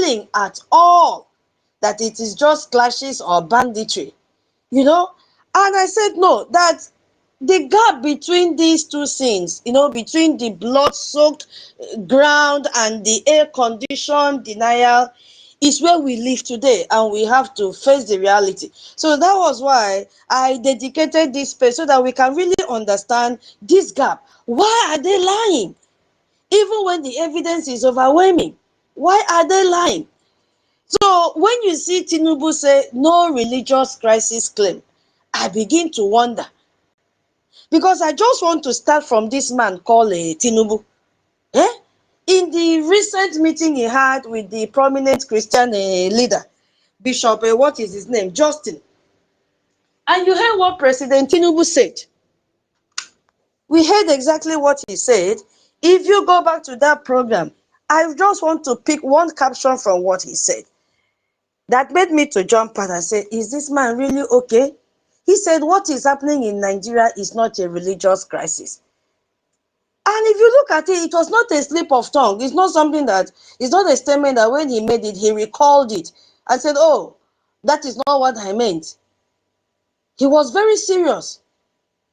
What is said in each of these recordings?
feeling at all that it is just clashes or banditry, you know. And I said, no, that the gap between these two scenes, you know, between the blood-soaked ground and the air-conditioned denial, is where we live today, and we have to face the reality. So that was why I dedicated this space, so that we can really understand this gap. Why are they lying? Even when the evidence is overwhelming, why are they lying? So when you see Tinubu say no religious crisis claim, I begin to wonder. Because I just want to start from this man called Tinubu. Eh? In the recent meeting he had with the prominent Christian leader, Bishop, what is his name? Justin. And you heard what President Tinubu said. We heard exactly what he said. If you go back to that program, I just want to pick one caption from what he said. That made me to jump out and say, is this man really okay? He said, what is happening in Nigeria is not a religious crisis. And if you look at it, it was not a slip of tongue. It's not something that, it's not a statement that when he made it, he recalled it and said, oh, that is not what I meant. He was very serious,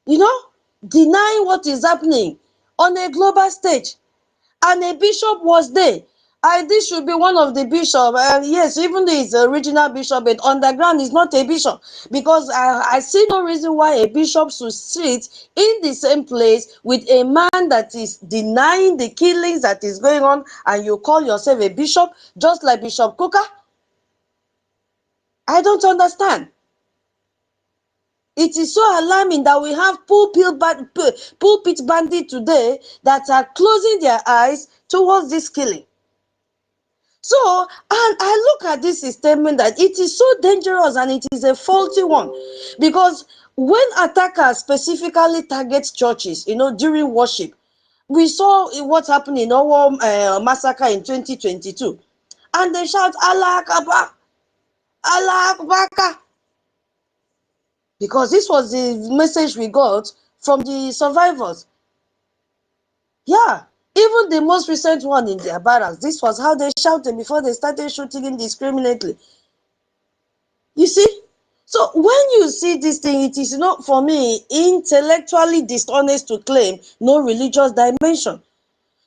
you know, denying what is happening on a global stage. And a bishop was there. This should be one of the bishops. Yes, even though he's the original bishop, but underground is not a bishop. Because I see no reason why a bishop should sit in the same place with a man that is denying the killings that is going on, and you call yourself a bishop, just like Bishop Kuka. I don't understand. It is so alarming that we have pulpit bandits today that are closing their eyes towards this killing. So, and I look at this statement that it is so dangerous and it is a faulty one, because when attackers specifically target churches, you know, during worship, we saw what happened in our massacre in 2022, and they shout Allah Akbar, Allah Akbar, because this was the message we got from the survivors. Yeah. Even the most recent one in their barracks, this was how they shouted before they started shooting indiscriminately. You see? So when you see this thing, it is not, for me, intellectually dishonest to claim no religious dimension.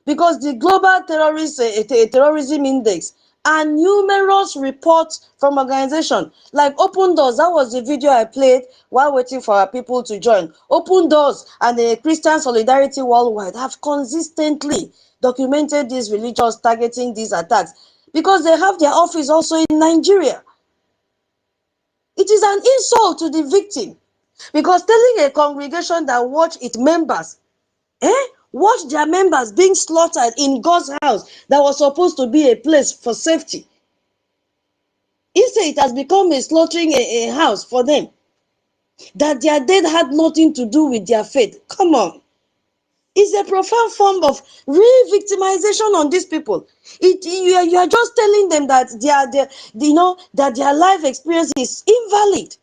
Because the Global Terrorism Index and numerous reports from organizations like Open Doors, that was the video I played while waiting for our people to join. Open Doors and the Christian Solidarity Worldwide have consistently documented these religions targeting these attacks, because they have their office also in Nigeria. It is an insult to the victim, because telling a congregation that watch its members, watch their members being slaughtered in God's house that was supposed to be a place for safety. Instead, it has become a slaughtering a house for them. That their death had nothing to do with their faith. Come on. It's a profound form of re-victimization on these people. You are just telling them that that their life experience is invalid.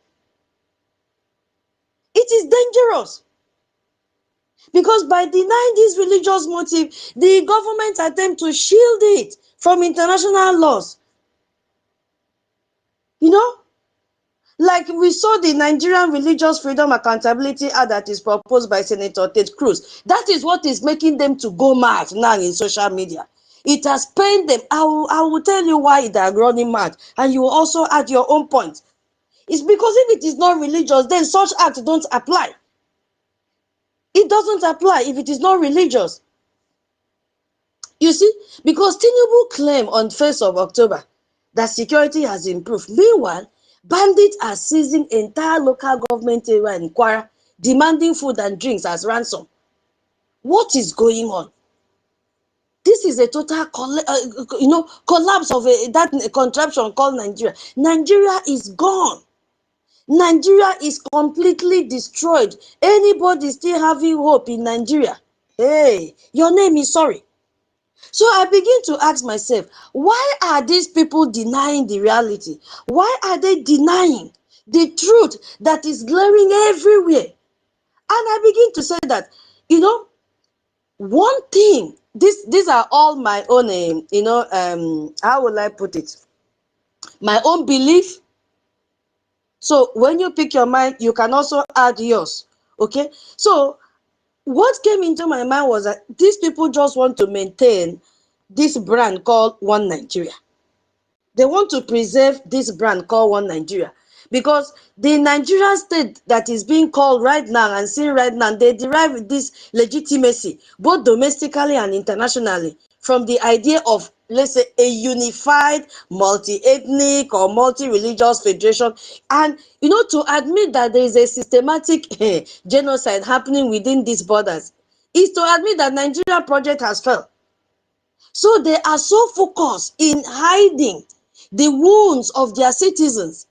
It is dangerous. Because by denying this religious motive, the government attempt to shield it from international laws. You know, like we saw the Nigerian Religious Freedom Accountability Act that is proposed by Senator Ted Cruz. That is what is making them to go mad now in social media. It has pained them. I will tell you why they are running mad, and you will also add your own point. It's because if it is not religious, then such acts don't apply. It doesn't apply if it is not religious. You see, because Tinubu claimed on 1st of October that security has improved. Meanwhile, bandits are seizing entire local government area in Kwara, demanding food and drinks as ransom. What is going on? This is a total collapse of that contraption called Nigeria. Nigeria is gone. Nigeria is completely destroyed. Anybody still having hope in Nigeria? Hey, your name is sorry. So I begin to ask myself, why are these people denying the reality? Why are they denying the truth that is glaring everywhere? And I begin to say that, one thing, these are all my own, how will I put it? My own belief. So when you pick your mind, you can also add yours. Okay. So what came into my mind was that these people just want to maintain this brand called One Nigeria. They want to preserve this brand called One Nigeria, because the Nigerian state that is being called right now and seen right now, they derive this legitimacy both domestically and internationally from the idea of, let's say, a unified multi-ethnic or multi-religious federation. And to admit that there is a systematic genocide happening within these borders is to admit that Nigeria project has failed. So they are so focused in hiding the wounds of their citizens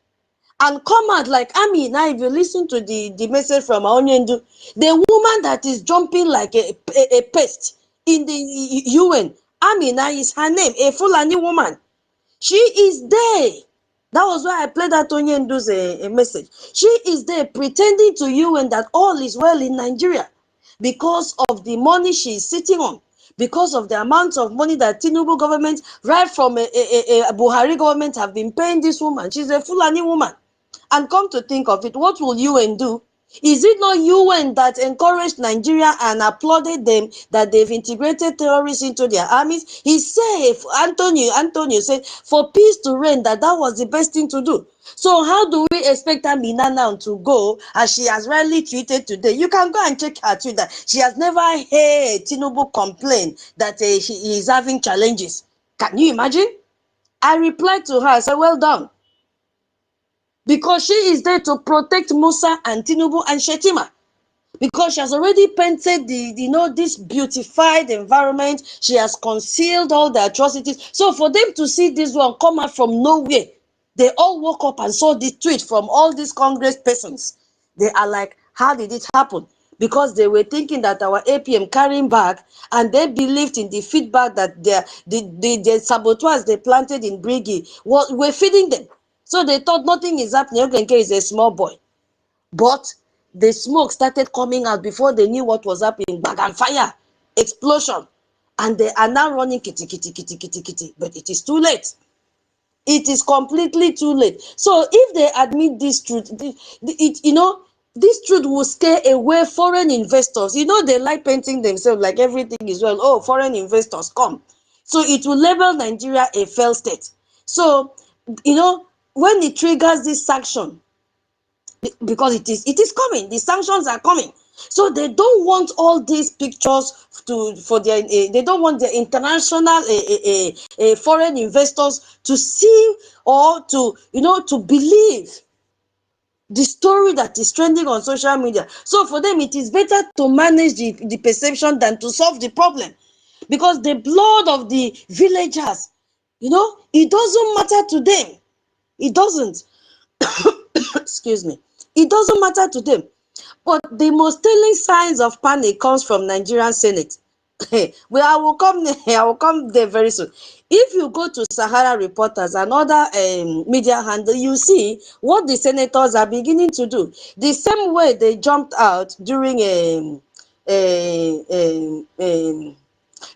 and come out like, I mean, now if you listen to the message from Onyendu, the woman that is jumping like a pest in the UN, Amina is her name, a Fulani woman. She is there. That was why I played that Onyendu's a message. She is there pretending to UN that all is well in Nigeria because of the money she is sitting on, because of the amount of money that Tinubu government, right from a Buhari government, have been paying this woman. She's a Fulani woman. And come to think of it, what will UN do? Is it not UN that encouraged Nigeria and applauded them that they've integrated terrorists into their armies? He said, Antonio said, for peace to reign, that was the best thing to do. So how do we expect Amina now to go, as she has rightly tweeted today? You can go and check her Twitter. She has never heard Tinubu complain that he is having challenges. Can you imagine? I replied to her, I said, well done. Because she is there to protect Musa and Tinubu and Shetima. Because she has already painted this beautified environment. She has concealed all the atrocities. So for them to see this one come out from nowhere, they all woke up and saw this tweet from all these Congress persons. They are like, how did it happen? Because they were thinking that our APM carrying back, and they believed in the feedback that the saboteurs they planted in BRGIE were feeding them. So they thought nothing is happening. Okenke is a small boy. But the smoke started coming out before they knew what was happening. Bag and fire, explosion. And they are now running kitty, kitty, kitty, kitty, kitty. But it is too late. It is completely too late. So if they admit this truth, this truth will scare away foreign investors. They like painting themselves like everything is well. Oh, foreign investors come. So it will label Nigeria a failed state. So, when it triggers this sanction, because it is coming, the sanctions are coming. So they don't want all these pictures they don't want the international foreign investors to see or to believe the story that is trending on social media. So for them, it is better to manage the perception than to solve the problem, because the blood of the villagers, it doesn't matter to them. It doesn't. Excuse me. It doesn't matter to them. But the most telling signs of panic comes from Nigerian Senate. Well, I will come there very soon. If you go to Sahara Reporters and other media handle, you see what the senators are beginning to do. The same way they jumped out during a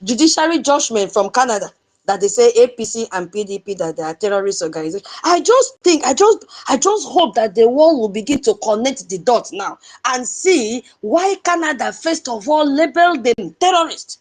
judiciary judgment from Canada, that they say APC and PDP that they are terrorist organizations. I just hope that the world will begin to connect the dots now and see why Canada first of all labeled them terrorists.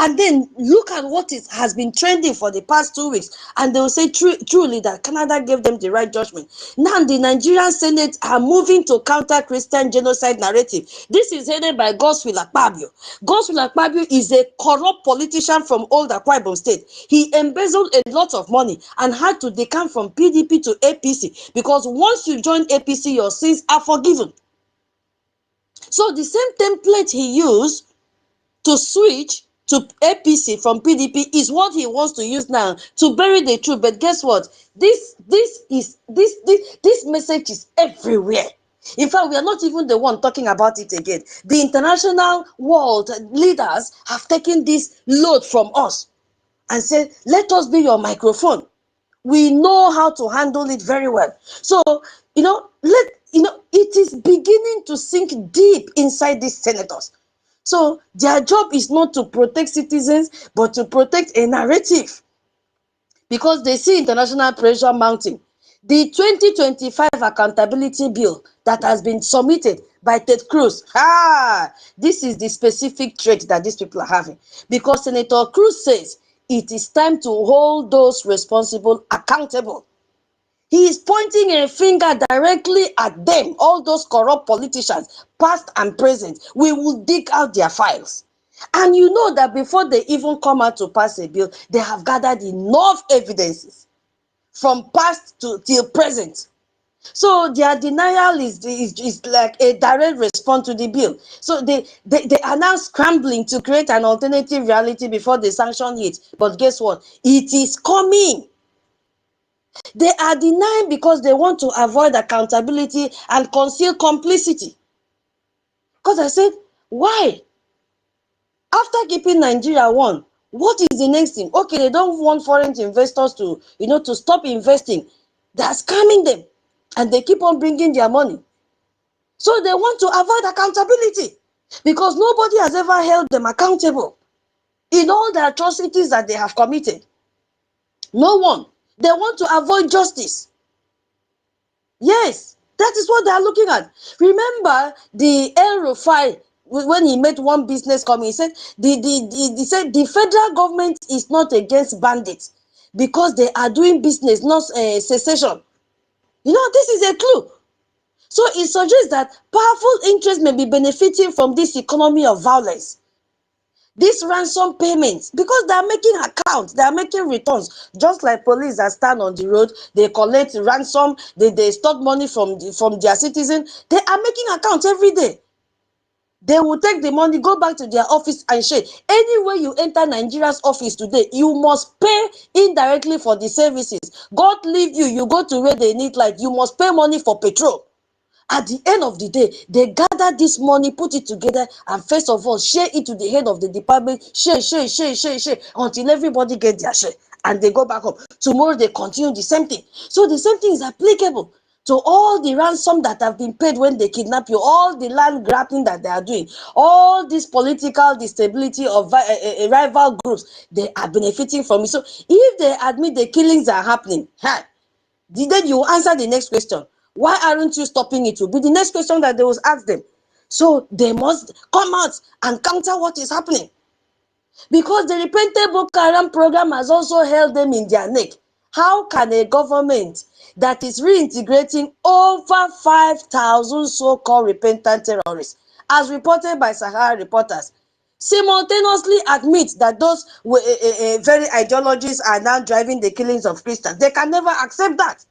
And then look at what has been trending for the past 2 weeks, and they will say truly that Canada gave them the right judgment. Now the Nigerian Senate are moving to counter Christian genocide narrative. This is headed by Godswill Akpabio. Godswill Akpabio is a corrupt politician from old Akwa Ibom State. He embezzled a lot of money and had to decamp from PDP to APC, because once you join APC, your sins are forgiven. So the same template he used to switch to APC from PDP is what he wants to use now to bury the truth. But guess what? This message is everywhere. In fact, we are not even the one talking about it again. The international world leaders have taken this load from us and said, let us be your microphone. We know how to handle it very well. So, it is beginning to sink deep inside these senators. So their job is not to protect citizens, but to protect a narrative, because they see international pressure mounting. The 2025 accountability bill that has been submitted by Ted Cruz, this is the specific trait that these people are having, because Senator Cruz says it is time to hold those responsible accountable. He is pointing a finger directly at them, all those corrupt politicians, past and present. We will dig out their files. And you know that before they even come out to pass a bill, they have gathered enough evidences from past to till present. So their denial is like a direct response to the bill. So they are now scrambling to create an alternative reality before the sanction hits. But guess what? It is coming. They are denying because they want to avoid accountability and conceal complicity. Because I said, why? After keeping Nigeria one, what is the next thing? Okay, they don't want foreign investors to, to stop investing. They are scamming them, and they keep on bringing their money. So they want to avoid accountability because nobody has ever held them accountable in all the atrocities that they have committed. No one. They want to avoid justice. Yes, that is what they are looking at. Remember the El-Rufai, when he made one business coming, he said the federal government is not against bandits because they are doing business, not secession. This is a clue. So it suggests that powerful interests may be benefiting from this economy of violence. These ransom payments, because they are making accounts, they are making returns, just like police that stand on the road, they collect ransom, they stock money from their citizens. They are making accounts every day. They will take the money, go back to their office and share. Anywhere you enter Nigeria's office today, you must pay indirectly for the services. God leave you, you go to where they need light, you must pay money for petrol. At the end of the day, they gather this money, put it together, and first of all, share it to the head of the department, share, until everybody gets their share, and they go back home. Tomorrow, they continue the same thing. So the same thing is applicable to all the ransom that have been paid when they kidnap you, all the land grabbing that they are doing, all this political instability of rival groups, they are benefiting from it. So if they admit the killings are happening, then you answer the next question. Why aren't you stopping it? Will be the next question that they will ask them. So they must come out and counter what is happening. Because the repented Boko Haram program has also held them in their neck. How can a government that is reintegrating over 5,000 so-called repentant terrorists, as reported by Sahara reporters, simultaneously admit that those very ideologies are now driving the killings of Christians? They can never accept that.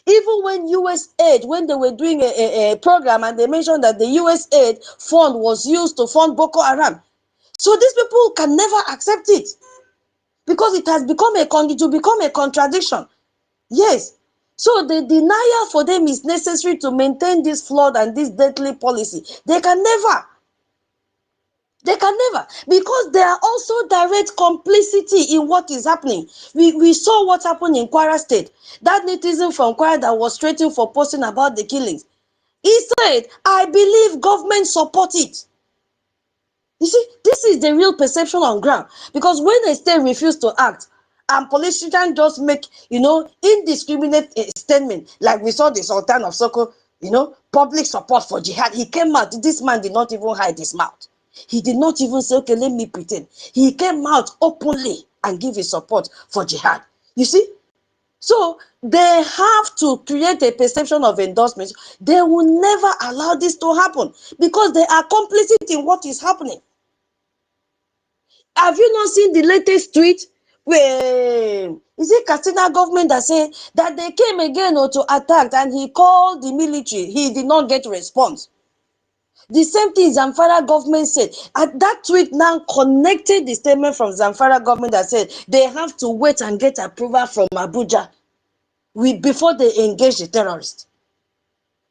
Even when US-Aid, when they were doing a program and they mentioned that the US-Aid fund was used to fund Boko Haram. So these people can never accept it because it has become a contradiction. Yes. So the denial for them is necessary to maintain this flawed and this deadly policy. They can never, because there are also direct complicity in what is happening. We saw what happened in Kwara State. That netizen from Kwara that was threatened for posting about the killings. He said, I believe government support it. You see, this is the real perception on ground. Because when a state refuses to act, and politicians just make, indiscriminate statement, like we saw the Sultan of Soko, public support for jihad. He came out, this man did not even hide his mouth. He did not even say, okay, let me pretend. He came out openly and give his support for jihad. You see? So they have to create a perception of endorsement. They will never allow this to happen because they are complicit in what is happening. Have you not seen the latest tweet? Where is it Katsina government that said that they came again to attack and he called the military? He did not get a response. The same thing Zamfara government said. And that tweet now connected the statement from Zamfara government that said they have to wait and get approval from Abuja before they engage the terrorists.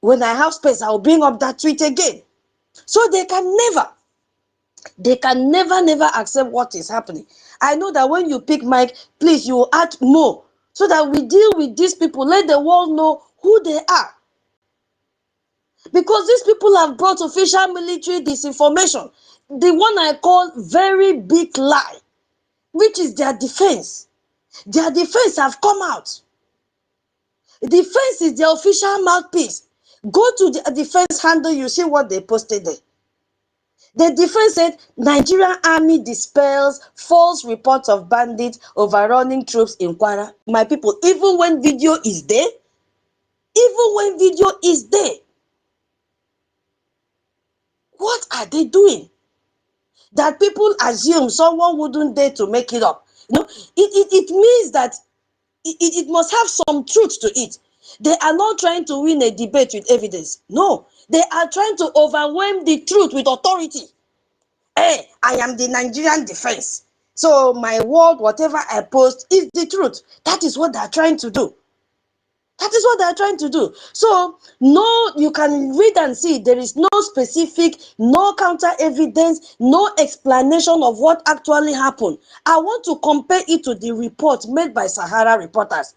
When I have space, I will bring up that tweet again. So they can never accept what is happening. I know that when you pick Mike, please, you add more so that we deal with these people. Let the world know who they are. Because these people have brought official military disinformation. The one I call very big lie, which is their defense. Their defense have come out. Defense is the official mouthpiece. Go to the defense handle, you see what they posted there. The defense said Nigerian army dispels false reports of bandits overrunning troops in Kwara. My people, even when video is there, what are they doing? That people assume someone wouldn't dare to make it up. You know, it means that it must have some truth to it. They are not trying to win a debate with evidence. No, they are trying to overwhelm the truth with authority. Hey, I am the Nigerian defense. So my word, whatever I post, is the truth. That is what they are trying to do. That is what they are trying to do. So, no, you can read and see there is no specific, no counter evidence, no explanation of what actually happened. I want to compare it to the report made by Sahara reporters.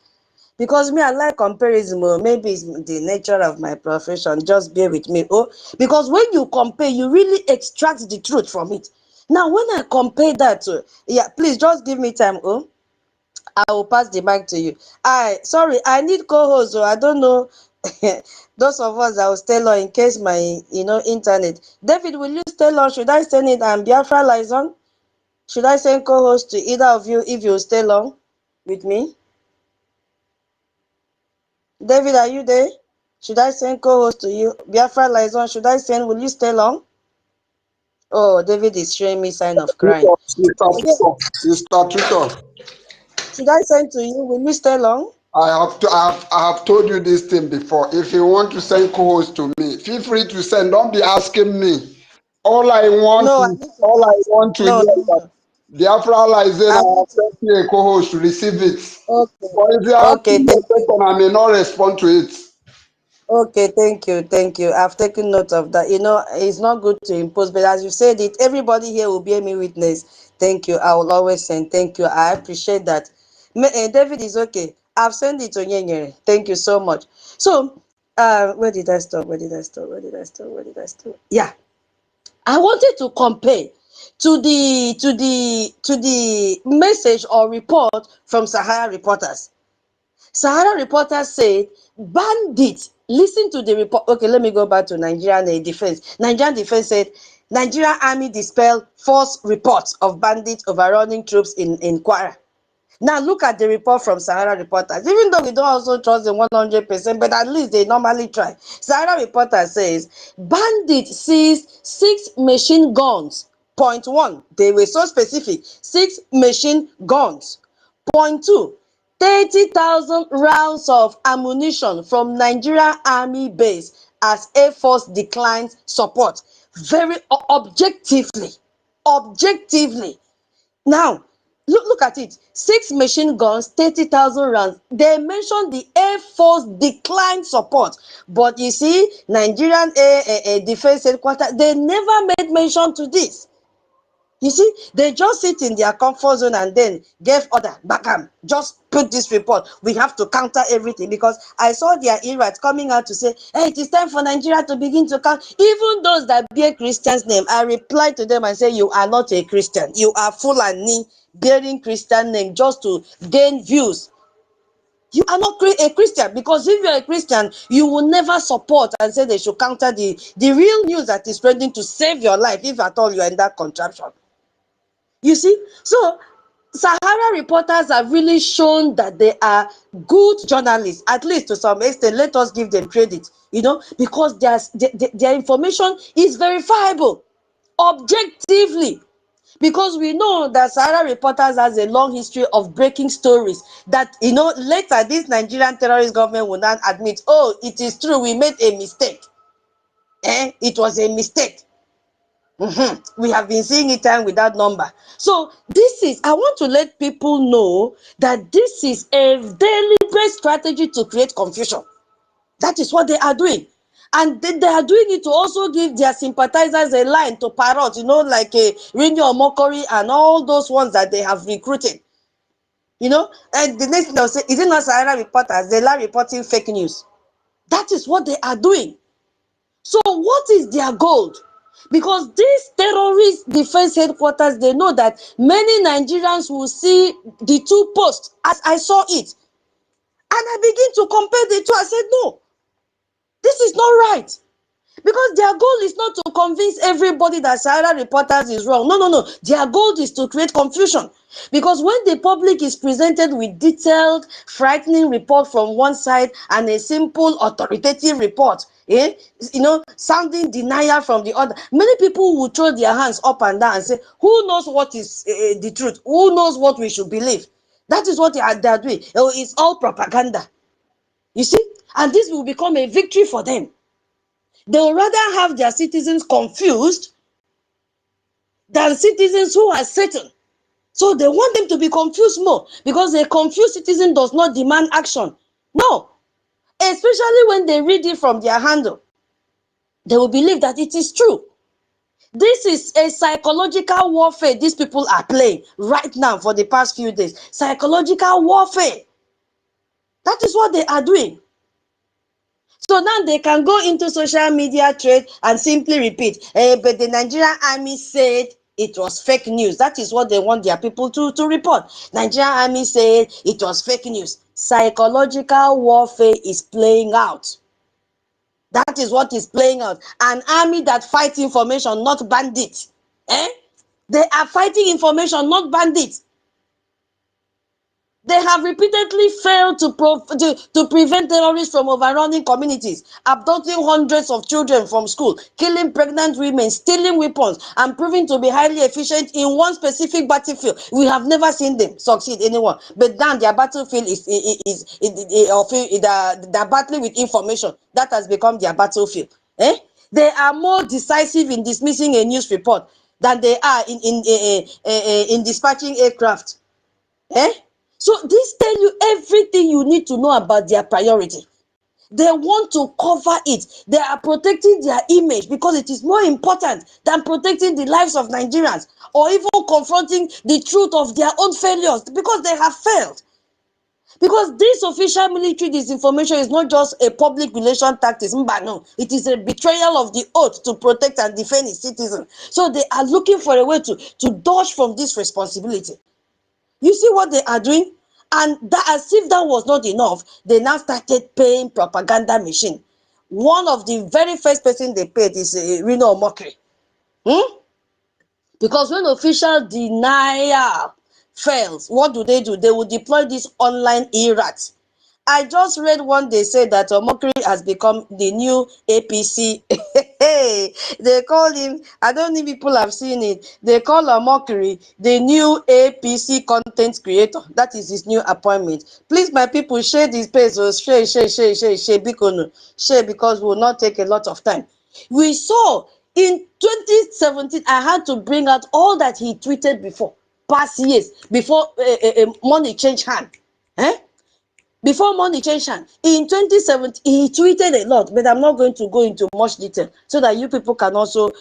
Because me, I like comparison. Maybe it's the nature of my profession. Just bear with me. Oh, because when you compare, you really extract the truth from it. Now, when I compare that to, yeah, please just give me time. Oh, I will pass the mic to you. Sorry, I need co-host. So I don't know those of us that will stay long in case my internet. David, will you stay long? Should I send it and Biafra liaison? Should I send co-host to either of you if you stay long with me? David, are you there? Should I send co-host to you? Biafra liaison, should I send? Will you stay long? Oh, David is showing me sign of crying. Sister Tutor. Should I send to you? Will you stay long? I have told you this thing before. If you want to send co-host to me, feel free to send. Don't be asking me. All I want to hear is that Biafra liaison, I have sent you a co-host to receive it. Okay. But if you are asking me a question, I may not respond to it. Okay, thank you. I've taken note of that. It's not good to impose, but as you said it, everybody here will bear me witness. Thank you. I will always send. Thank you. I appreciate that. David is okay. I've sent it to Nyengere. Thank you so much. So, where did I stop? Yeah, I wanted to compare to the message or report from Sahara reporters. Sahara reporters said bandits. Listen to the report. Okay, let me go back to Nigerian defense. Nigerian defense said Nigerian army dispelled false reports of bandits overrunning troops in Kwara. Now look at the report from Sahara reporters. Even though we don't also trust them 100%, but at least they normally try. Sahara reporter says bandits seized 6 machine guns. Point 1, they were so specific. 6 machine guns. Point 2, 30,000 rounds of ammunition from Nigerian army base as Air Force declines support. Very objectively. Now, look at it. 6 machine guns, 30,000 rounds. They mentioned the Air Force declined support. But you see, Nigerian Air Defense Headquarters, they never made mention to this. You see, they just sit in their comfort zone and then gave order, Bakam, just put this report. We have to counter everything, because I saw their irate coming out to say, hey, it is time for Nigeria to begin to count. Even those that bear Christian's name, I replied to them and say, you are not a Christian. You are Fulani bearing Christian name just to gain views. You are not a Christian, because if you're a Christian, you will never support and say they should counter the real news that is spreading to save your life, if at all you are in that contraption. You see, so Sahara reporters have really shown that they are good journalists, at least to some extent. Let us give them credit, because their information is verifiable, objectively. Because we know that Sahara reporters has a long history of breaking stories that, later this Nigerian terrorist government will not admit, oh, it is true, we made a mistake. It was a mistake. We have been seeing it time without number. So I want to let people know that this is a deliberate strategy to create confusion. That is what they are doing. And they are doing it to also give their sympathizers a line to parrot, like Rini Omokori and all those ones that they have recruited. And the next thing they'll say, is it not Sahara reporters? They are reporting fake news. That is what they are doing. So what is their goal? Because these terrorist defense headquarters, they know that many Nigerians will see the two posts as I saw it. And I begin to compare the two. I said, no, this is not right. Because their goal is not to convince everybody that Sahara Reporters is wrong. No, no, no. Their goal is to create confusion. Because when the public is presented with detailed, frightening report from one side and a simple, authoritative report, sounding denial from the other, many people will throw their hands up and down and say, who knows what is the truth? Who knows what we should believe? That is what they are doing. It's all propaganda. You see? And this will become a victory for them. They would rather have their citizens confused than citizens who are certain. So they want them to be confused more, because a confused citizen does not demand action. No. Especially when they read it from their handle. They will believe that it is true. This is a psychological warfare these people are playing right now for the past few days. Psychological warfare. That is what they are doing. So now they can go into social media trade and simply repeat, but the Nigerian army said it was fake news. That is what they want their people to report. Nigerian army said it was fake news. Psychological warfare is playing out. That is what is playing out. An army that fights information, not bandits. They are fighting information, not bandits. They have repeatedly failed to prevent terrorists from overrunning communities, abducting hundreds of children from school, killing pregnant women, stealing weapons, and proving to be highly efficient in one specific battlefield. We have never seen them succeed anyone. But now their battlefield is the battling with information. That has become their battlefield. They are more decisive in dismissing a news report than they are in dispatching aircraft. So this tells you everything you need to know about their priority. They want to cover it. They are protecting their image because it is more important than protecting the lives of Nigerians, or even confronting the truth of their own failures, because they have failed. Because this official military disinformation is not just a public relation tactic. No, it is a betrayal of the oath to protect and defend its citizens. So they are looking for a way to dodge from this responsibility. You see what they are doing? And that, as if that was not enough, they now started paying propaganda machine. One of the very first person they paid is Reno Mockery. Because when official denial fails, what do? They will deploy this online e-rat. I just read one, they said that Mockery has become the new APC. They call him, I don't think people have seen it, they call Mockery the new APC content creator. That is his new appointment. Please, my people, share this page. Share, because we will not take a lot of time. We saw in 2017, I had to bring out all that he tweeted before, past years, before money changed hand. Before money changed hand, in 2017, he tweeted a lot, but I'm not going to go into much detail so that you people can also,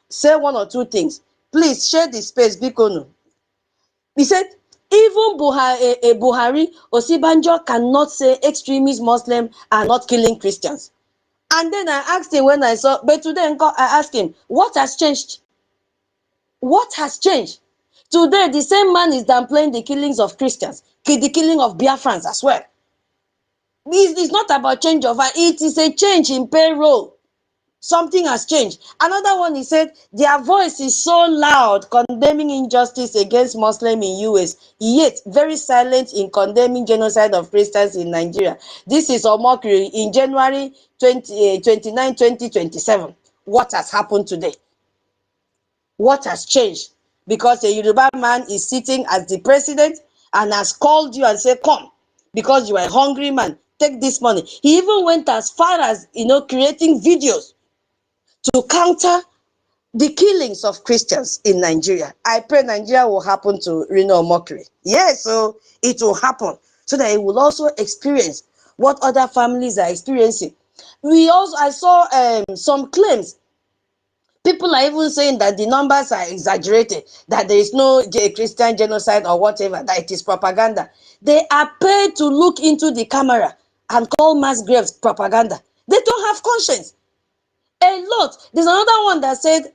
say one or two things. Please share the space, Bikono. He said, even Buhari, Osibanjo cannot say extremist Muslims are not killing Christians. And then I asked him when I saw, but today I asked him, what has changed? What has changed? Today, the same man is downplaying the killings of Christians, the killing of Biafrans as well. It's not about change of heart. It is a change in payroll. Something has changed. Another one, he said, their voice is so loud condemning injustice against Muslims in US, yet very silent in condemning genocide of Christians in Nigeria. This is Omokri in January 29, 2027. What has happened today? What has changed? Because a Yoruba man is sitting as the president and has called you and said, come, because you are a hungry man, take this money. He even went as far as, creating videos to counter the killings of Christians in Nigeria. I pray Nigeria will happen to Reno Mockery. Yes, so it will happen so that it will also experience what other families are experiencing. I saw some claims. People are even saying that the numbers are exaggerated, that there is no Christian genocide or whatever, that it is propaganda. They are paid to look into the camera and call mass graves propaganda. They don't have conscience. A lot. There's another one that said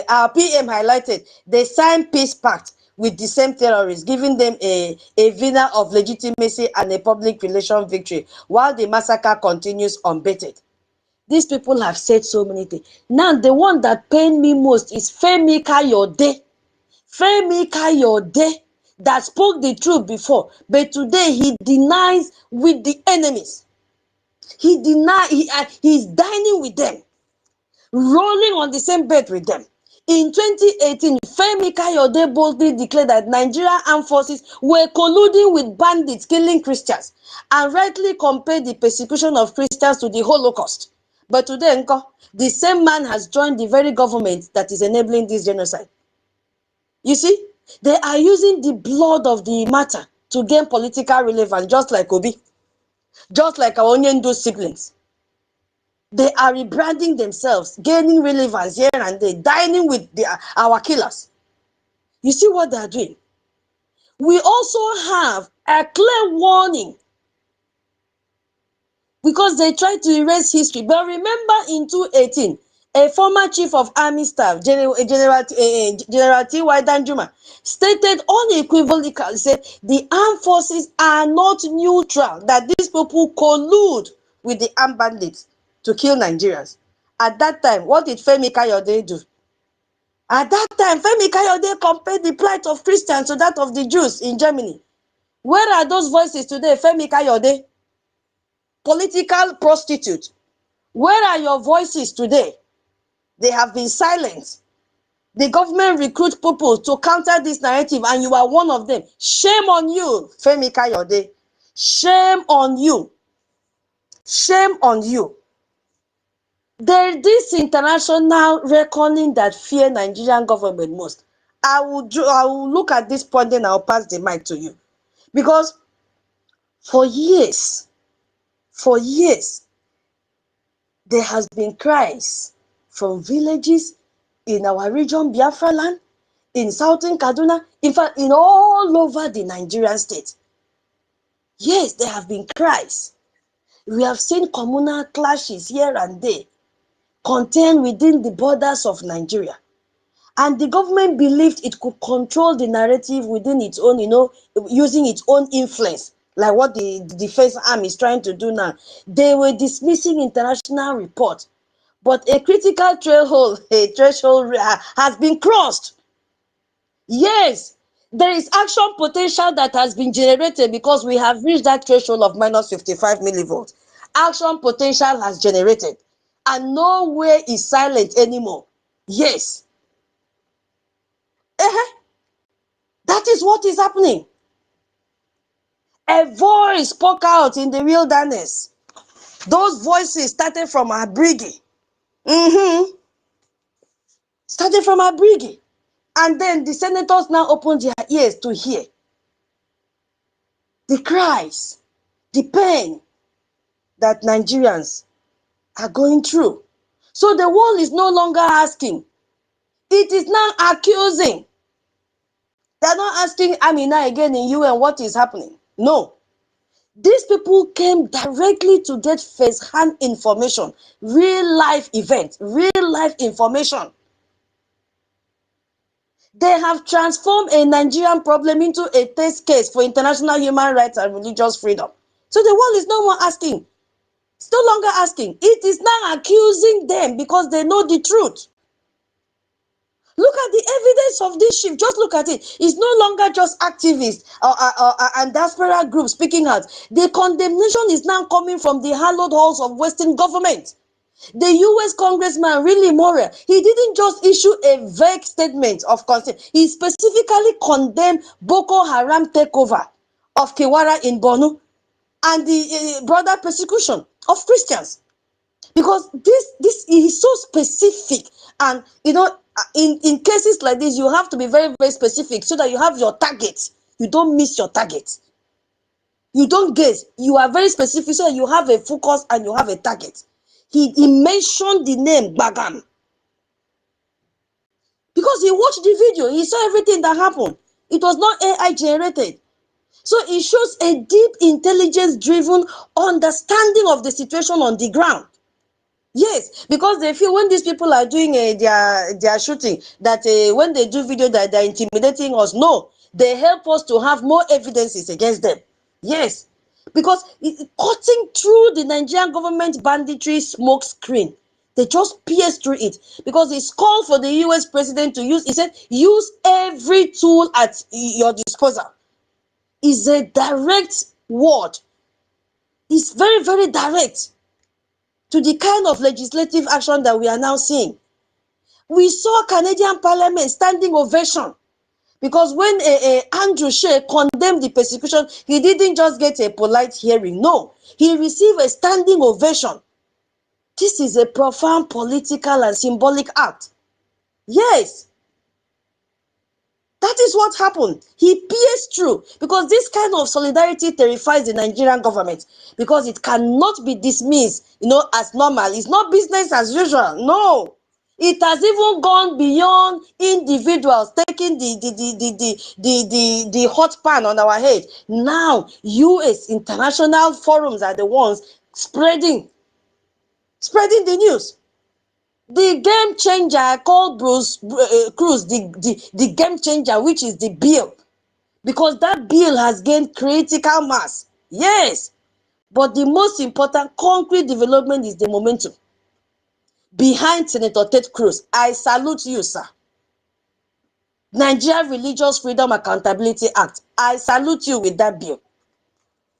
our PM highlighted they signed peace pact with the same terrorists, giving them a vina of legitimacy and a public relation victory, while the massacre continues unabated. These people have said so many things. Now, the one that pained me most is Femi Kayode. Femi Kayode, that spoke the truth before, but today he denies with the enemies. He denies, he's dining with them, rolling on the same bed with them. In 2018, Femi Kayode boldly declared that Nigerian armed forces were colluding with bandits killing Christians, and rightly compared the persecution of Christians to the Holocaust. But today, the same man has joined the very government that is enabling this genocide. You see, they are using the blood of the matter to gain political relevance, just like Obi, just like our Onyendu siblings. They are rebranding themselves, gaining relevance here and there, dining with our killers. You see what they are doing? We also have a clear warning, because they try to erase history. But remember, in 2018, a former chief of army staff, General T.Y. Danjuma, stated unequivocally, said the armed forces are not neutral, that these people collude with the armed bandits to kill Nigerians. At that time, what did Femi Kayode do? At that time, Femi Kayode compared the plight of Christians to that of the Jews in Germany. Where are those voices today, Femi Kayode? Political prostitute. Where are your voices today? They have been silenced. The government recruits people to counter this narrative, and you are one of them. Shame on you, Femi Kayode. Shame on you. Shame on you. There is this international reckoning that fear Nigerian government most. I will look at this point, then I'll pass the mic to you. Because for years, there has been cries from villages in our region, Biafra land, in southern Kaduna, in fact, in all over the Nigerian state. Yes, there have been cries. We have seen communal clashes here and there, contained within the borders of Nigeria. And the government believed it could control the narrative within its own, using its own influence, like what the defense arm is trying to do now. They were dismissing international reports, but a critical threshold has been crossed. Yes, there is action potential that has been generated because we have reached that threshold of minus 55 millivolts. Action potential has generated, and nowhere is silent anymore. Yes. That is what is happening. A voice spoke out in the wilderness. Those voices started from our BRGIE. Started from our BRGIE. And then the senators now opened their ears to hear the cries, the pain that Nigerians are going through. So the world is no longer asking. It is now accusing. They're not asking Amina again in UN what is happening. No. These people came directly to get first-hand information, real-life events, real-life information. They have transformed a Nigerian problem into a test case for international human rights and religious freedom. So the world is no more asking. It's no longer asking. It is now accusing them because they know the truth. Look at the evidence of this shift. Just look at it. It's no longer just activists and diaspora groups speaking out. The condemnation is now coming from the hallowed halls of Western government. The US congressman, really Moore, he didn't just issue a vague statement of concern. He specifically condemned Boko Haram takeover of Kewara in Borno and the broader persecution of Christians. Because this is so specific, and in cases like this, you have to be very, very specific so that you have your target. You don't miss your target. You don't guess. You are very specific so that you have a focus and you have a target. He mentioned the name Bagam because he watched the video. He saw everything that happened. It was not AI generated. So it shows a deep intelligence-driven understanding of the situation on the ground. Yes, because they feel when these people are doing their shooting, that when they do video that they're intimidating us. No, they help us to have more evidences against them. Yes, because cutting through the Nigerian government banditry smoke screen, they just pierce through it, because it's called for the US president to use, he said, use every tool at your disposal. It's a direct word. It's very, very direct to the kind of legislative action that we are now seeing. We saw Canadian Parliament standing ovation, because when Andrew Shea condemned the persecution, he didn't just get a polite hearing. No, he received a standing ovation. This is a profound political and symbolic act. Yes, that is what happened. He pierced through, because this kind of solidarity terrifies the Nigerian government, because it cannot be dismissed, as normal. It's not business as usual. No, it has even gone beyond individuals taking the hot pan on our head. Now, US international forums are the ones spreading the news. The game changer called Bruce Cruz the game changer, which is the bill, because that bill has gained critical mass. Yes, but the most important concrete development is the momentum behind Senator Ted Cruz. I salute you, sir. Nigeria Religious Freedom Accountability Act. I salute you with that bill.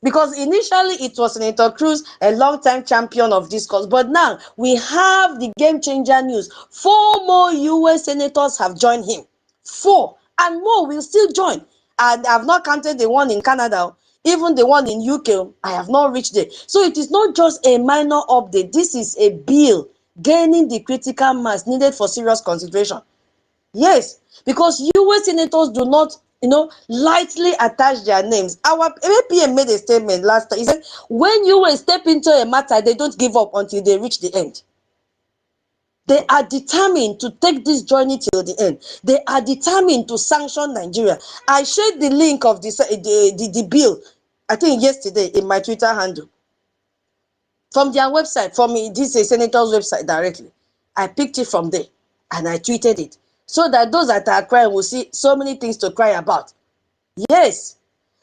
Because initially it was Senator Cruz, a long-time champion of this cause. But now we have the game changer news. 4 more US senators have joined him. 4. And more will still join. And I've not counted the one in Canada. Even the one in UK, I have not reached there. So it is not just a minor update. This is a bill gaining the critical mass needed for serious consideration. Yes, because US senators do not, lightly attach their names. Our APM made a statement last time. He said, when US step into a matter, they don't give up until they reach the end. They are determined to take this journey till the end. They are determined to sanction Nigeria. I shared the link of the bill, I think yesterday, in my Twitter handle. From their website, from this senator's website directly. I picked it from there and I tweeted it, so that those that are crying will see so many things to cry about. Yes,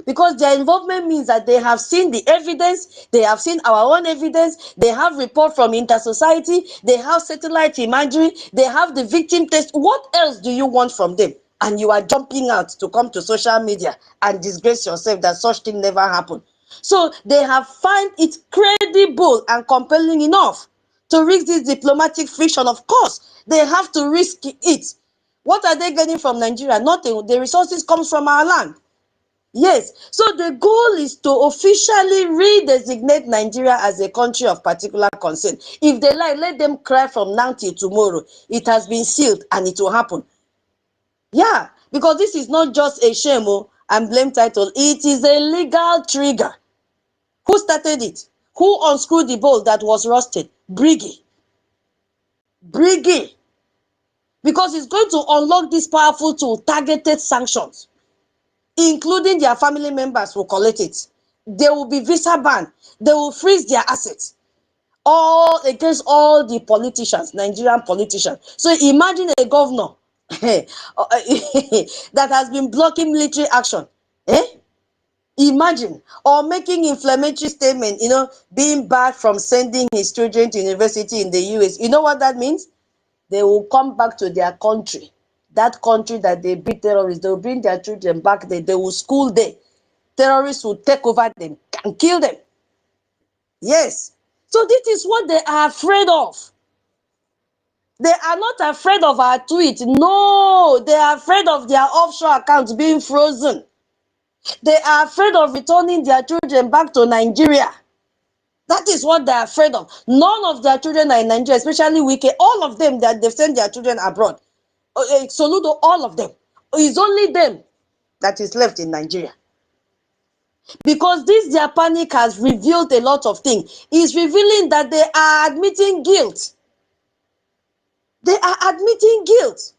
because their involvement means that they have seen the evidence, they have seen our own evidence, they have report from Inter-Society, they have satellite imagery, they have the victim test. What else do you want from them? And you are jumping out to come to social media and disgrace yourself that such thing never happened. So they have found it credible and compelling enough to risk this diplomatic friction. Of course, they have to risk it. What are they getting from Nigeria? Nothing. The resources comes from our land. Yes. So the goal is to officially redesignate Nigeria as a country of particular concern. If they like, let them cry from now till tomorrow. It has been sealed and it will happen. Yeah, because this is not just a shame and blame title. It is a legal trigger. Who started it? Who unscrewed the bolt that was rusted? BRGIE. BRGIE. Because it's going to unlock this powerful tool, targeted sanctions, including their family members will collect it. They will be visa banned. They will freeze their assets. All against all the politicians, Nigerian politicians. So imagine a governor that has been blocking military action. Imagine, or making inflammatory statement, being barred from sending his children to university in the US. You know what that means? They will come back to their country. That country that they beat terrorists, they will bring their children back there. They will school there. Terrorists will take over them and kill them. Yes. So this is what they are afraid of. They are not afraid of our tweet. No, they are afraid of their offshore accounts being frozen. They are afraid of returning their children back to Nigeria. That is what they are afraid of. None of their children are in Nigeria, especially Wike. All of them, that they've sent their children abroad. Soludo, all of them. It's only them that is left in Nigeria. Because this their panic has revealed a lot of things. It's revealing that they are admitting guilt. They are admitting guilt.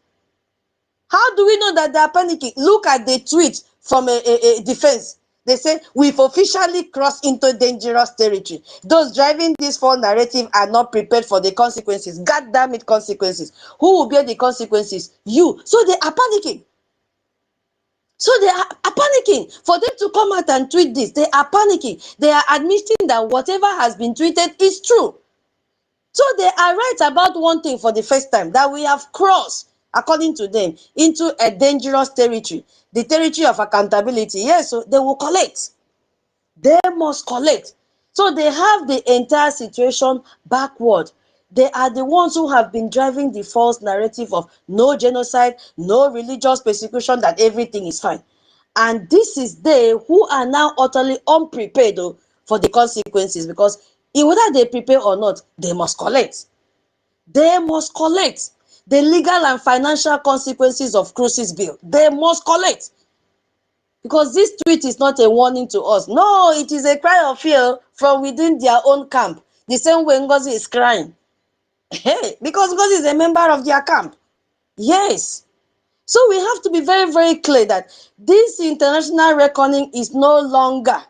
How do we know that they are panicking? Look at the tweet from a defense. They say, we've officially crossed into dangerous territory. Those driving this false narrative are not prepared for the consequences. God damn it, consequences. Who will bear the consequences? You. So they are panicking. So they are panicking. For them to come out and tweet this, they are panicking. They are admitting that whatever has been tweeted is true. So they are right about one thing for the first time, that we have crossed, according to them, into a dangerous territory, the territory of accountability. Yes, so they will collect. They must collect. So they have the entire situation backward. They are the ones who have been driving the false narrative of no genocide, no religious persecution, that everything is fine. And this is they who are now utterly unprepared for the consequences, because whether they prepare or not, they must collect. They must collect the legal and financial consequences of Cruise's bill. They must collect. Because this tweet is not a warning to us. No, it is a cry of fear from within their own camp. The same way NGOZI is crying. Hey, because NGOZI is a member of their camp. Yes. So we have to be very, very clear that this international reckoning is no longer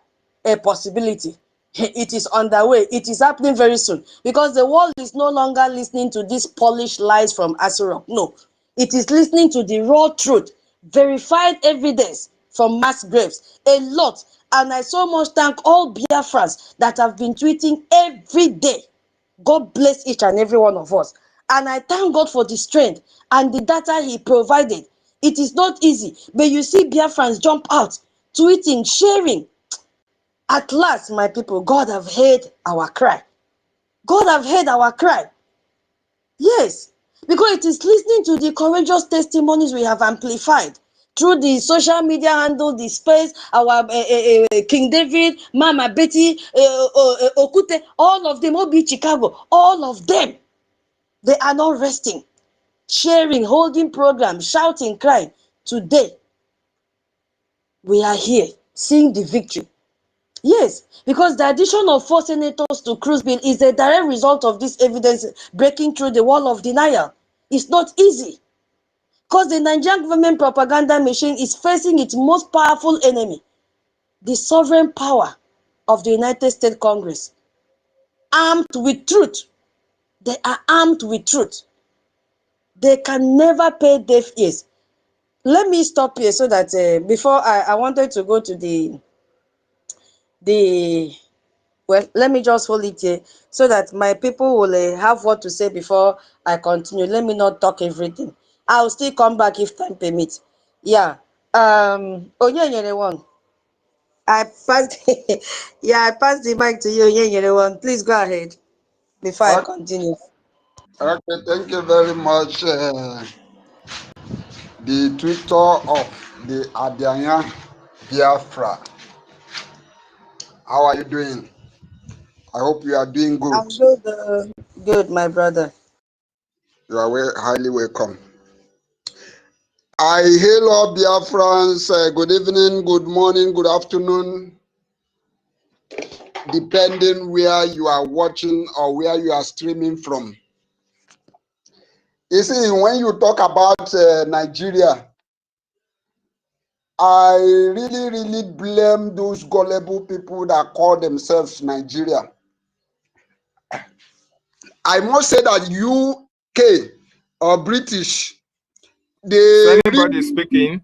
a possibility. It is underway. It is happening very soon. Because the world is no longer listening to these polished lies from Asurok. No. It is listening to the raw truth, verified evidence from mass graves. A lot. And I so much thank all Biafrans that have been tweeting every day. God bless each and every one of us. And I thank God for the strength and the data He provided. It is not easy, but you see Biafrans jump out, tweeting, sharing. At last, my people, God have heard our cry. God have heard our cry. Yes, because it is listening to the courageous testimonies we have amplified through the social media handle, the space, our King David, Mama Betty, Okute, all of them, Obi Chicago, all of them, they are not resting, sharing, holding programs, shouting, crying. Today, we are here, seeing the victory. Yes, because the addition of 4 senators to Cruz bill is a direct result of this evidence breaking through the wall of denial. It's not easy, because the Nigerian government propaganda machine is facing its most powerful enemy, the sovereign power of the United States Congress, armed with truth. They are armed with truth. They can never pay deaf ears. Let me stop here so that before I wanted to go to well, let me just hold it here so that my people will have what to say before I continue. Let me not talk everything. I'll still come back if time permits. Yeah. Onyenyere, I passed yeah, I passed the mic to you, Onyenyere. Please go ahead before I Okay, continue. okay, thank you very much. The Twitter of the Adianya Biafra. How are you doing? I hope you are doing good. I'm good, good, my brother. You are highly welcome. I hail all Biafrans. Good evening, good morning, good afternoon, depending where you are watching or where you are streaming from. You see, when you talk about Nigeria, I really blame those gullible people that call themselves Nigeria. I must say that UK or British, they is anybody really, speaking?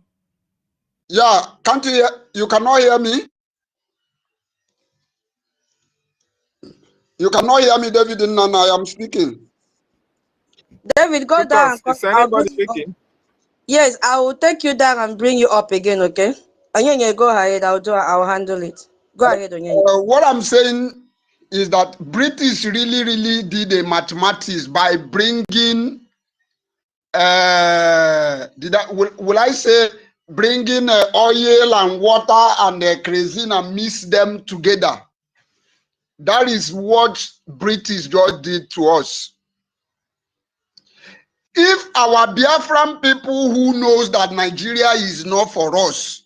yeah, can't you hear? You cannot hear me? You cannot hear me, David, and I am speaking. David, go down. Is I'll anybody bring you up. speaking? Yes, I will take you down and bring you up again, okay? Onyenye, go ahead. I'll handle it. Go ahead, Onyenye. What I'm saying is that British really did a mathematics by bringing, will I say, bringing oil and water and kerosene and mix them together. That is what British just did to us. If our Biafran people who knows that Nigeria is not for us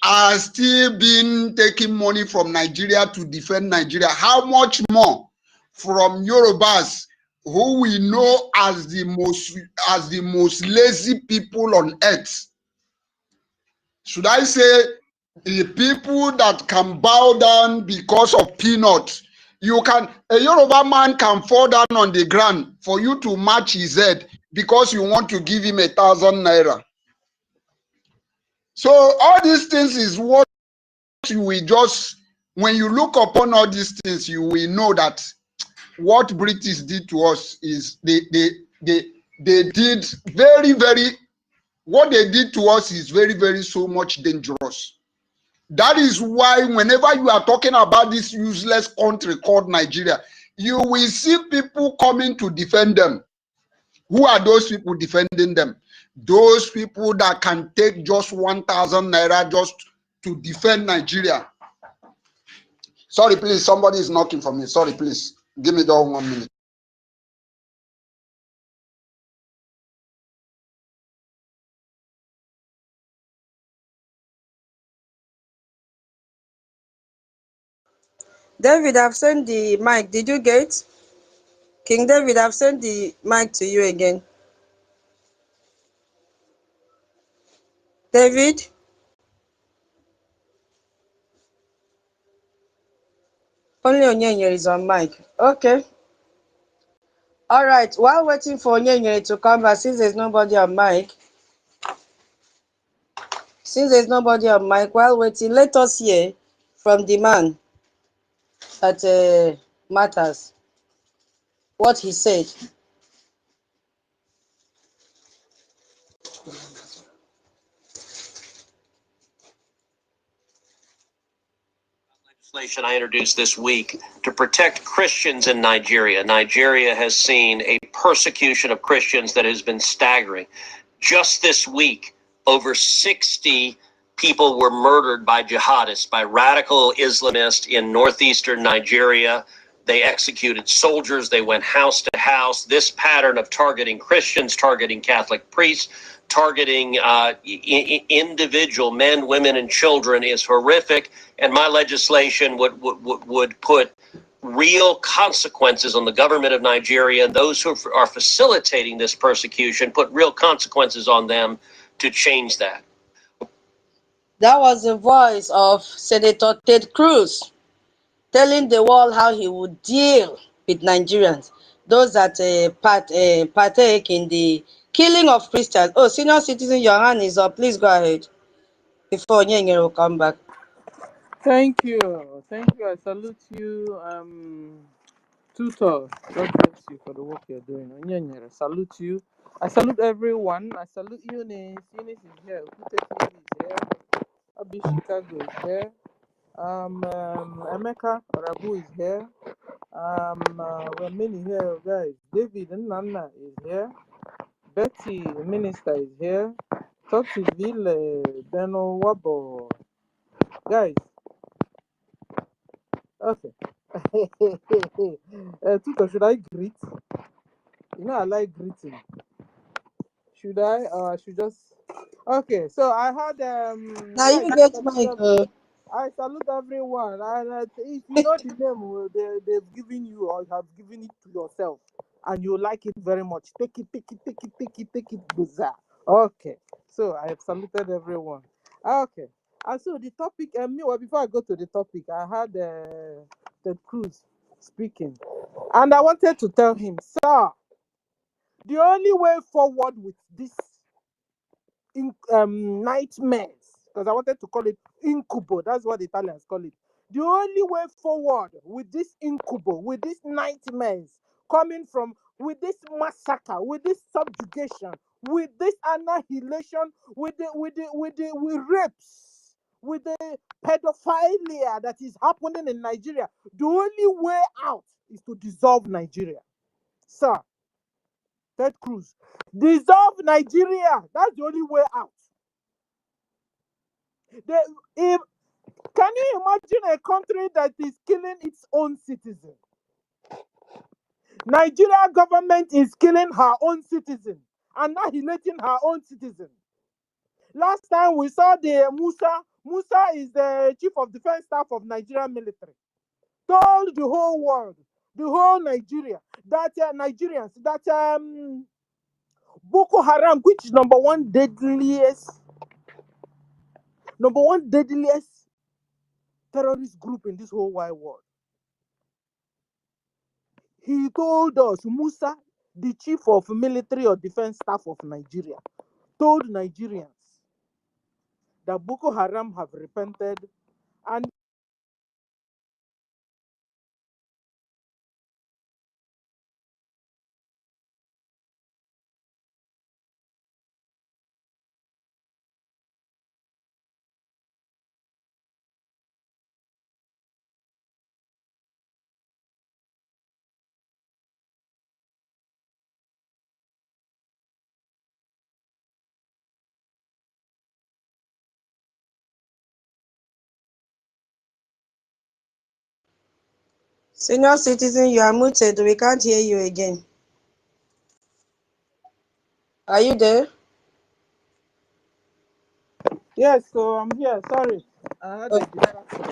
are still being taking money from Nigeria to defend Nigeria, how much more from Yorubas, who we know as the most lazy people on earth? Should I say The people that can bow down because of peanuts. You can, a Yoruba man can fall down on the ground for you to match his head because you want to give him 1,000 naira. So all these things is what you will just, when you look upon all these things, you will know that what British did to us is they did very, very, what they did to us is very, very so much dangerous. That is why whenever you are talking about this useless country called Nigeria, you will see people coming to defend them. Who are those people defending them? Those people that can take just 1,000 naira just to defend Nigeria. Sorry, please, somebody is knocking for me. Sorry, please. Give me that 1 minute. David, I've sent the mic. Did you get? King David, I've sent the mic to you again. David? Only Onyenye is on mic. Okay. All right. While waiting for Onyenye to come back, since there's nobody on mic, while waiting, let us hear from the man that matters, what he said. Legislation I introduced this week to protect Christians in Nigeria. Nigeria has seen a persecution of Christians that has been staggering. Just this week, over 60 people were murdered by jihadists, by radical Islamists in northeastern Nigeria. They executed soldiers. They went house to house. This pattern of targeting Christians, targeting Catholic priests, targeting individual men, women, and children is horrific. And my legislation would put real consequences on the government of Nigeria and those who are facilitating this persecution, put real consequences on them to change that. That was the voice of Senator Ted Cruz telling the world how he would deal with Nigerians, those that partake in the killing of Christians. Oh, senior citizen, your hand is up. Please go ahead before Onyenye will come back. Thank you. Thank you. I salute you, Tutor. God bless you for the work you're doing. Onyenye, I salute you. I salute everyone. I salute Eunice. Eunice is here. Ukute is here. Abi Chicago is here. Emeka Rabu is here. We're many here, guys. David Nnamdi is here. Betty, the minister, is here. Toxville, Beno Wabo. Guys, okay. Tutor, should I greet? You know, I like greeting. Should I? Or I should just. Okay, so I had Now yeah, you get mic. I salute everyone. And if you know the name they've given you or you have given it to yourself, and you like it very much, take it, bizarre. Okay, so I have saluted everyone. Okay, and so the topic, well, before I go to the topic, I had Ted Cruz speaking, and I wanted to tell him, sir, the only way forward with this nightmares, because I wanted to call it incubo, that's what the Italians call it. The only way forward with this incubo, with these nightmares coming from, with this massacre, with this subjugation, with this annihilation, with rapes, with the pedophilia that is happening in Nigeria, the only way out is to dissolve Nigeria. Sir, Ted Cruz, dissolve Nigeria. That's the only way out. Can you imagine a country that is killing its own citizens? Nigeria government is killing her own citizens, annihilating her own citizens. Last time we saw the Musa is the chief of defense staff of Nigerian military, told the whole world, the whole Nigeria, that Nigerians, that Boko Haram, which is #1 deadliest Number one deadliest terrorist group in this whole wide world. He told us, Musa, the chief of military or defense staff of Nigeria, told Nigerians that Boko Haram have repented and Senior citizen, you are muted. We can't hear you again. Are you there? yes, so I'm here. Sorry, I had a distraction.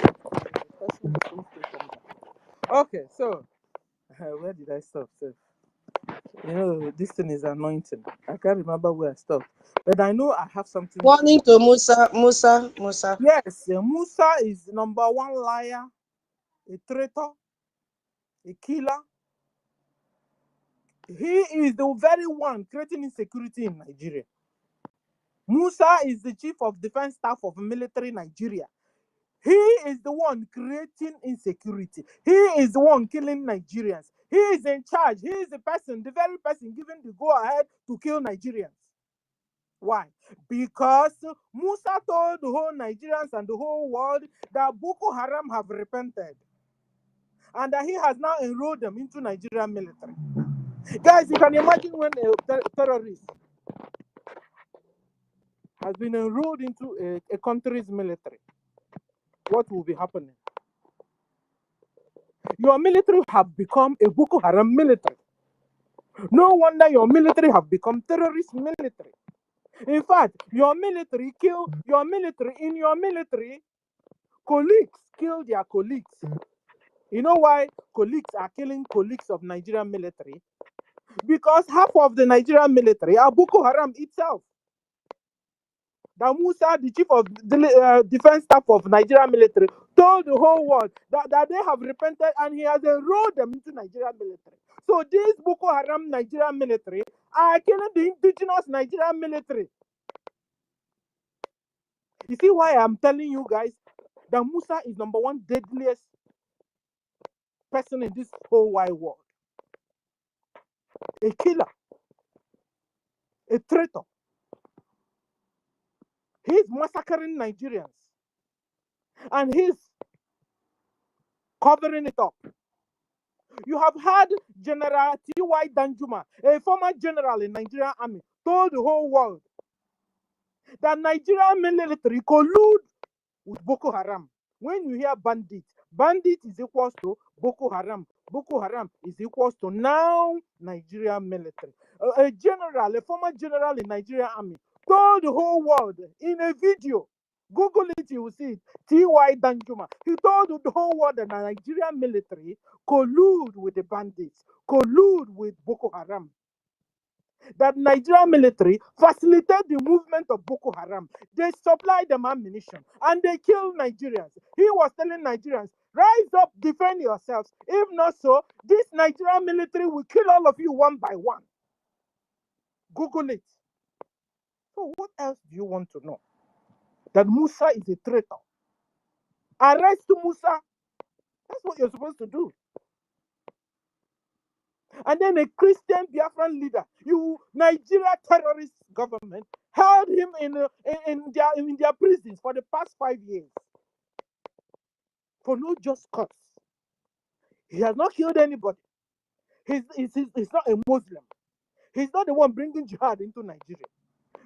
Okay, so where did I stop? So, this thing is anointing. I can't remember where I stopped, but I know I have something. Warning to Musa. Yes, Musa is number one liar, a traitor, a killer. He is the very one creating insecurity in Nigeria. Musa is the chief of defense staff of military Nigeria. He is the one creating insecurity. He is the one killing Nigerians. He is in charge. He is the very person given the go-ahead to kill Nigerians. Why? Because Musa told the whole Nigerians and the whole world that Boko Haram have repented and that he has now enrolled them into Nigerian military. Guys, you can imagine when a terrorist has been enrolled into a country's military, what will be happening? Your military have become a Boko Haram military. No wonder your military have become terrorist military. In fact, your military, colleagues kill their colleagues. You know why colleagues are killing colleagues of Nigerian military? Because half of the Nigerian military are Boko Haram itself. That Musa, the chief of the defense staff of Nigerian military, told the whole world that they have repented and he has enrolled them into Nigerian military. So these Boko Haram Nigerian military are killing the indigenous Nigerian military. You see why I'm telling you guys that Musa is number one deadliest person in this whole wide world. A killer. A traitor. He's massacring Nigerians. And he's covering it up. You have had General T.Y. Danjuma, a former general in Nigerian army, told the whole world that Nigerian military collude with Boko Haram. When you hear bandit is equals to Boko Haram. Boko Haram is equals to now Nigerian military. A former general in Nigerian army, told the whole world in a video, Google it, you will see it, T.Y. Danjuma. He told the whole world that the Nigerian military collude with the bandits, collude with Boko Haram. That Nigerian military facilitate the movement of Boko Haram. They supply them ammunition and they kill Nigerians. He was telling Nigerians, rise up, defend yourselves. If not so, this Nigerian military will kill all of you one by one. Google it. So what else do you want to know? That Musa is a traitor. Arrest Musa. That's what you're supposed to do. And then a Christian Biafran leader, Nigeria terrorist government, held him in their prisons for the past 5 years for no just cause. He has not killed anybody. He's not a Muslim. He's not the one bringing jihad into Nigeria.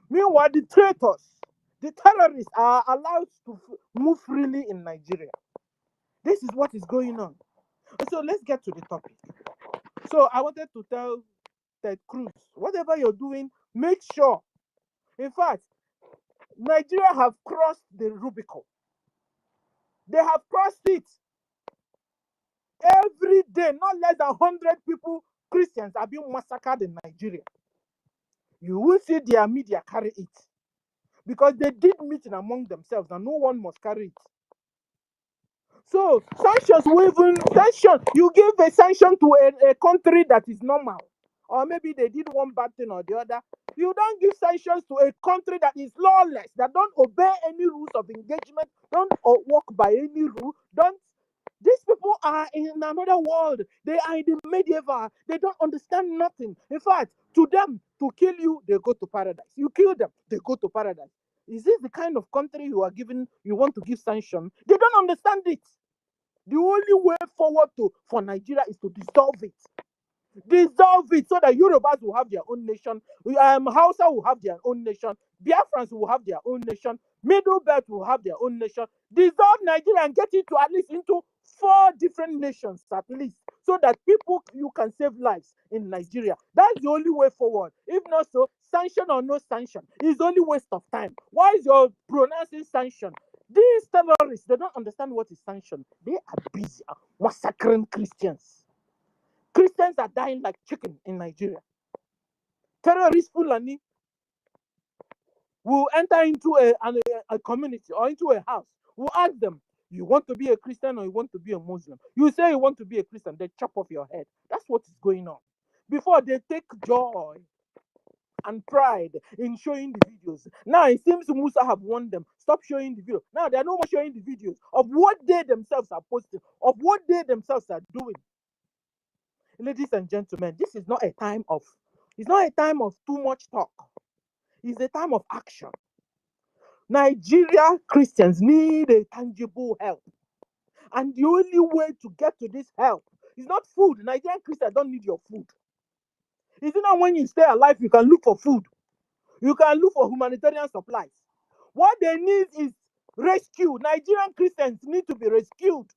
Meanwhile, the traitors, the terrorists are allowed to move freely in Nigeria. This is what is going on. So let's get to the topic. So I wanted to tell Ted Cruz, whatever you're doing, make sure. In fact, Nigeria have crossed the Rubicon. They have crossed it. Every day, not less than 100 people, Christians, are being massacred in Nigeria. You will see their media carry it. because they did meeting among themselves and no one must carry it. So sanctions will even sanction. You give a sanction to a country that is normal, or maybe they did one bad thing or the other. You don't give sanctions to a country that is lawless, that don't obey any rules of engagement, don't walk by any rule, don't. These people are in another world. They are in the medieval. They don't understand nothing. In fact, to them, to kill you, they go to paradise. You kill them, they go to paradise. Is this the kind of country you want to give sanction? They don't understand it. The only way forward for Nigeria is to dissolve it. Dissolve it so that Yorubas will have their own nation, Hausa will have their own nation, Biafrans will have their own nation, Middle Belt will have their own nation. Dissolve Nigeria and get it to at least into 4 different nations at least, so that you can save lives in Nigeria. That's the only way forward. If not so, sanction or no sanction is only waste of time. Why is your pronouncing sanction? These terrorists, they don't understand what is sanction. They are busy massacring Christians. Christians are dying like chicken in Nigeria. Terrorist Fulani will enter into a community or into a house. We'll ask them, you want to be a Christian or you want to be a Muslim? You say you want to be a Christian, they chop off your head. That's what is going on. Before, they take joy and pride in showing the videos. Now it seems Musa have warned them, stop showing the video. Now they are no more showing the videos of what they themselves are posting, of what they themselves are doing. Ladies and gentlemen, this is not a time of too much talk. It's a time of action. Nigeria Christians need a tangible help. And the only way to get to this help is not food. Nigerian Christians don't need your food. It's not when you stay alive, you can look for food. You can look for humanitarian supplies. What they need is rescue. Nigerian Christians need to be rescued.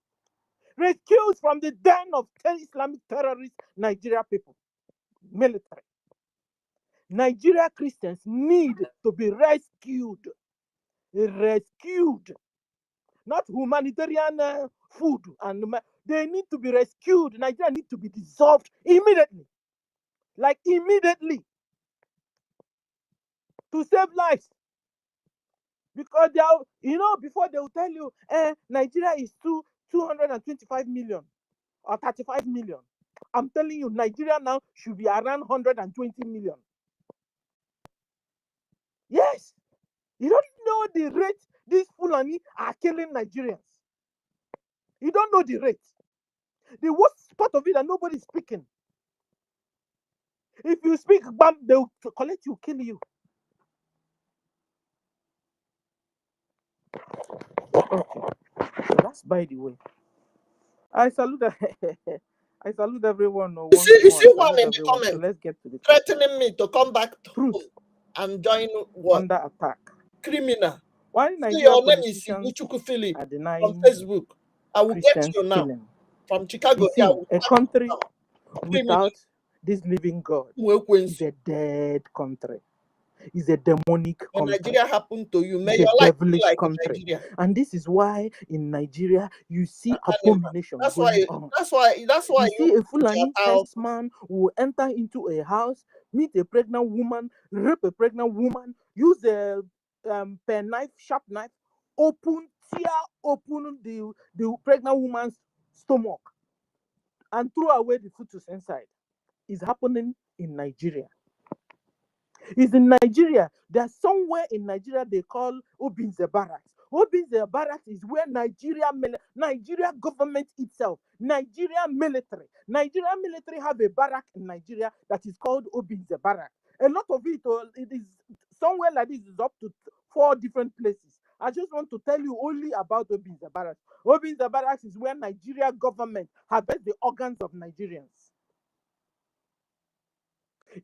Rescued from the den of Islamic terrorist Nigeria people. Military. Nigeria Christians need to be rescued. Rescued. Not humanitarian food. They need to be rescued. Nigeria needs to be dissolved immediately. Like immediately. To save lives. Because they are, before they will tell you, Nigeria is 225 million or 35 million. I'm telling you, Nigeria now should be around 120 million. Yes. You don't know the rate these Fulani are killing Nigerians. You don't know the rate. The worst part of it that nobody's speaking. If you speak, bam, they'll collect you, kill you. Okay. So that's by the way. I salute everyone. You see one in the comment. So let's get to the threatening me to come back to truth and join what? Under attack. Criminal. Why Your name is Ibuchuku Philip from Facebook. I will get you now. Killing. From Chicago. You see, a country without this living God is a dead country. Is a demonic when country. Nigeria happened to you, may your life devilish like country. Nigeria. And this is why in Nigeria you see abomination that's going why, on. That's why you see a Fulani herdsman will enter into a house, meet a pregnant woman, rape a pregnant woman, use a pen knife, sharp knife, tear open the pregnant woman's stomach and throw away the fetus inside. It's happening in Nigeria. It's in Nigeria. There's somewhere in Nigeria they call Obinze Barracks. Obinze Barracks is where Nigeria government itself, Nigeria military have a barrack in Nigeria that is called Obinze Barracks. A lot of it is somewhere like this is up to 4 different places. I just want to tell you only about Obinze Barracks. Obinze Barracks is where Nigeria government harvests the organs of Nigerians.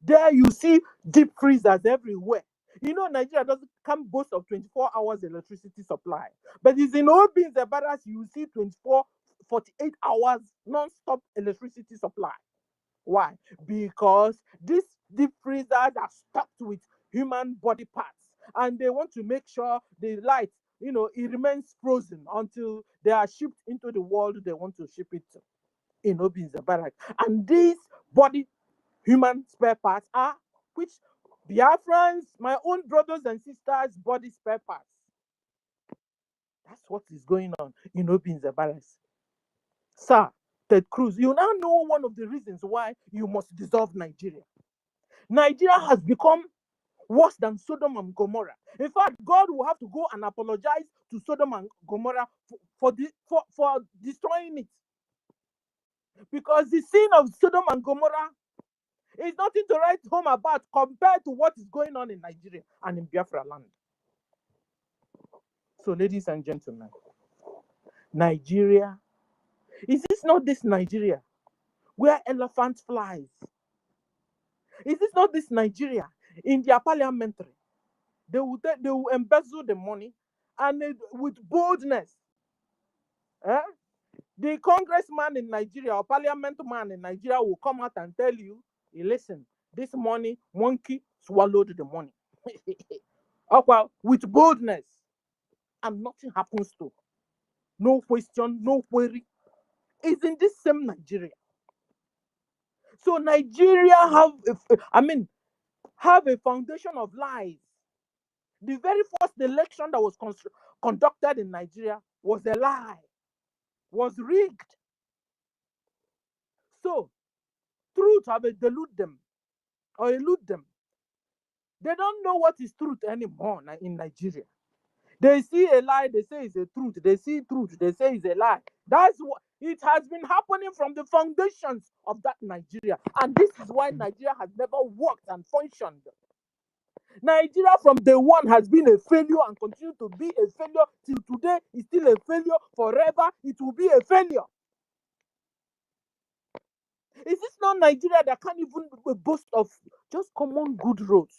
There you see deep freezers everywhere. Nigeria can't boast of 24 hours electricity supply. But it's in Obinze Barracks you see 48 hours non-stop electricity supply. Why? Because these deep freezers are stocked with human body parts. And they want to make sure the light, it remains frozen until they are shipped into the world they want to ship it to in Obinze Barracks. And these human spare parts which Biafrans, my own brothers and sisters, body spare parts. That's what is going on in Obin's balance. Sir, Ted Cruz, you now know one of the reasons why you must dissolve Nigeria. Nigeria has become worse than Sodom and Gomorrah. In fact, God will have to go and apologize to Sodom and Gomorrah for destroying it. Because the sin of Sodom and Gomorrah is nothing to write home about compared to what is going on in Nigeria and in Biafra land. So, ladies and gentlemen, Nigeria, is this not this Nigeria where elephant flies? Is this not this Nigeria in their parliamentary? They will embezzle the money and with boldness. The congressman in Nigeria or parliament man in Nigeria will come out and tell you, hey, listen, this money, monkey swallowed the money. Well, with boldness, and nothing happens to. No question, no query. It's in this same Nigeria. So Nigeria have a foundation of lies. The very first election that was conducted in Nigeria was a lie, was rigged. So truth have delude them or elude them. They don't know what is truth anymore in Nigeria. They see a lie, they say it's a truth. They see truth, they say it's a lie. That's what it has been happening from the foundations of that Nigeria. And this is why Nigeria has never worked and functioned. Nigeria from day one has been a failure and continue to be a failure till today. It's still a failure. Forever, it will be a failure. Is this not Nigeria that can't even boast of just common good roads,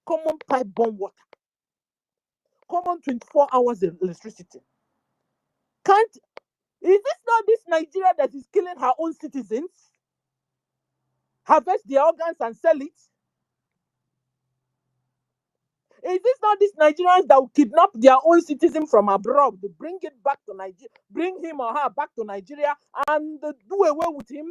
common pipe-borne water, common 24 hours of electricity? Is this not this Nigeria that is killing her own citizens? Harvest their organs and sell it? Is this not these Nigerians that will kidnap their own citizen from abroad, bring it back to Nigeria, bring him or her back to Nigeria and do away with him?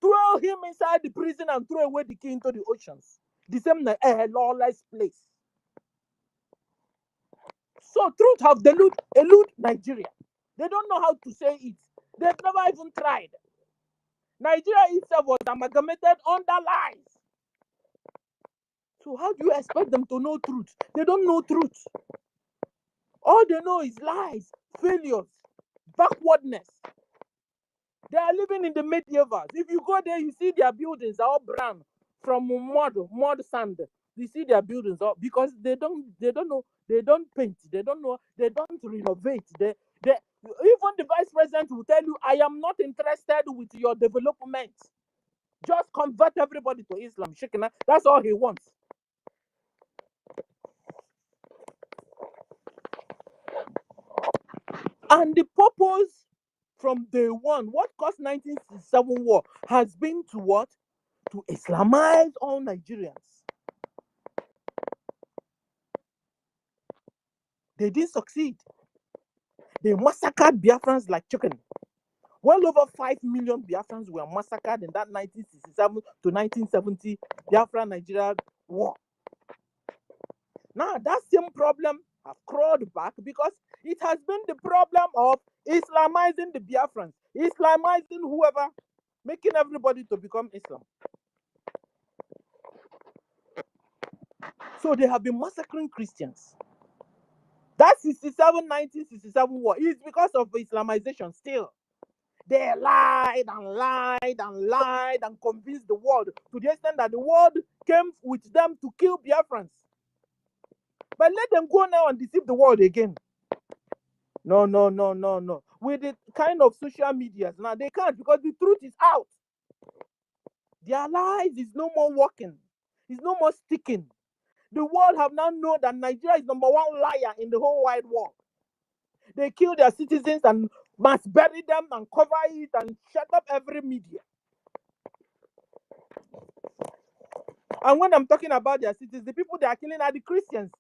Throw him inside the prison and throw away the key into the oceans. The same lawless place. So truth have elude Nigeria. They don't know how to say it. They've never even tried. Nigeria itself was amalgamated under lies. So how do you expect them to know truth? They don't know truth. All they know is lies, failures, backwardness. They are living in the medievals. If you go there, you see their buildings are all brown from mud sand. You see their buildings all because they don't know, they don't paint, they don't know, they don't renovate. They even the vice president will tell you, I am not interested with your development. Just convert everybody to Islam. That's all he wants. And the purpose from day one, what caused 1967 war, has been to what? To Islamize all Nigerians. They didn't succeed. They massacred Biafrans like chicken. Well over 5 million Biafrans were massacred in that 1967 to 1970 Biafra-Nigeria war. Now, that same problem have crawled back because it has been the problem of Islamizing the Biafrans, Islamizing whoever, making everybody to become Islam. So they have been massacring Christians. That 1967 war is because of Islamization still. They lied and lied and lied and convinced the world to the extent that the world came with them to kill Biafrans. But let them go now and deceive the world again. No. With the kind of social medias now, they can't because the truth is out. Their lies is no more working. It's no more sticking. The world have now known that Nigeria is number one liar in the whole wide world. They kill their citizens and must bury them and cover it and shut up every media. And when I'm talking about their citizens, the people they are killing are the Christians.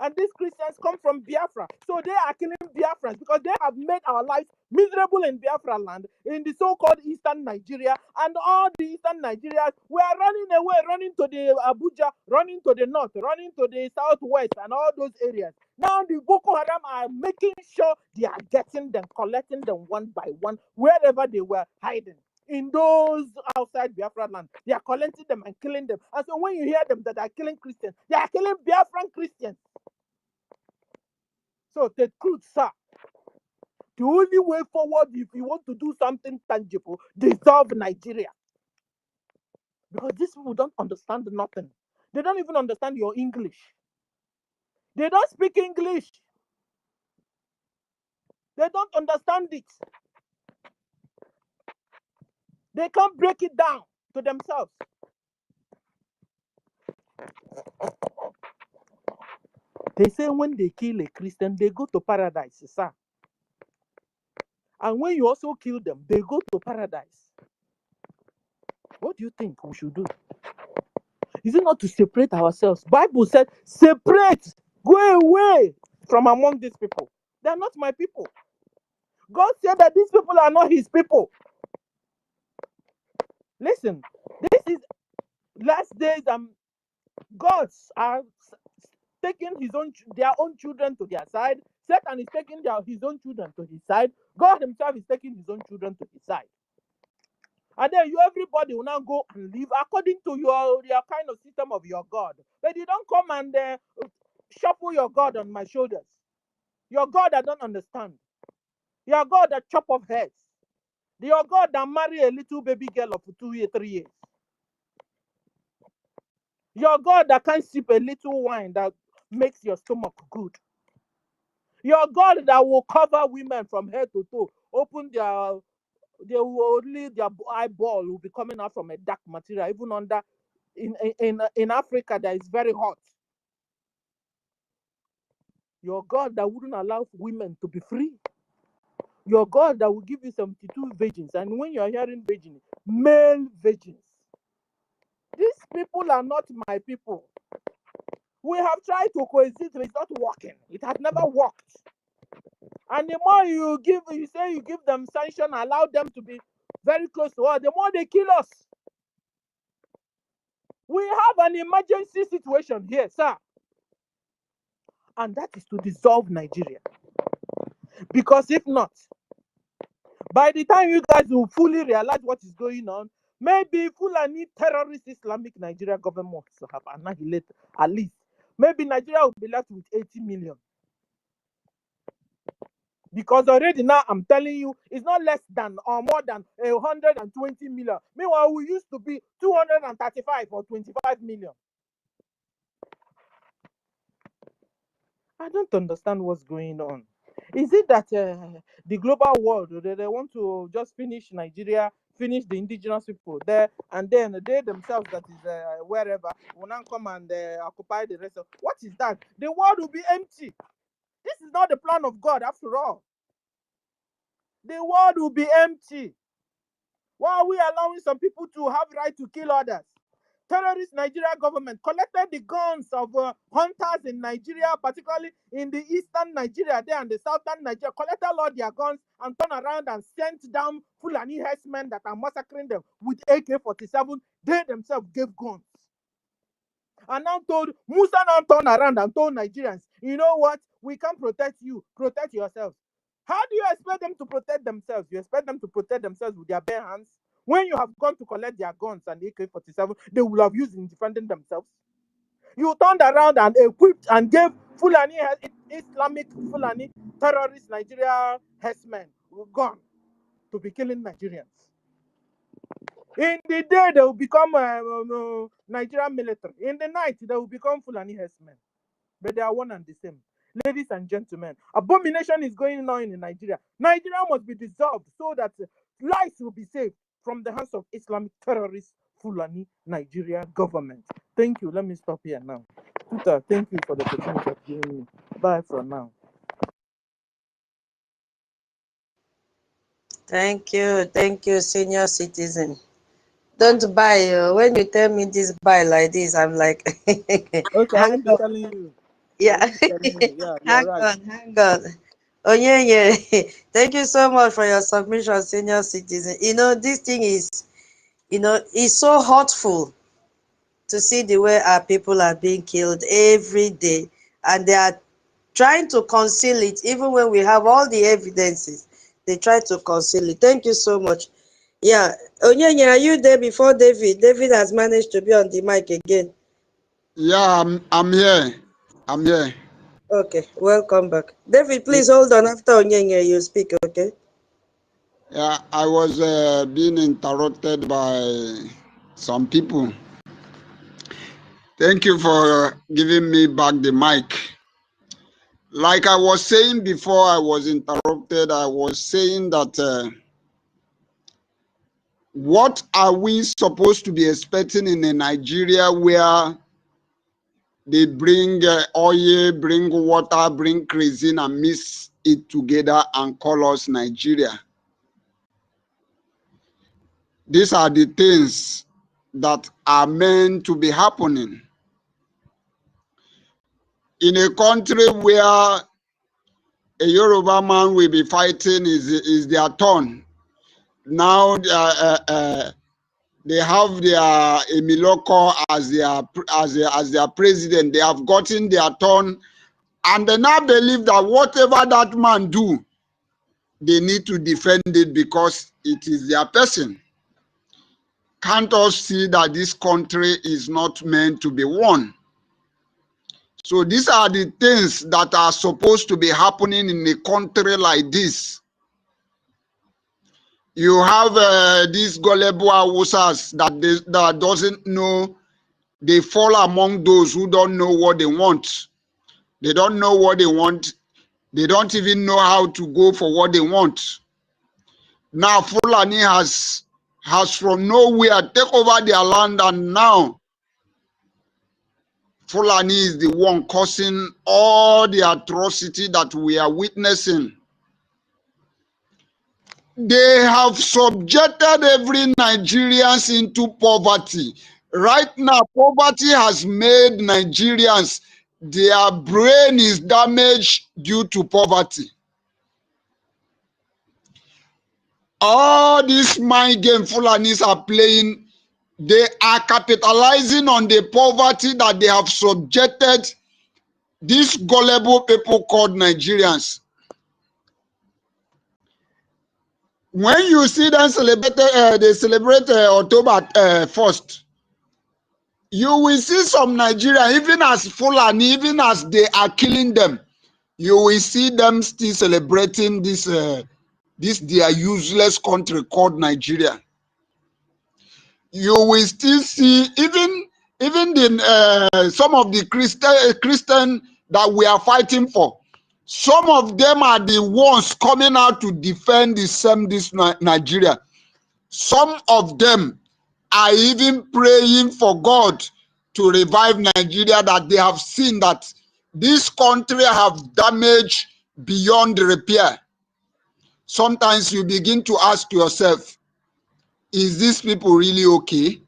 And these Christians come from Biafra. So they are killing Biafrans because they have made our lives miserable in Biafra land, in the so-called Eastern Nigeria. And all the Eastern Nigerians were running away, running to the Abuja, running to the north, running to the southwest and all those areas. Now the Boko Haram are making sure they are getting them, collecting them one by one, wherever they were hiding. In those outside Biafra land, they are collecting them and killing them. And so when you hear them that they are killing Christians, they are killing Biafran Christians. So the truth, sir, the only way forward if you want to do something tangible, dissolve Nigeria. Because these people don't understand nothing. They don't even understand your English. They don't speak English. They don't understand it. They can't break it down to themselves. They say when they kill a Christian, they go to paradise, sir. And when you also kill them, they go to paradise. What do you think we should do? Is it not to separate ourselves? Bible said, separate, go away from among these people. They are not my people. God said that these people are not his people. Listen, this is last days. Gods are taking their own children to their side. Satan is taking his own children to his side. God himself is taking his own children to his side. And then everybody will now go and live according to your kind of system of your God. But you don't come and shuffle your God on my shoulders. Your God I don't understand. Your God that chop off heads. Your God that marry a little baby girl of 2 years, 3 years. Your God that can sip a little wine that makes your stomach good. Your God that will cover women from head to toe, open their eyeball will be coming out from a dark material, even under in Africa that is very hot. Your God that wouldn't allow women to be free. Your God that will give you 72 virgins, and when you are hearing virgin, male virgins. These people are not my people. We have tried to coexist, but it's not working. It has never worked. And the more you say you give them sanction, allow them to be very close to us, the more they kill us. We have an emergency situation here, sir. And that is to dissolve Nigeria. Because if not, by the time you guys will fully realize what is going on, maybe Fulani terrorist Islamic Nigeria government to have annihilated at least. Maybe Nigeria will be left with 80 million. Because already now I'm telling you, it's not less than or more than 120 million. Meanwhile, we used to be 235 or 25 million. I don't understand what's going on. Is it that the global world, they want to just finish Nigeria, finish the indigenous people there, and then they themselves, that is wherever, will now come and occupy the rest of... What is that? The world will be empty. This is not the plan of God after all. The world will be empty. Why are we allowing some people to have right to kill others? Terrorist Nigeria government collected the guns of hunters in Nigeria, particularly in the eastern Nigeria there and the southern Nigeria, collected all their guns and turned around and sent down Fulani herdsmen that are massacring them with AK-47. They themselves gave guns. And now Musa now turned around and told Nigerians, you know what? We can't protect you. Protect yourselves. How do you expect them to protect themselves? You expect them to protect themselves with their bare hands? When you have gone to collect their guns and AK-47, they will have used in defending themselves. You turned around and equipped and gave Fulani, Islamic Fulani, terrorist Nigeria herdsmen gun to be killing Nigerians. In the day, they will become Nigerian military. In the night, they will become Fulani herdsmen. But they are one and the same. Ladies and gentlemen, abomination is going on in Nigeria. Nigeria must be dissolved so that lives will be saved from the hands of Islamic terrorist Fulani Nigeria government. Thank you. Let me stop here now. Tuta, thank you for the opportunity of giving me. Bye for now. Thank you, senior citizen. Don't buy. When you tell me this buy like this, I'm like, Okay, I hang won't be up. telling you. Yeah. Yeah, you're Hang right. on, hang on. Oh yeah, yeah. Thank you so much for your submission, senior citizen. You know, this thing is, it's so hurtful to see the way our people are being killed every day, and they are trying to conceal it, even when we have all the evidences. They try to conceal it. Thank you so much. Yeah. Onyenye, are you there before David? David has managed to be on the mic again. Yeah, I'm here. I'm here. Okay, welcome back. David, please hold on. After Onyenye, you speak, okay? Yeah, I was being interrupted by some people. Thank you for giving me back the mic. Like I was saying before I was interrupted, I was saying that what are we supposed to be expecting in a Nigeria where they bring oil, bring water, bring cuisine and mix it together and call us Nigeria? These are the things that are meant to be happening. In a country where a Yoruba man will be fighting is their turn. Now they have their Emiloko as their president. They have gotten their turn, and they now believe that whatever that man do, they need to defend it because it is their person. Can't us see that this country is not meant to be won? So these are the things that are supposed to be happening in a country like this. You have these gullible Hausas that doesn't know. They fall among those who don't know what they want. They don't know what they want. They don't even know how to go for what they want. Now Fulani has from nowhere take over their land, and now Fulani is the one causing all the atrocity that we are witnessing. They have subjected every Nigerian into poverty. Right now, poverty has made Nigerians, their brain is damaged due to poverty. All these mind game Fulanis are playing, they are capitalizing on the poverty that they have subjected these gullible people called Nigerians. When you see them celebrate, they celebrate October 1st, you will see some Nigeria, even as Fulani, even as they are killing them, you will see them still celebrating this their useless country called Nigeria. You will still see even the some of the Christian that we are fighting for. Some of them are the ones coming out to defend this Nigeria. Some of them are even praying for God to revive Nigeria, that they have seen that this country have damaged beyond repair. Sometimes you begin to ask yourself, is these people really okay?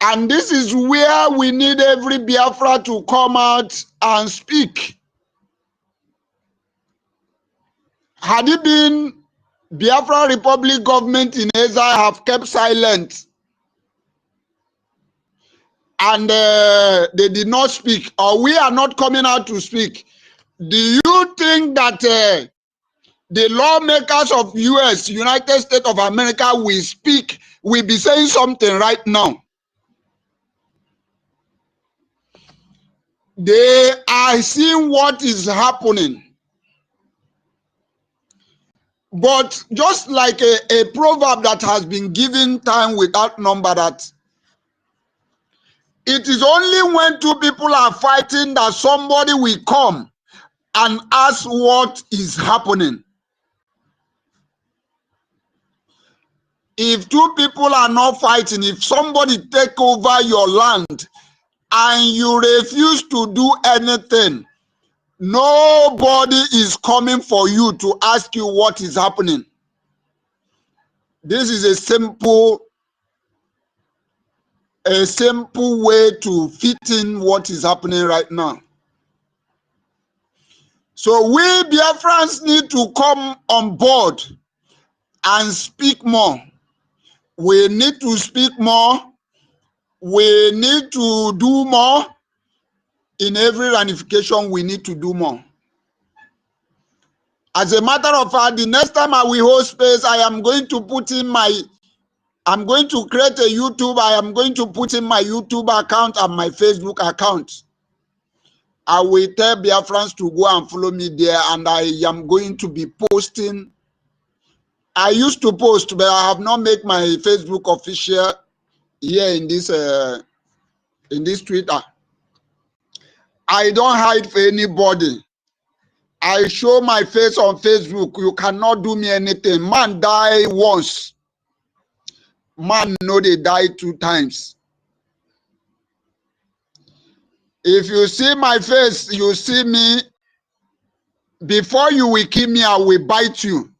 And this is where we need every Biafra to come out and speak. Had it been Biafra Republic government in exile have kept silent and they did not speak, or we are not coming out to speak, do you think that the lawmakers of United States of America will speak, will be saying something right now? They are seeing what is happening. But just like a proverb that has been given time without number, that it is only when two people are fighting that somebody will come and ask what is happening. If two people are not fighting, if somebody take over your land and you refuse to do anything, nobody is coming for you to ask you what is happening. This is a simple a simple way to fit in what is happening right now. So we Biafrans need to come on board and speak more. We need to speak more. We need to do more. In every ramification, we need to do more. As a matter of fact, the next time I will hold space, I am going to put in I'm going to create a YouTube. I am going to put in my YouTube account and my Facebook account. I will tell Biafrans to go and follow me there, and I am going to be posting. I used to post, but I have not made my Facebook official here in this Twitter. I don't hide for anybody. I show my face on Facebook. You cannot do me anything. Man die once. Man know they die 2 times. If you see my face, you see me. Before you will kill me, I will bite you.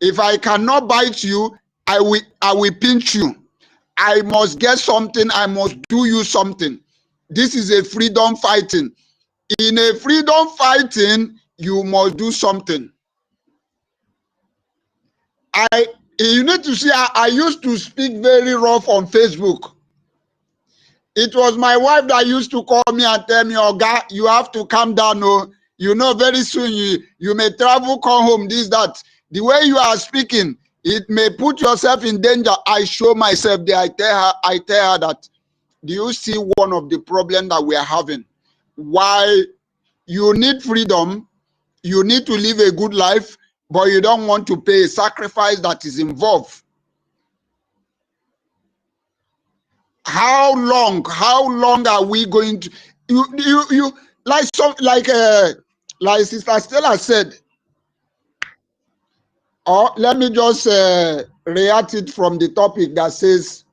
If I cannot bite you, I will pinch you. I must get something. I must do you something. This is a freedom fighting. In a freedom fighting, you must do something. You need to see, I used to speak very rough on Facebook. It was my wife that used to call me and tell me, Oga, you have to calm down. Oh, you know, very soon you may travel, come home, this, that. The way you are speaking, it may put yourself in danger. I show myself there. I tell her that, do you see one of the problems that we are having? Why you need freedom, you need to live a good life, but you don't want to pay a sacrifice that is involved. How long are we going to you like Sister Stella said, or let me just react it from the topic that says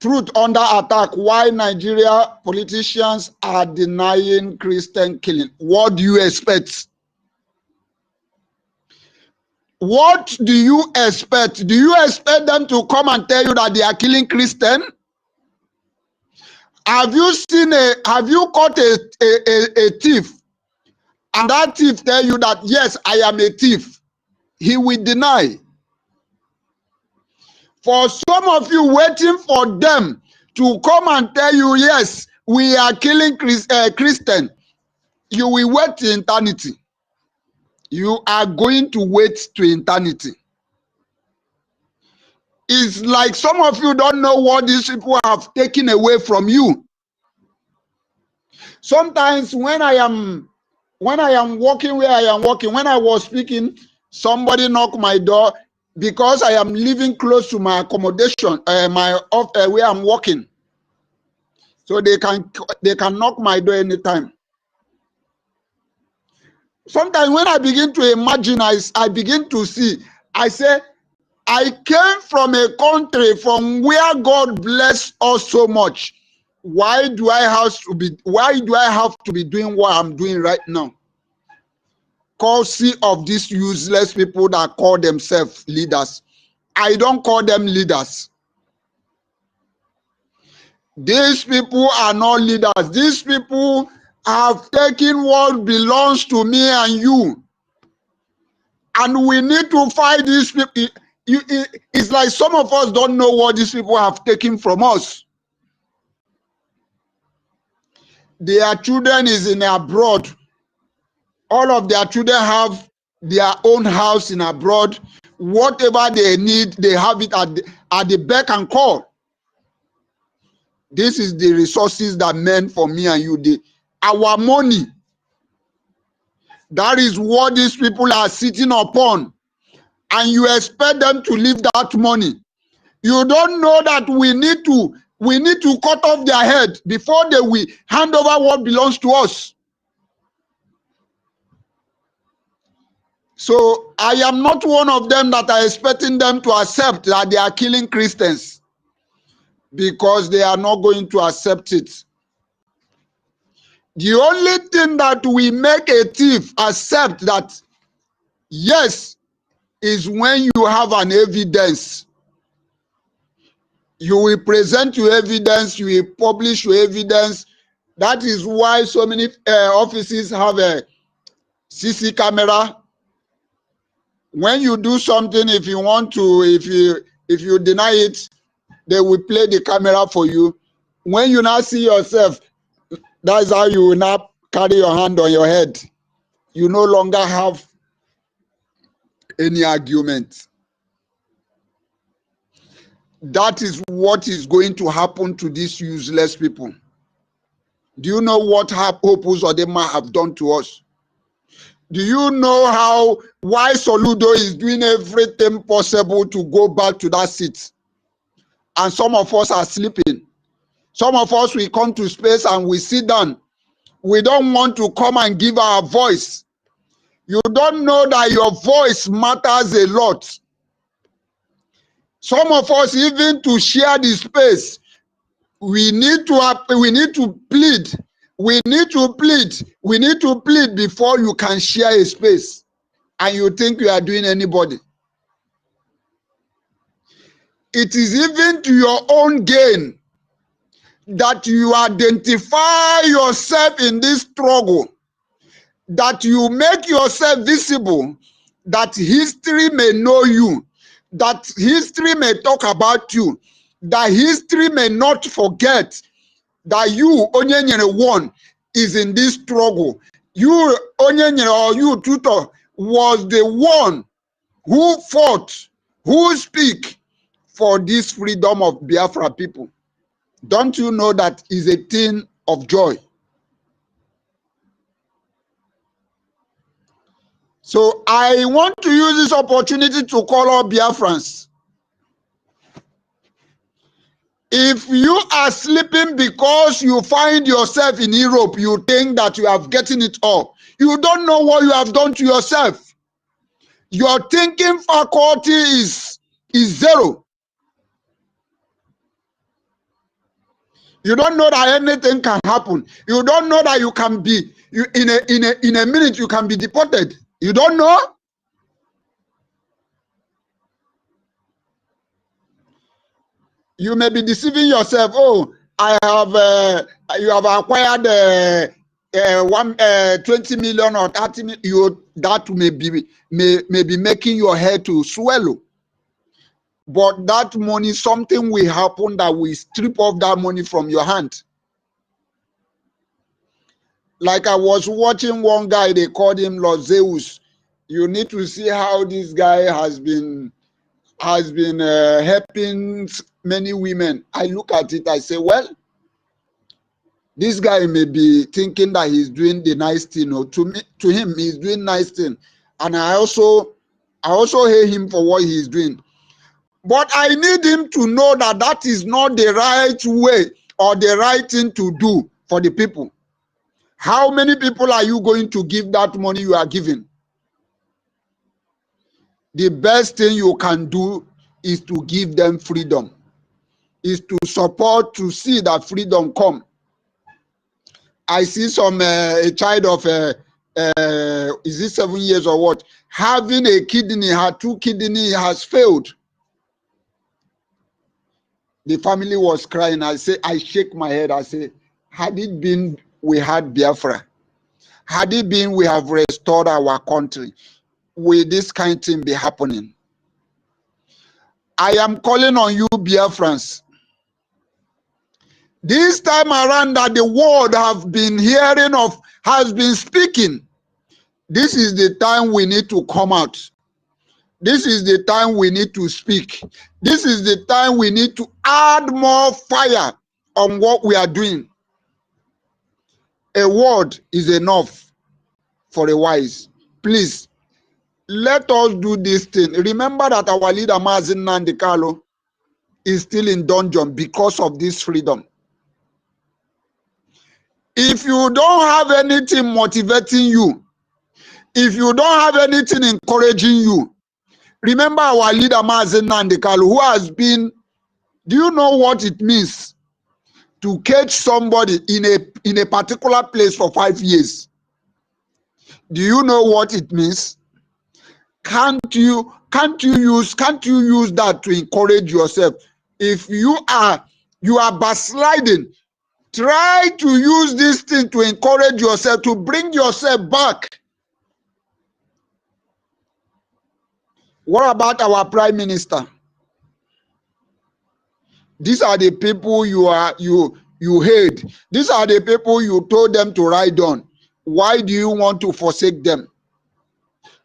truth under attack, why Nigeria politicians are denying Christian killing. What do you expect? What do you expect? Do you expect them to come and tell you that they are killing Christians? Have you caught a thief, and that thief tell you that, yes, I am a thief? He will deny. For some of you waiting for them to come and tell you, yes, we are killing Christians, you will wait to eternity. You are going to wait to eternity. It's like some of you don't know what these people have taken away from you. Sometimes when I am walking where I am walking, when I was speaking, somebody knocked my door because I am living close to my accommodation, where I'm working. So they can knock my door anytime. Sometimes when I begin to imagine, I begin to see, I say, I came from a country from where God blessed us so much. Why do I have to be doing what I'm doing right now? Courtesy of these useless people that call themselves leaders. I don't call them leaders. These people are not leaders. These people have taken what belongs to me and you. And we need to fight these people. It's like some of us don't know what these people have taken from us. Their children is in abroad. All of their children have their own house in abroad. Whatever they need, they have it at the beck and call. This is the resources that meant for me and you. Our money. That is what these people are sitting upon. And you expect them to leave that money. You don't know that we need to cut off their head before they will hand over what belongs to us. So I am not one of them that are expecting them to accept that they are killing Christians, because they are not going to accept it. The only thing that we make a thief accept that, yes, is when you have an evidence. You will present your evidence, you will publish your evidence. That is why so many offices have a CC camera. When you do something, if you want to, if you deny it, they will play the camera for you. When you now see yourself, that's how you will now carry your hand on your head. You no longer have any argument. That is what is going to happen to these useless people. Do you know what Opus Odema have done to us? Do you know why Soludo is doing everything possible to go back to that seat? And some of us are sleeping. Some of us will come to space and we sit down. We don't want to come and give our voice. You don't know that your voice matters a lot. Some of us, even to share the space, we need to plead. We need to plead before you can share a space. And you think you are doing anybody. It is even to your own gain that you identify yourself in this struggle, that you make yourself visible, that history may know you, that history may talk about you, that history may not forget that you, Onyenyere one, is in this struggle. You, Onyenyere, or you, Tutor, was the one who fought, who speak for this freedom of Biafra people. Don't you know that is a thing of joy? So I want to use this opportunity to call all Biafrans. If you are sleeping because you find yourself in Europe, you think that you have gotten it all. You don't know what you have done to yourself. Your thinking faculty is zero. You don't know that anything can happen. You don't know that you can be in a minute you can be deported. You don't know. You may be deceiving yourself. Oh, I have you have acquired 20 million or 30 million. That may be making your head to swallow. But that money, something will happen that will strip off that money from your hand. Like I was watching one guy, they called him Lord Zeus. You need to see how this guy has been helping many women. I look at it, I say, well, this guy may be thinking that he's doing the nice thing, or to him, he's doing nice thing. And I also hate him for what he's doing. But I need him to know that that is not the right way or the right thing to do for the people. How many people are you going to give that money you are giving? The best thing you can do is to give them freedom, is to support, to see that freedom come. I see some a child of is it 7 years or what, having a kidney, her 2 kidney has failed. The family was crying. I shake my head. I say, had it been we had Biafra, had it been we have restored our country, will this kind of thing be happening? I am calling on you, Biafrans. This time around that the world have been hearing of, has been speaking, this is the time we need to come out. This is the time we need to speak. This is the time we need to add more fire on what we are doing. A word is enough for a wise. Please, let us do this thing. Remember that our leader, Nnamdi, is still in dungeon because of this freedom. If you don't have anything motivating you, if you don't have anything encouraging you, remember our leader, Nnamdi, who has been, do you know what it means to catch somebody in a particular place for 5 years? Do you know what it means? Can't you use that to encourage yourself? if you are backsliding, try to use this thing to encourage yourself, to bring yourself back. What about our Prime Minister? These are the people you hate. These are the people you told them to ride on. Why do you want to forsake them?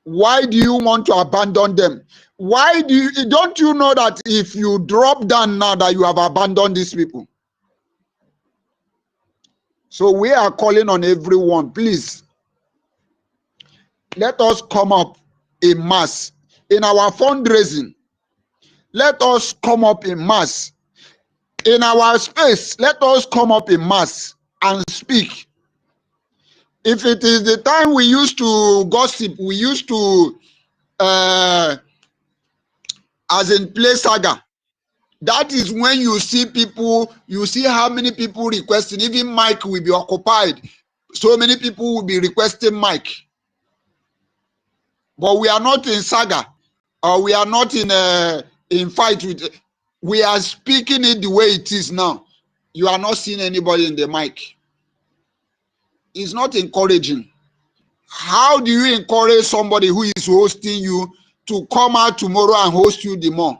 Why do you want to abandon them? Why don't you know that if you drop down now that you have abandoned these people? So we are calling on everyone, please, let us come up in mass. In our fundraising, let us come up in mass. In our space, let us come up in mass and speak. If it is the time we used to gossip, we used to, as in play saga, that is when you see people, you see how many people requesting, even mic will be occupied. So many people will be requesting mic. But we are not in saga, or we are not in fight with. We are speaking it the way it is now. You are not seeing anybody in the mic. It's not encouraging. How do you encourage somebody who is hosting you to come out tomorrow and host you the more?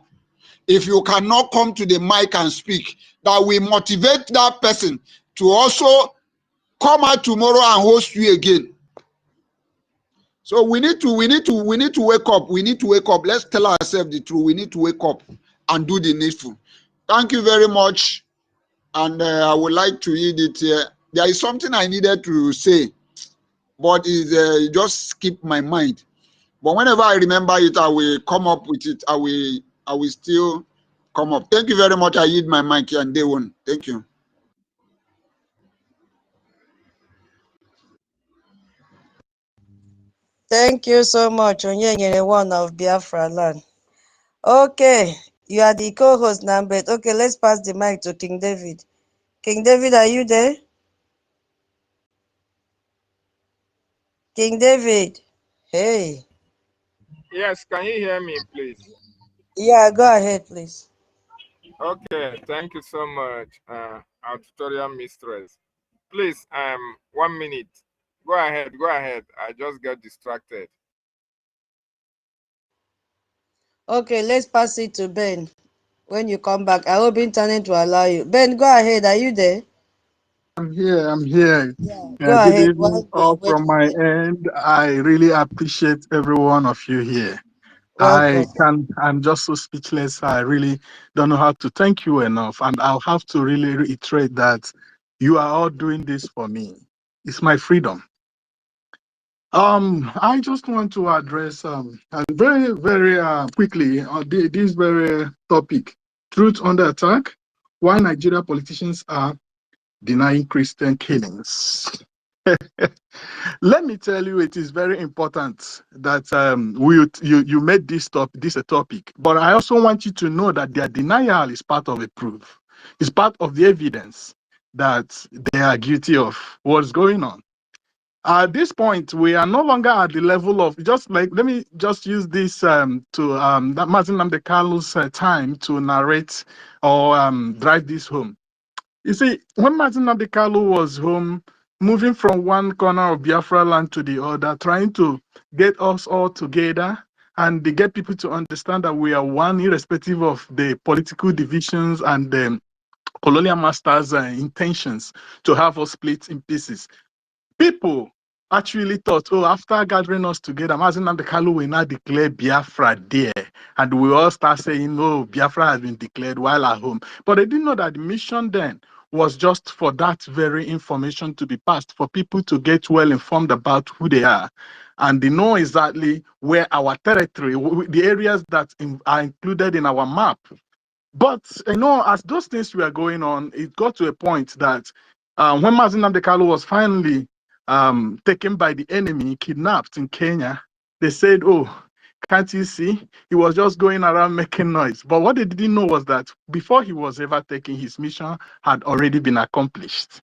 If you cannot come to the mic and speak, that will motivate that person to also come out tomorrow and host you again. So we need to wake up. We need to wake up. Let's tell ourselves the truth. We need to wake up and do the needful. Thank you very much. And I would like to read it here. There is something I needed to say, but it just skipped my mind. But whenever I remember it, I will come up with it. I will still come up. Thank you very much. I yield my mic here and day one. Thank you. Thank you so much, Onyenyere one of Biafra land. Okay, you are the co-host now, but okay, let's pass the mic to King David. King David, are you there? King David, hey. Yes, can you hear me, please? Yeah, go ahead, please. Okay, thank you so much, our tutorial mistress. Please, 1 minute. Go ahead. I just got distracted. Okay, let's pass it to Ben. When you come back, I hope internet will allow you. Ben, go ahead. Are you there? I'm here. Yeah, go Good ahead. evening, all from my end. I really appreciate every one of you here. Welcome. I'm just so speechless. I really don't know how to thank you enough. And I'll have to really reiterate that you are all doing this for me. It's my freedom. I just want to address very, very quickly this very topic: truth under attack. Why Nigeria politicians are denying Christian killings. Let me tell you, it is very important that you made this a topic. But I also want you to know that their denial is part of the proof. It's part of the evidence that they are guilty of what's going on. At this point, we are no longer at the level of let me just use this that Martin Nnamdi Kalu's time to narrate or drive this home. You see, when Martin Nnamdi Kalu was home, moving from one corner of Biafra land to the other, trying to get us all together and to get people to understand that we are one, irrespective of the political divisions and the colonial masters' intentions to have us split in pieces. People actually thought, oh, after gathering us together, Martin Nnamdi Kalu will now declare Biafra there. And we all start saying, oh, Biafra has been declared while at home. But they didn't know that the mission then was just for that very information to be passed, for people to get well informed about who they are. And they know exactly where our territory, the areas that are included in our map. But, as those things were going on, it got to a point that when Martin Nnamdi Kalu was finally taken by the enemy, kidnapped in Kenya, they said, oh, can't you see? He was just going around making noise. But what they didn't know was that before he was ever taken, his mission had already been accomplished.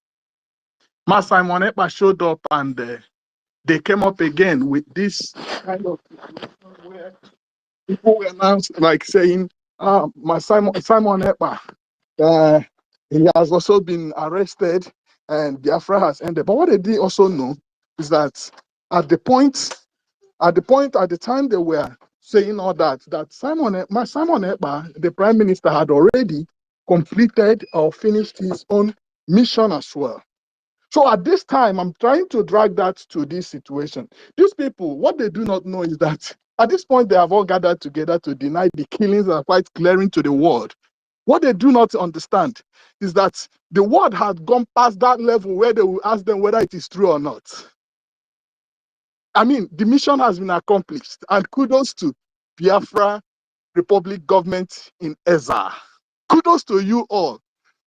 Mas Simon Ekpa showed up and they came up again with this kind of situation where people were now like saying, my Simon Ekpa, he has also been arrested, and Biafra has ended. But what they did also know is that at the time they were saying all that Simon Ekpa, the Prime Minister, had already completed or finished his own mission as well. So at this time, I'm trying to drag that to this situation. These people, what they do not know is that at this point, they have all gathered together to deny the killings that are quite glaring to the world. What they do not understand is that the world had gone past that level where they will ask them whether it is true or not. I mean, the mission has been accomplished, and kudos to Biafra Republic government in Ezza. Kudos to you all.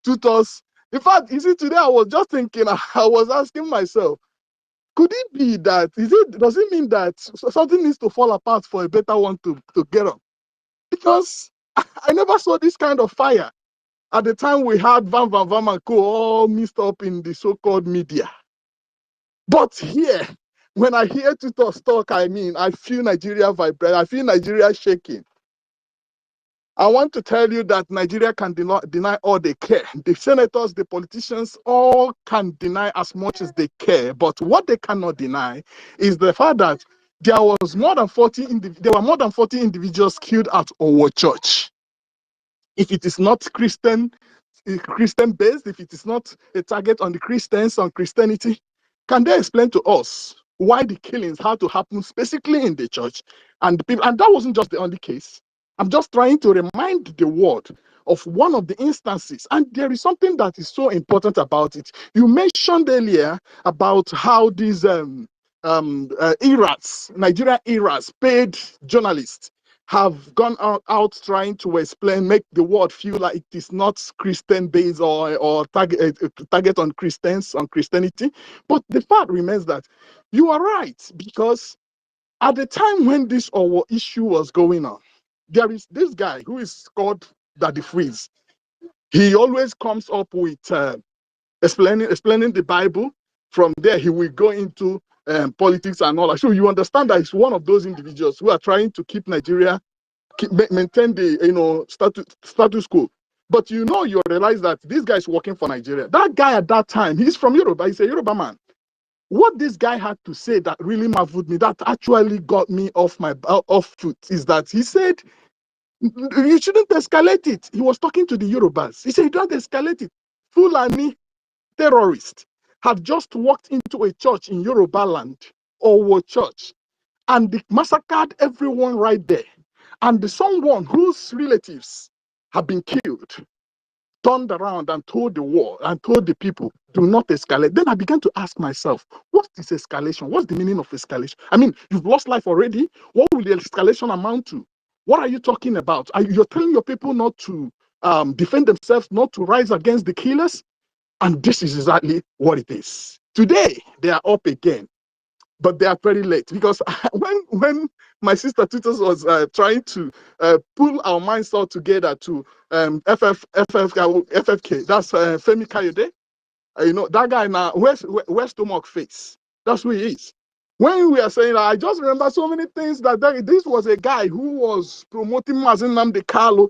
Tutors. In fact, you see, today I was just thinking, I was asking myself, could it be that, does it mean that something needs to fall apart for a better one to get up? Because I never saw this kind of fire at the time we had Van and Co. all mixed up in the so-called media. But here, when I hear tutors talk, I mean, I feel Nigeria vibrate, I feel Nigeria shaking. I want to tell you that Nigeria can deny all they care. The senators, the politicians, all can deny as much as they care. But what they cannot deny is the fact that there were more than 40 individuals killed at our church. If it is not Christian based, if it is not a target on the Christians, on Christianity, can they explain to us why the killings had to happen specifically in the church? And the people, and that wasn't just the only case. I'm just trying to remind the world of one of the instances, and there is something that is so important about it. You mentioned earlier about how these Nigerian ERAs, paid journalists, have gone out trying to explain, make the world feel like it is not Christian based or target on Christians, on Christianity. But the fact remains that you are right, because at the time when this issue was going on, there is this guy who is called Daddy Freeze. He always comes up with explaining the Bible. From there, he will go into politics and all that. So you understand that he's one of those individuals who are trying to keep Nigeria, maintain the status quo. But you realize that this guy is working for Nigeria. That guy at that time, he's from Yoruba. He's a Yoruba man. What this guy had to say that really marveled me, that actually got me off foot, is that he said, you shouldn't escalate it. He was talking to the Yorubas. He said, don't escalate it. Fulani terrorists have just walked into a church in Yoruba land, Owo Church, and they massacred everyone right there. And someone whose relatives have been killed turned around and told the world and told the people, do not escalate. Then I began to ask myself, what is escalation? What's the meaning of escalation? I mean, you've lost life already. What will the escalation amount to? What are you talking about? You're telling your people not to defend themselves, not to rise against the killers? And this is exactly what it is. Today, they are up again, but they are very late, because when my sister Titus was trying to pull our minds all together to FFK, that's Femi Kayode, that guy now, where's stomach face? That's who he is. When we are saying, I just remember so many things this was a guy who was promoting Nnamdi Kanu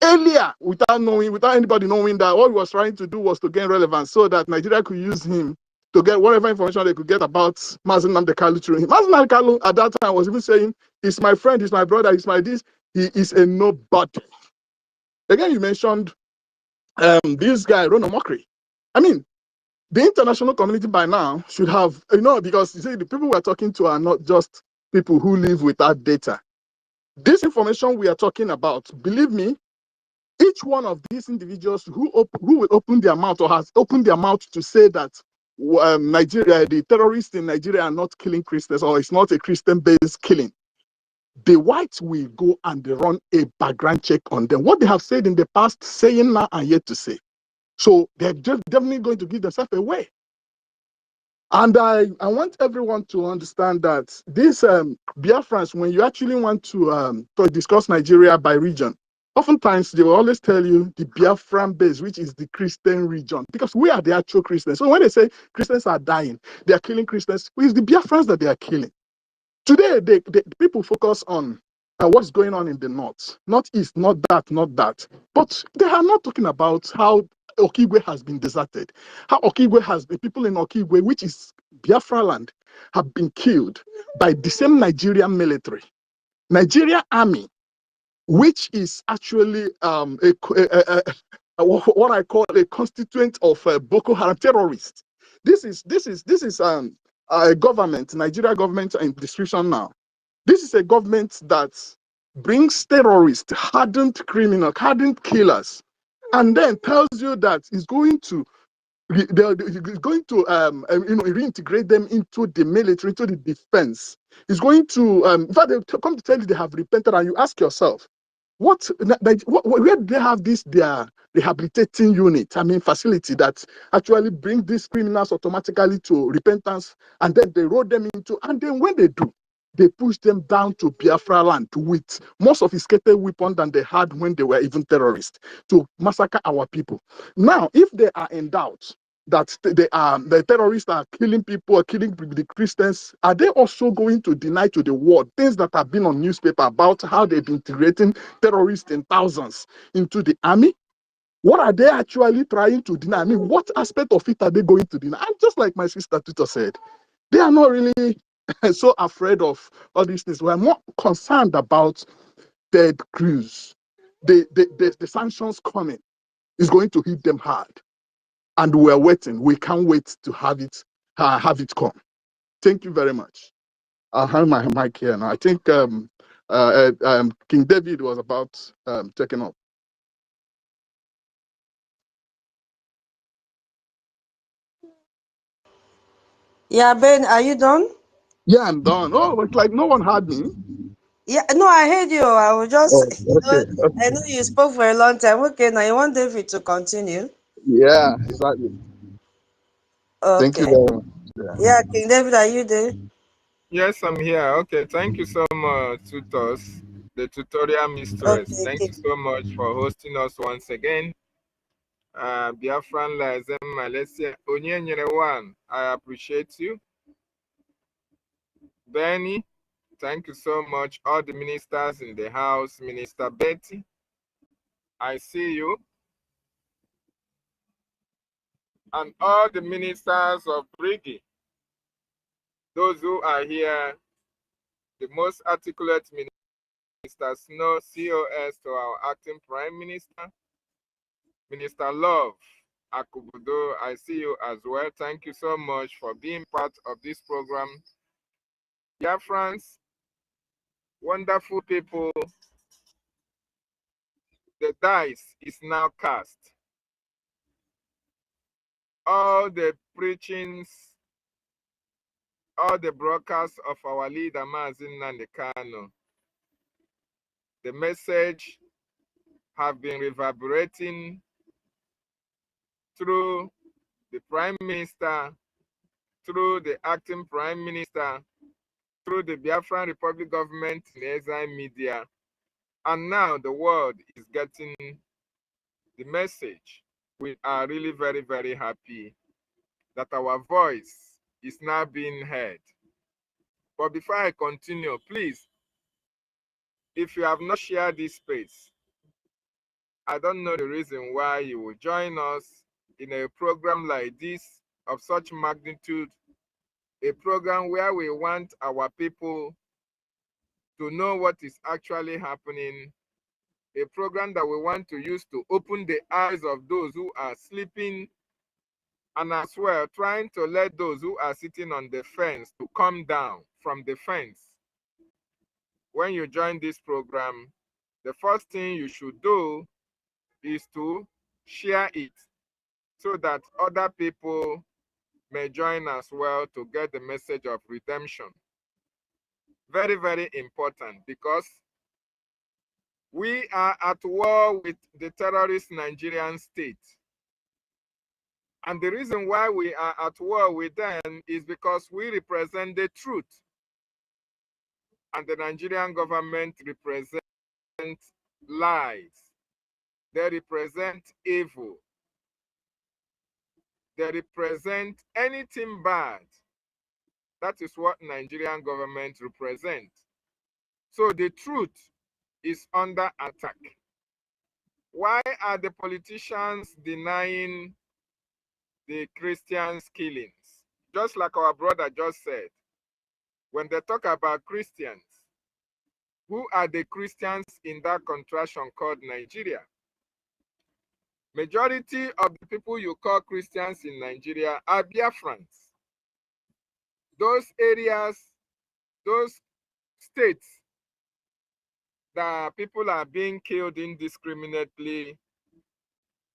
earlier without anybody knowing that all he was trying to do was to gain relevance so that Nigeria could use him to get whatever information they could get about Nnamdi Kanu through him. Nnamdi Kanu at that time was even saying, he's my friend, he's my brother, he's my this. He is a nobody. Again, you mentioned this guy, Ronald Mockery. I mean, the international community by now should have, because you see, the people we're talking to are not just people who live without data. This information we are talking about, believe me, each one of these individuals who will open their mouth or has opened their mouth to say that Nigeria, the terrorists in Nigeria are not killing Christians, or it's not a Christian-based killing, the whites will go and they run a background check on them. What they have said in the past, saying now and yet to say. So they're definitely going to give themselves away. And I want everyone to understand that this Biafrans, when you actually want to discuss Nigeria by region, oftentimes they will always tell you the Biafran base, which is the Christian region, because we are the actual Christians. So when they say Christians are dying, they are killing Christians, it's the Biafrans that they are killing. Today, the people focus on what's going on in the north, northeast, not that, not that. But they are not talking about how Okigwe has been deserted, how Okigwe has, the people in Okigwe, which is Biafra land, have been killed by the same Nigerian military, Nigeria army, which is actually what I call a constituent of Boko Haram terrorists. This is a government, Nigeria government in description now. This is a government that brings terrorists, hardened criminals, hardened killers, and then tells you that it's going to reintegrate them into the military, into the defense. It's going to, in fact, they come to tell you they have repented, and you ask yourself, where do they have this, their rehabilitating unit, facility that actually bring these criminals automatically to repentance, and then they roll them into, and then when they do, they push them down to Biafra land with more sophisticated weapons than they had when they were even terrorists to massacre our people. Now, if they are in doubt that the terrorists are killing people or killing the Christians, are they also going to deny to the world things that have been on newspaper about how they've been integrating terrorists in thousands into the army? What are they actually trying to deny? What aspect of it are they going to deny? And just like my sister Tito said, they are not really so afraid of all these things. We're more concerned about dead crews. The sanctions coming is going to hit them hard. And we're waiting. We can't wait to have it come. Thank you very much. I'll hand my mic here now. I think King David was about taking up. Yeah, Ben, are you done? Yeah, I'm done. Oh, it's like no one had me. Yeah, no, I heard you. I was just, Oh, okay. I know you spoke for a long time. Okay, now you want David to continue? Yeah, exactly. Thank you Okay. very much. Yeah. Yeah, King David, are you there? Yes, I'm here. Okay, thank you so much, tutors, the tutorial mistress. Okay, Thank you so much for hosting us once again. Biafran Lazem Malaysia Onyenyere one, I appreciate you. Benny, thank you so much. All the ministers in the house, Minister Betty, I see you. And all the ministers of BRGIE, those who are here, the most articulate Minister Snow, COS to our acting Prime Minister, Minister Love, Akubudo, I see you as well. Thank you so much for being part of this program. Biafrans, wonderful people, the dice is now cast. All the preachings, all the broadcasts of our leader, Nnamdi Kanu, the message have been reverberating through the Prime Minister, through the acting Prime Minister, through the Biafran Republic government in exile media, and now the world is getting the message. We are really very, very happy that our voice is now being heard. But before I continue, please, if you have not shared this space, I don't know the reason why you will join us in a program like this of such magnitude, a program where we want our people to know what is actually happening, a program that we want to use to open the eyes of those who are sleeping, and as well trying to let those who are sitting on the fence to come down from the fence. When you join this program, the first thing you should do is to share it so that other people may join as well to get the message of redemption. Very, very important, because we are at war with the terrorist Nigerian state. And the reason why we are at war with them is because we represent the truth. And the Nigerian government represents lies. They represent evil. They represent anything bad. That is what Nigerian government represents. So the truth is under attack. Why are the politicians denying the Christians' killings? Just like our brother just said, when they talk about Christians, who are the Christians in that contraction called Nigeria? Majority of the people you call Christians in Nigeria are Biafrans. Those areas, those states that people are being killed indiscriminately,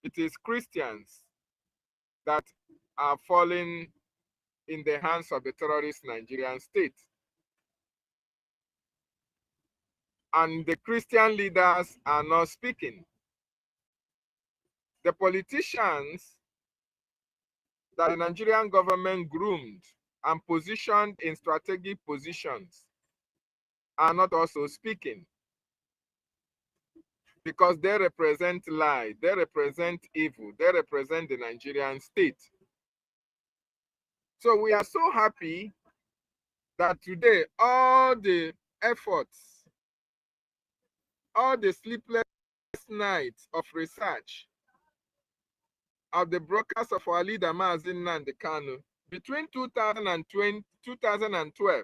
it is Christians that are falling in the hands of the terrorist Nigerian state. And the Christian leaders are not speaking. The politicians that the Nigerian government groomed and positioned in strategic positions are not also speaking, because they represent lie, they represent evil, they represent the Nigerian state. So we are so happy that today all the efforts, all the sleepless nights of research of the brokers of our leader Nnamdi Kanu between 2012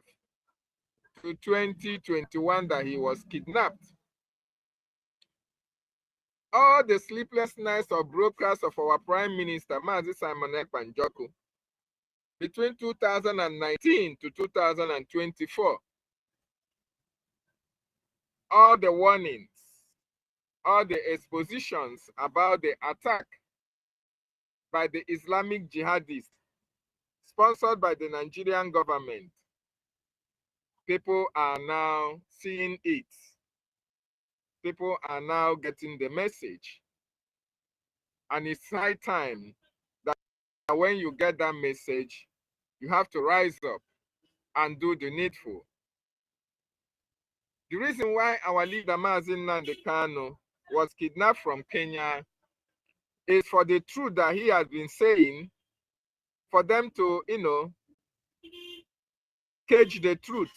to 2021 that he was kidnapped. All the sleepless nights of brokers of our Prime Minister Simon Ekpa Njoku between 2019 to 2024. All the warnings, all the expositions about the attack by the Islamic jihadists sponsored by the Nigerian government. People are now seeing it. People are now getting the message. And it's high time that when you get that message, you have to rise up and do the needful. The reason why our leader Nnamdi Kanu was kidnapped from Kenya is for the truth that he has been saying, for them to, cage the truth.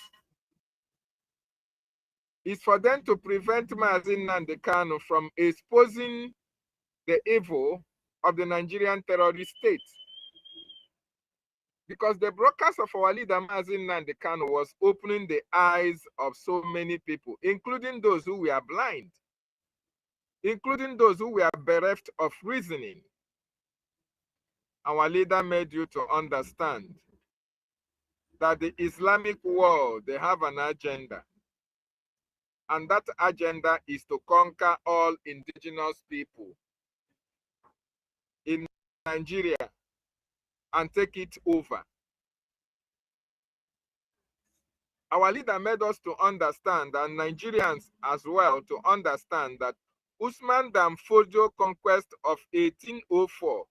It's for them to prevent Nnamdi Kanu from exposing the evil of the Nigerian terrorist state. Because the broadcast of our leader Nnamdi Kanu was opening the eyes of so many people, including those who were blind, including those who were bereft of reasoning. Our leader made you to understand that the Islamic world, they have an agenda. And that agenda is to conquer all indigenous people in Nigeria and take it over. Our leader made us to understand, and Nigerians as well, to understand that Usman Dan Fodio conquest of 1804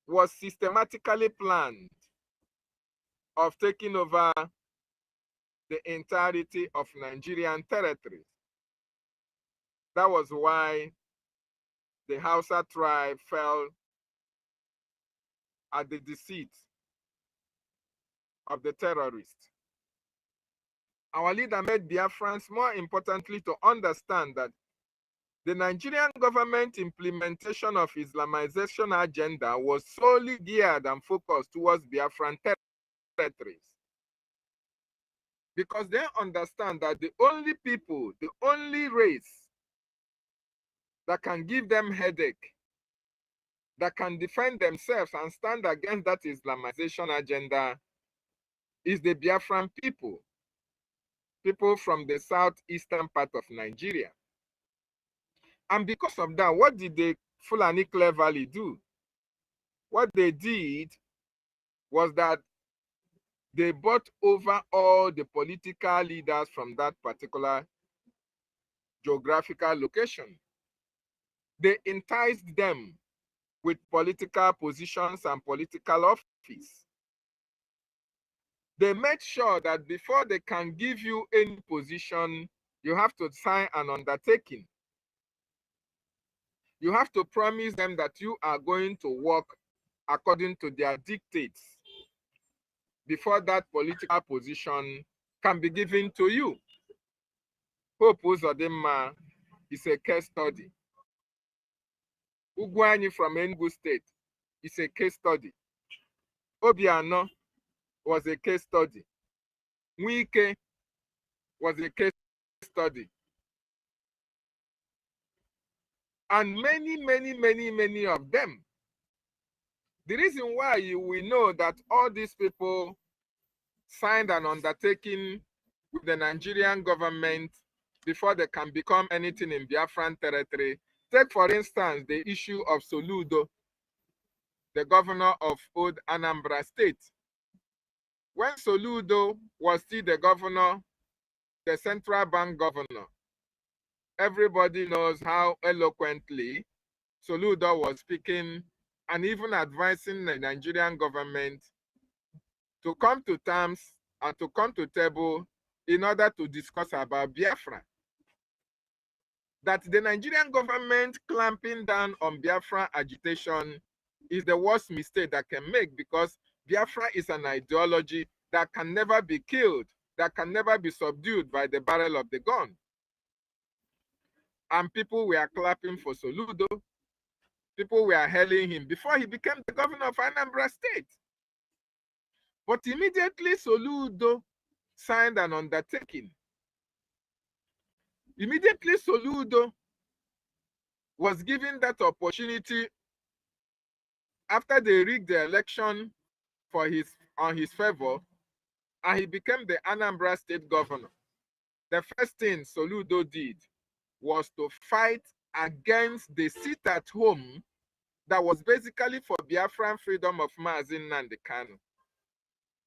was systematically planned of taking over the entirety of Nigerian territories. That was why the Hausa tribe fell at the deceit of the terrorists. Our leader made Biafrans, more importantly, to understand that the Nigerian government implementation of Islamization agenda was solely geared and focused towards Biafran territories. Because they understand that the only people, the only race that can give them headache, that can defend themselves and stand against that Islamization agenda is the Biafran people. People from the southeastern part of Nigeria. And because of that, what did the Fulani Clear Valley do? What they did was that they bought over all the political leaders from that particular geographical location. They enticed them with political positions and political office. They made sure that before they can give you any position, you have to sign an undertaking. You have to promise them that you are going to work according to their dictates before that political position can be given to you. Hope Uzodimma is a case study. Ugwanyi from Enugu State is a case study. Obiano was a case study. Wike was a case study. And many of them. The reason why we know that all these people signed an undertaking with the Nigerian government before they can become anything in Biafran territory. Take, for instance, the issue of Soludo, the governor of old Anambra State. When Soludo was still the governor, the central bank governor, everybody knows how eloquently Soludo was speaking and even advising the Nigerian government to come to terms and to come to table in order to discuss about Biafra. That the Nigerian government clamping down on Biafra agitation is the worst mistake that can make, because Biafra is an ideology that can never be killed, that can never be subdued by the barrel of the gun. And people were clapping for Soludo. People were hailing him before he became the governor of Anambra State. But immediately Soludo signed an undertaking. Immediately Soludo was given that opportunity after they rigged the election on his favor, and he became the Anambra State governor. The first thing Soludo did was to fight against the sit at home that was basically for Biafran freedom of Nnamdi Kanu.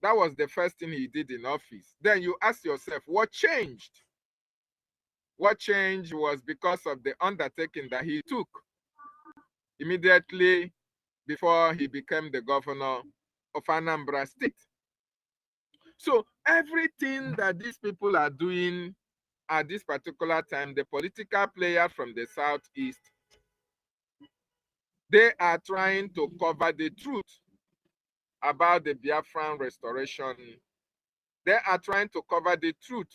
That was the first thing he did in office. Then you ask yourself, what changed? What changed was because of the undertaking that he took immediately before he became the governor of Anambra State. So everything that these people are doing at this particular time, the political players from the Southeast, they are trying to cover the truth about the Biafran restoration. They are trying to cover the truth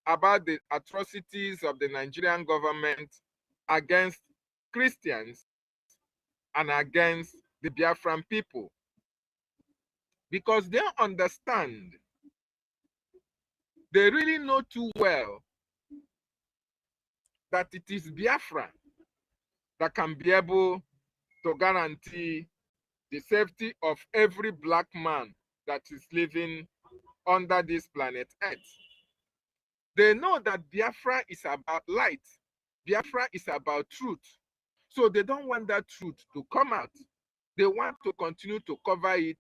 about the atrocities of the Nigerian government against Christians and against the Biafran people. Because they understand, they really know too well that it is Biafra that can be able to guarantee the safety of every black man that is living under this planet Earth. They know that Biafra is about light. Biafra is about truth. So they don't want that truth to come out. They want to continue to cover it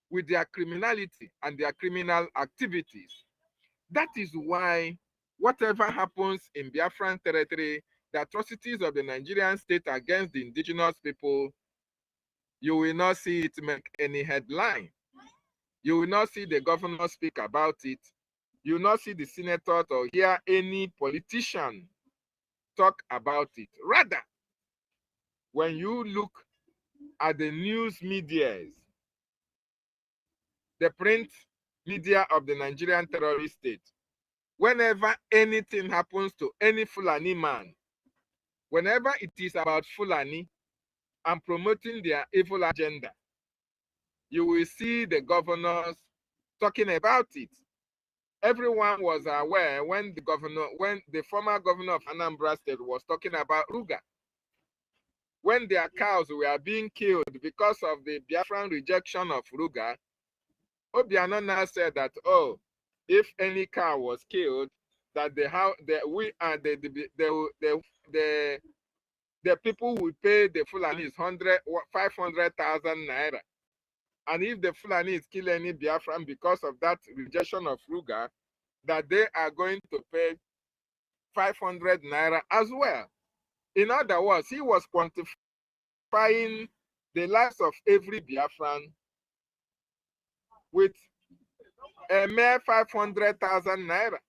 with their criminality and their criminal activities. That is why whatever happens in Biafran territory, the atrocities of the Nigerian state against the indigenous people, you will not see it make any headline. You will not see the governor speak about it. You will not see the senator or hear any politician talk about it. Rather, when you look at the news medias, the print media of the Nigerian terrorist state, whenever anything happens to any Fulani man, whenever it is about Fulani and promoting their evil agenda, you will see the governors talking about it. Everyone was aware when the former governor of Anambra State was talking about Ruga. When their cows were being killed because of the Biafran rejection of Ruga, Obiano now said that, oh, if any cow was killed, that the people will pay the Fulanis 500,000 naira. And if the Fulanis kill any Biafran because of that rejection of Ruga, that they are going to pay 500 naira as well. In other words, he was quantifying the lives of every Biafran with a mere 500,000 naira.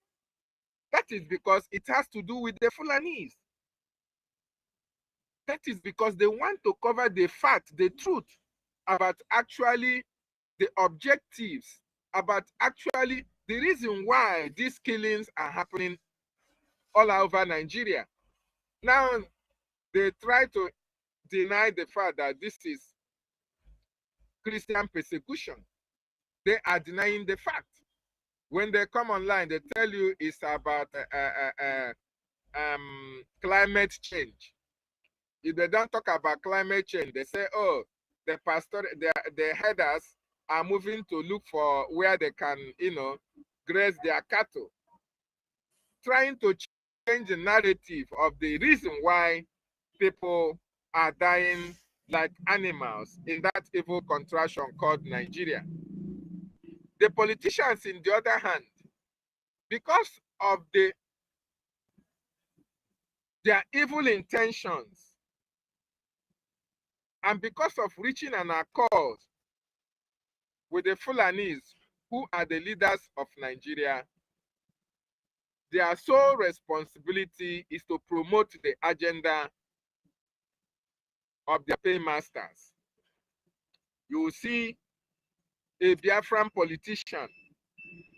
That is because it has to do with the Fulanis. That is because they want to cover the fact, the truth about actually the objectives, about actually the reason why these killings are happening all over Nigeria. Now, they try to deny the fact that this is Christian persecution. They are denying the fact. When they come online, they tell you it's about climate change. If they don't talk about climate change, they say, oh, the headers are moving to look for where they can, graze their cattle. Trying to change the narrative of the reason why people are dying like animals in that evil contraction called Nigeria. The politicians, in the other hand, because of their evil intentions and because of reaching an accord with the Fulanis, who are the leaders of Nigeria, their sole responsibility is to promote the agenda of their paymasters. You will see a Biafran politician,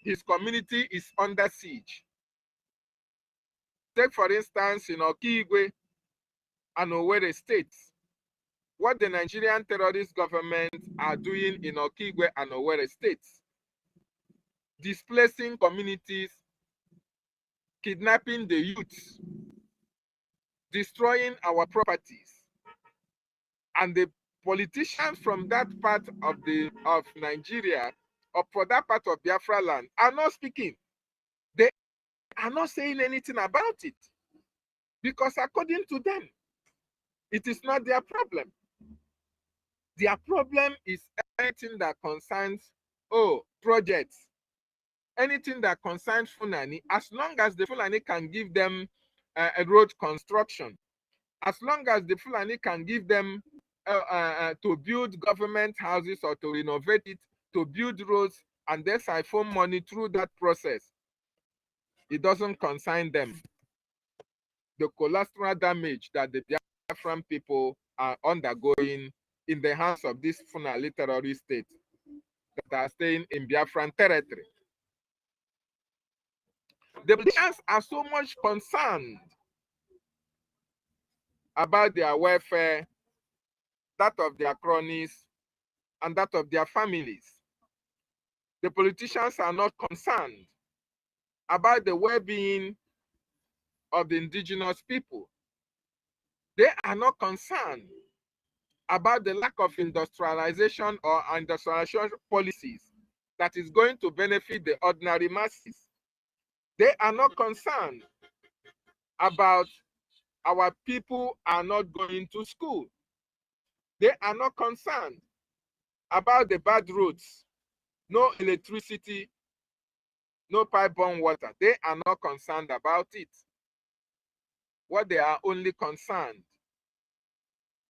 his community is under siege. Take, for instance, in Okigwe and Owerri states, what the Nigerian terrorist government are doing in Okigwe and Owerri states, displacing communities, kidnapping the youths, destroying our properties, and the politicians from that part of Nigeria, or for that part of Biafra land, are not speaking. They are not saying anything about it, because according to them, it is not their problem. Their problem is anything that concerns, projects, anything that concerns Fulani, as long as the Fulani can give them a road construction, as long as the Fulani can give them to build government houses or to renovate it, to build roads, and they siphon money through that process, it doesn't concern them. The collateral damage that the Biafran people are undergoing in the hands of this Fulani terrorist state that are staying in Biafran territory. The politicians are so much concerned about their welfare, that of their cronies, and that of their families. The politicians are not concerned about the well-being of the indigenous people. They are not concerned about the lack of industrialization or industrialization policies that is going to benefit the ordinary masses. They are not concerned about our people are not going to school. They are not concerned about the bad roads, no electricity, no pipe-borne water. They are not concerned about it. What they are only concerned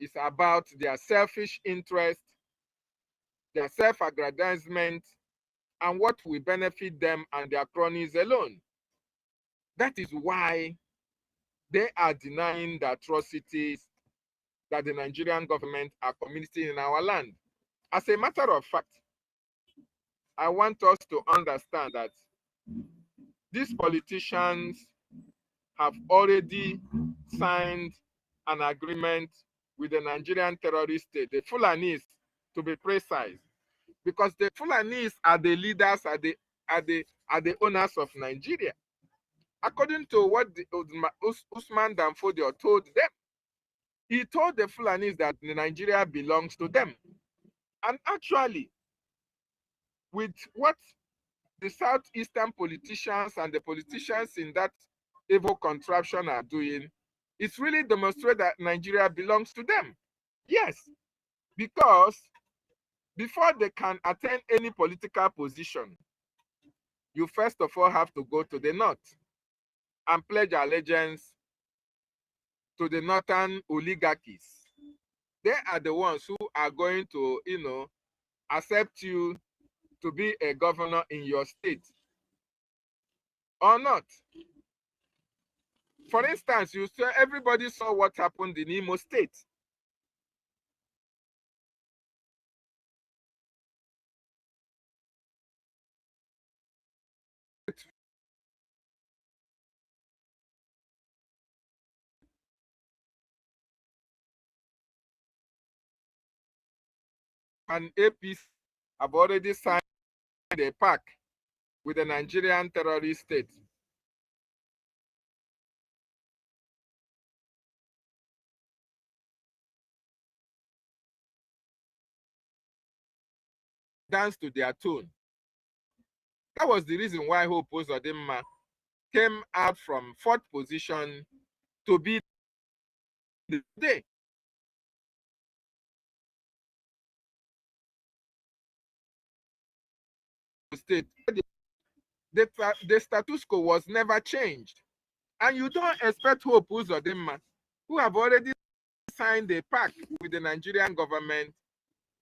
is about their selfish interest, their self-aggrandizement, and what will benefit them and their cronies alone. That is why they are denying the atrocities that the Nigerian government are committing in our land. As a matter of fact, I want us to understand that these politicians have already signed an agreement with the Nigerian terrorist state, the Fulanis, to be precise, because the Fulanis are the leaders, are the owners of Nigeria. According to what Usman Danfodio told them, he told the Fulanis that Nigeria belongs to them. And actually, with what the southeastern politicians and the politicians in that evil contraption are doing, it's really demonstrate that Nigeria belongs to them. Yes, because before they can attain any political position, you first of all have to go to the north and pledge allegiance to the northern oligarchies. They are the ones who are going to, accept you to be a governor in your state or not. For instance, everybody saw what happened in Imo State. and APC have already signed a pact with the Nigerian terrorist state. Dance to their tune. That was the reason why Hope Uzodinma came out from 4th position to be the day. State. The status quo was never changed. And you don't expect Hope Uzodinma, who have already signed a pact with the Nigerian government,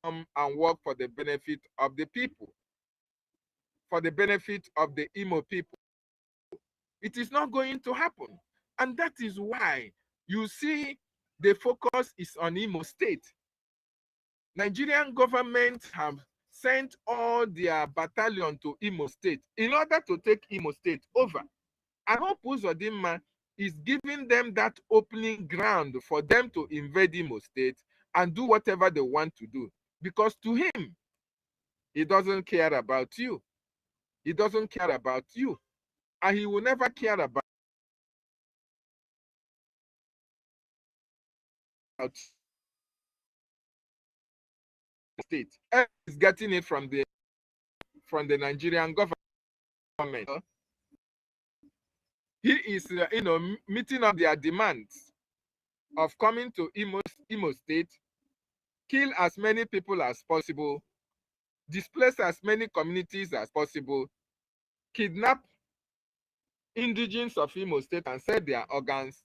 come and work for the benefit of the people, for the benefit of the Imo people. It is not going to happen. And that is why you see the focus is on Imo State. Nigerian government have sent all their battalion to Imo State in order to take Imo State over. And Hope Uzodinma is giving them that opening ground for them to invade Imo State and do whatever they want to do. Because to him, he doesn't care about you. He doesn't care about you. And he will never care about state. He's getting it from the Nigerian government. He is, meeting up their demands of coming to Imo State, kill as many people as possible, displace as many communities as possible, kidnap indigenes of Imo State and sell their organs,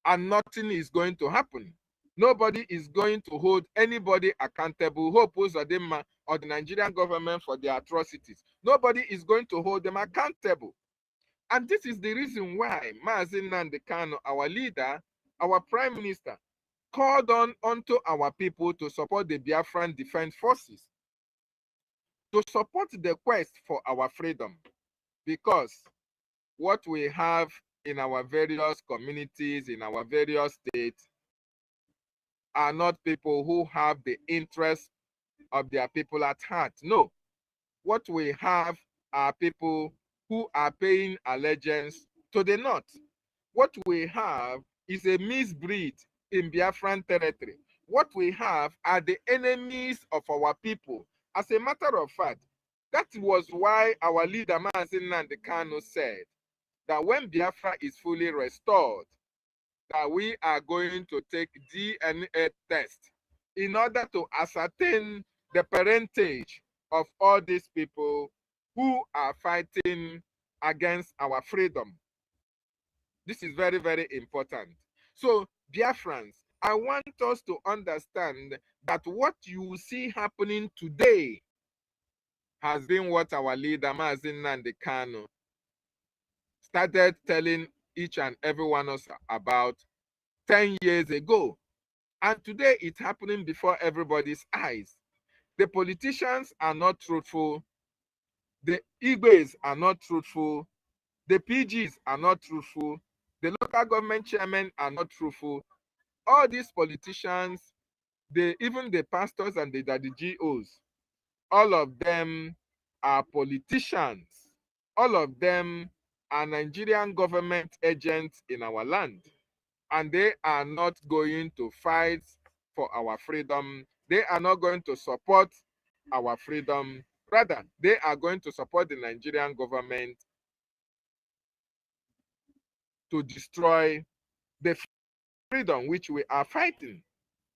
and nothing is going to happen. Nobody is going to hold anybody accountable, Hope Uzodinma or the Nigerian government, for their atrocities. Nobody is going to hold them accountable. And this is the reason why Nnamdi Kanu, our leader, our prime minister, called onto our people to support the Biafran Defense Forces, to support the quest for our freedom. Because what we have in our various communities, in our various states, are not people who have the interests of their people at heart. No. What we have are people who are paying allegiance to the North. What we have is a misbreed in Biafran territory. What we have are the enemies of our people. As a matter of fact, that was why our leader, Nnamdi Kanu, said that when Biafra is fully restored, that we are going to take DNA test in order to ascertain the parentage of all these people who are fighting against our freedom. This is very, very important. So, Biafrans, I want us to understand that what you see happening today has been what our leader, Nnamdi Kanu, started telling each and every one of us about 10 years ago. And today it's happening before everybody's eyes. The politicians are not truthful. The Igbos are not truthful. The PGs are not truthful. The local government chairmen are not truthful. All these politicians, even the pastors and the GOs, all of them are politicians. All of them are Nigerian government agents in our land. And they are not going to fight for our freedom. They are not going to support our freedom. Rather, they are going to support the Nigerian government to destroy the freedom which we are fighting.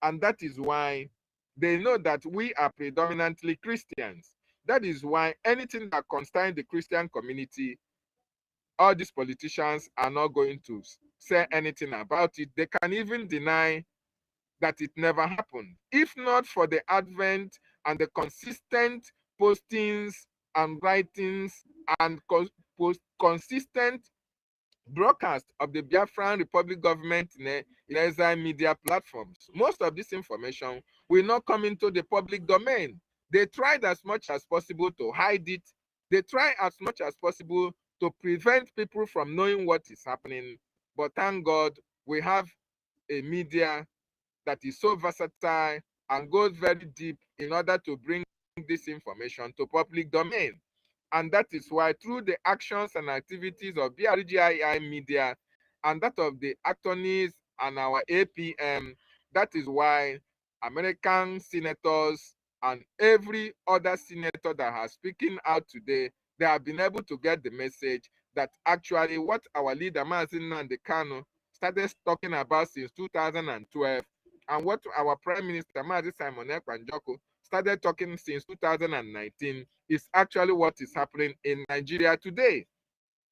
And that is why they know that we are predominantly Christians. That is why anything that concerns the Christian community, all these politicians are not going to say anything about it. They can even deny that it never happened. If not for the advent and the consistent postings and writings and consistent broadcast of the Biafran Republic government in exile media platforms, most of this information will not come into the public domain. They tried as much as possible to hide it. They try as much as possible to prevent people from knowing what is happening. But thank God we have a media that is so versatile and goes very deep in order to bring this information to public domain. And that is why through the actions and activities of BRGIE media and that of the attorneys and our APM, that is why American senators and every other senator that has speaking out today, they have been able to get the message that actually what our leader Nnamdi Kanu started talking about since 2012 and what our Prime Minister Simon Ekwanjoko started talking since 2019 is actually what is happening in Nigeria today.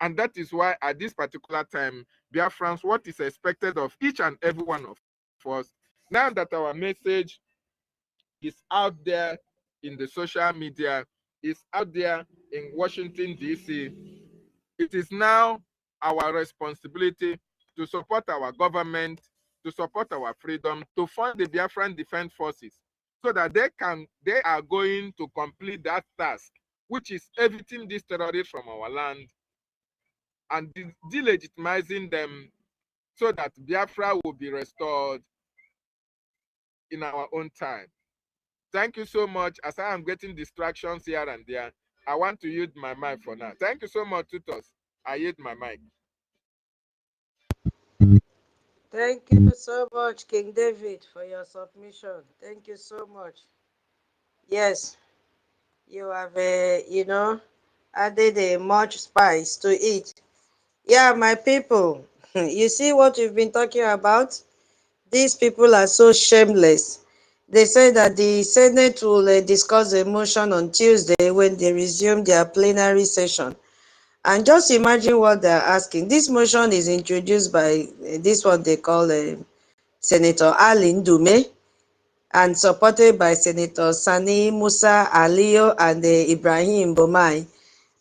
And that is why at this particular time, Biafrans, what is expected of each and every one of us, now that our message is out there in the social media, is out there in Washington, D.C., it is now our responsibility to support our government, to support our freedom, to fund the Biafran Defense Forces, so that they are going to complete that task, which is evicting these terrorists from our land and delegitimizing them so that Biafra will be restored in our own time. Thank you so much. As I am getting distractions here and there, I want to use my mic for now. Thank you so much, tutors. I use my mic. Thank you so much, King David, for your submission. Thank you so much. Yes, you have, added a much spice to it. Yeah, my people, you see what we've been talking about? These people are so shameless. They say that the Senate will discuss a motion on Tuesday when they resume their plenary session. And just imagine what they're asking. This motion is introduced by this one they call Senator Ali Ndume and supported by Senator Sani Musa Aliyo and Ibrahim Bomai.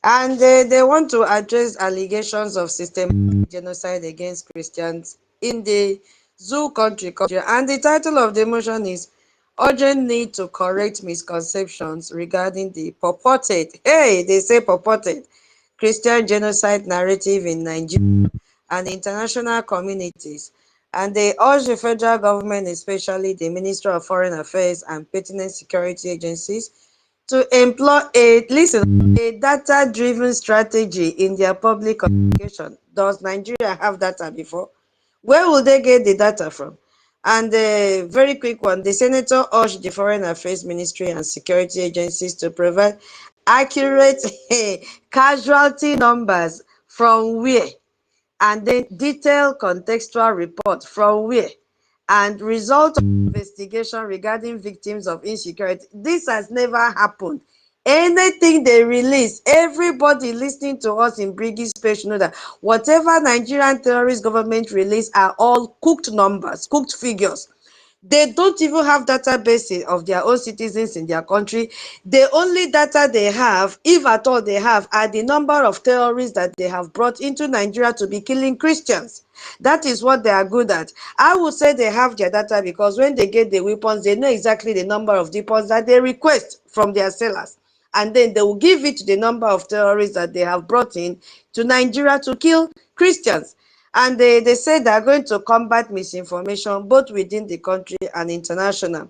And they want to address allegations of systematic genocide against Christians in the zoo country. And the title of the motion is Urgent Need to Correct Misconceptions Regarding the Purported, they say purported, Christian genocide narrative in Nigeria and international communities. And they urge the federal government, especially the Ministry of Foreign Affairs and pertinent security agencies, to employ a data-driven strategy in their public communication. Does Nigeria have data before? Where will they get the data from? And a very quick one, the senator urged the Foreign Affairs Ministry and security agencies to provide accurate casualty numbers from where, and then detailed contextual report from where, and result of investigation regarding victims of insecurity. This has never happened. Anything they release, everybody listening to us in BRGIE space know that whatever Nigerian terrorist government release are all cooked numbers, cooked figures. They don't even have databases of their own citizens in their country. The only data they have, if at all they have, are the number of terrorists that they have brought into Nigeria to be killing Christians. That is what they are good at. I would say they have their data because when they get the weapons, they know exactly the number of weapons that they request from their sellers. And then they will give it to the number of terrorists that they have brought in to Nigeria to kill Christians. And they say they are going to combat misinformation both within the country and international.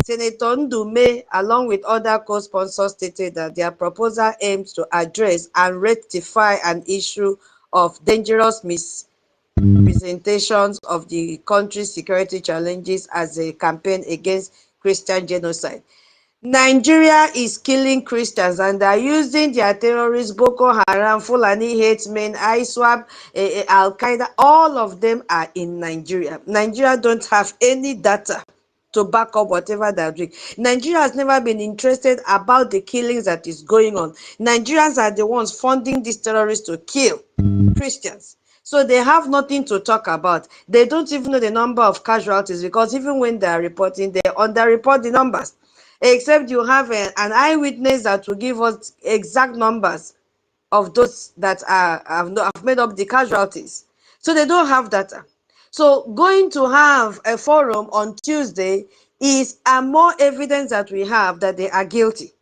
Senator Ndume, along with other co-sponsors, stated that their proposal aims to address and rectify an issue of dangerous misrepresentations of the country's security challenges as a campaign against Christian genocide. Nigeria is killing Christians and they are using their terrorists, Boko Haram, Fulani Herdsmen, ISWAP, Al-Qaeda, all of them are in Nigeria. Nigeria don't have any data to back up whatever they're doing. Nigeria has never been interested about the killings that is going on. Nigerians are the ones funding these terrorists to kill Christians. So they have nothing to talk about. They don't even know the number of casualties because even when they are reporting, they underreport the numbers. Except you have an eyewitness that will give us exact numbers of those that have made up the casualties. So they don't have data. So going to have a forum on Tuesday is more evidence that we have that they are guilty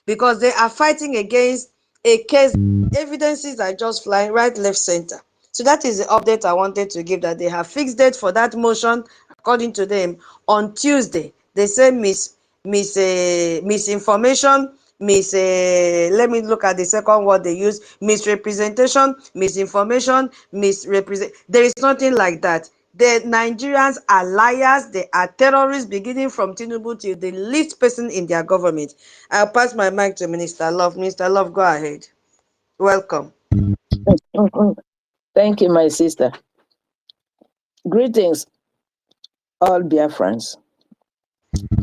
because they are fighting against a case. Evidences are just flying right, left, center. So that is the update I wanted to give, that they have fixed date for that motion, according to them, on Tuesday. They say Miss misinformation, let me look at the second word they use, misrepresentation, misinformation, misrepresent. There is nothing like that. The Nigerians are liars, they are terrorists, beginning from Tinubu to the least person in their government. I'll pass my mic to Minister Love. Minister Love, go ahead. Welcome. Thank you, my sister. Greetings, all Biafrans.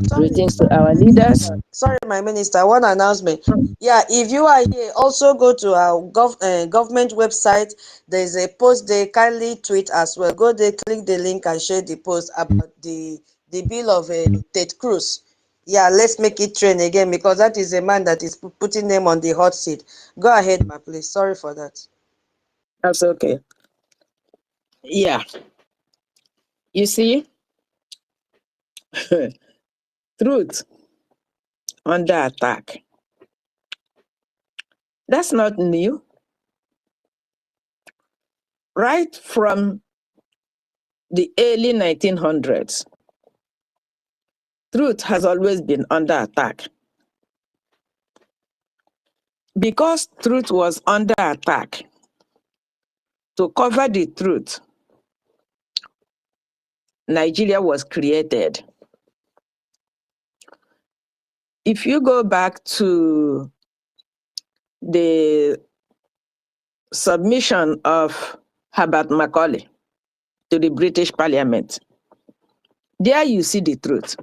Greetings to our leaders. Sorry, my minister, one announcement. Yeah, if you are here, also go to our government website. There's a post there. Kindly tweet as well. Go there, click the link and share the post about the bill of Ted Cruz. Yeah, let's make it trend again, because that is a man that is putting them on the hot seat. Go ahead, ma, please. Sorry for that. That's okay. Yeah. You see, truth under attack. That's not new. Right from the early 1900s, truth has always been under attack. Because truth was under attack, to cover the truth, Nigeria was created. If you go back to the submission of Herbert Macaulay to the British Parliament, there you see the truth.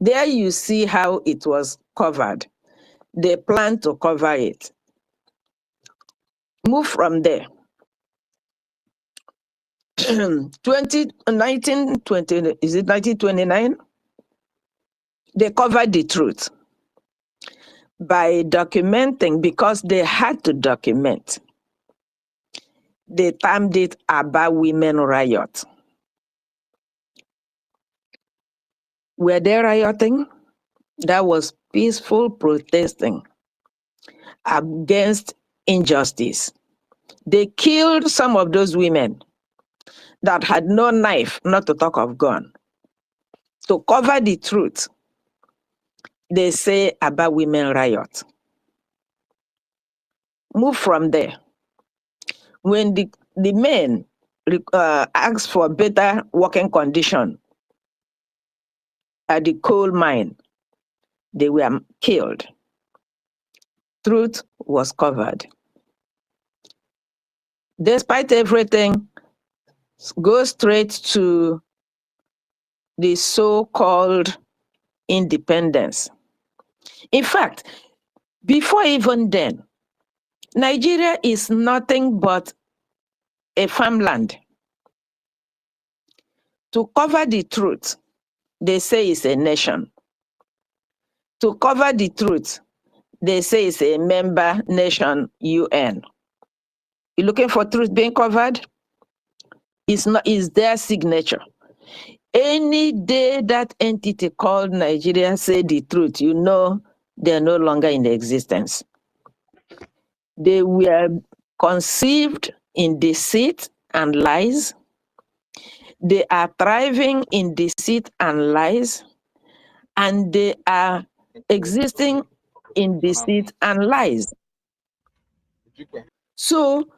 There you see how it was covered. They planned to cover it. Move from there. 1920, is it 1929? They covered the truth by documenting, because they had to document. They termed it Aba Women Riot. Were they rioting? That was peaceful protesting against injustice. They killed some of those women that had no knife, not to talk of gun. To cover the truth, they say about women riot. Move from there. When the men asked for better working condition at the coal mine, they were killed. Truth was covered. Despite everything, go straight to the so-called independence. In fact, before even then, Nigeria is nothing but a farmland. To cover the truth, they say it's a nation. To cover the truth, they say it's a member nation, UN. You looking for truth being covered? It's not, it's their signature. Any day that entity called Nigeria say the truth, you know they're no longer in existence. They were conceived in deceit and lies. They are thriving in deceit and lies, and they are existing in deceit and lies. So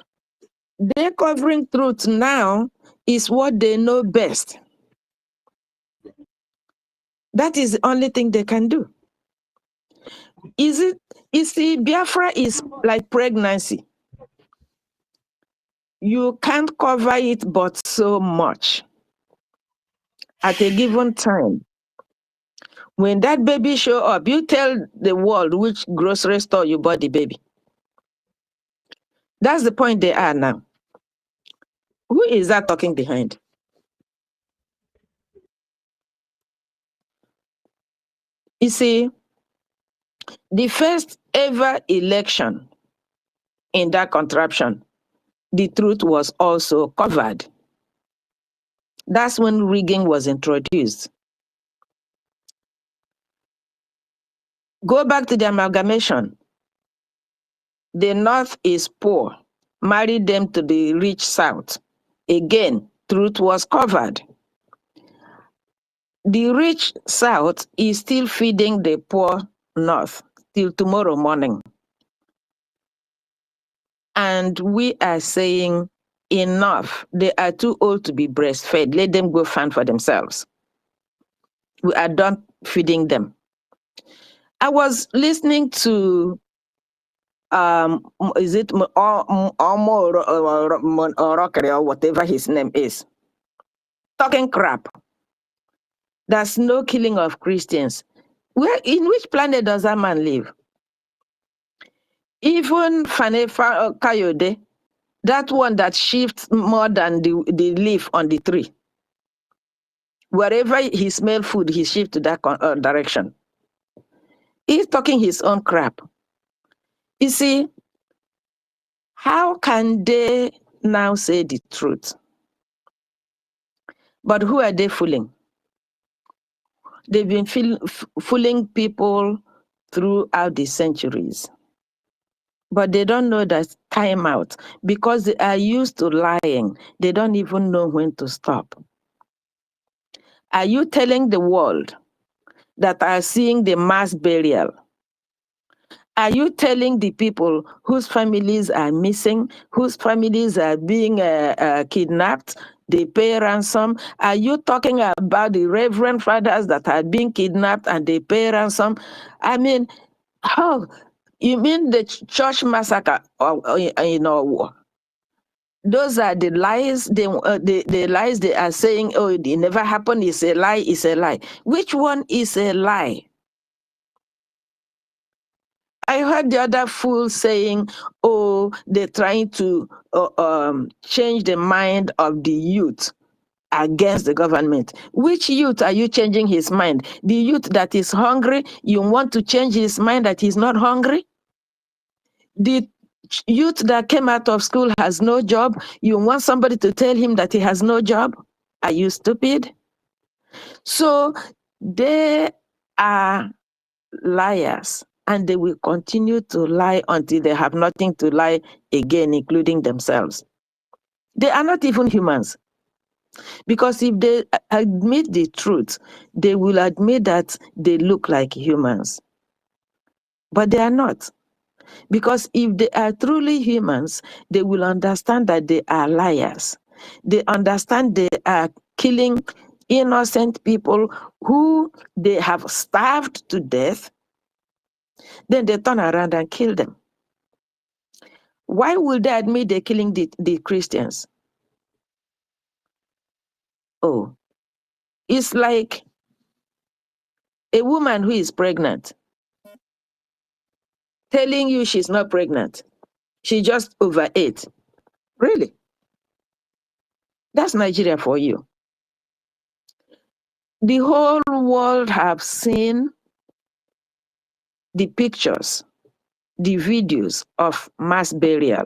their covering truth now is what they know best. That is the only thing they can do. You see, Biafra is like pregnancy. You can't cover it but so much. At a given time, when that baby show up, you tell the world which grocery store you bought the baby. That's the point they are now. Who is that talking behind? You see, the first ever election in that contraption, the truth was also covered. That's when rigging was introduced. Go back to the amalgamation. The North is poor. Marry them to the rich South. Again, truth was covered. The rich South is still feeding the poor North till tomorrow morning. And we are saying, enough. They are too old to be breastfed. Let them go fend for themselves. We are done feeding them. I was listening to is it Omo Rockery or whatever his name is, talking crap. There's no killing of Christians. In which planet does that man live? Even Fanefa Kayode, that one that shifts more than the leaf on the tree. Wherever he smells food, he shifts to that direction. He's talking his own crap. You see, how can they now say the truth? But who are they fooling? They've been fooling people throughout the centuries. But they don't know that time out because they are used to lying. They don't even know when to stop. Are you telling the world that are seeing the mass burial? Are you telling the people whose families are missing, whose families are being kidnapped, they pay ransom? Are you talking about the reverend fathers that are being kidnapped and they pay ransom? I mean, how? You mean the church massacre? Those are the lies. The lies they are saying, oh, it never happened. It's a lie. It's a lie. Which one is a lie? I heard the other fool saying, oh, they're trying to change the mind of the youth against the government. Which youth are you changing his mind? The youth that is hungry, you want to change his mind that he's not hungry? The youth that came out of school has no job, you want somebody to tell him that he has no job? Are you stupid? So they are liars, and they will continue to lie until they have nothing to lie again, including themselves. They are not even humans. Because if they admit the truth, they will admit that they look like humans. But they are not. Because if they are truly humans, they will understand that they are liars. They understand they are killing innocent people who they have starved to death. Then they turn around and kill them. Why would they admit they're killing the Christians? Oh, it's like a woman who is pregnant telling you she's not pregnant. She just overate. Really? That's Nigeria for you. The whole world have seen the pictures, the videos of mass burial.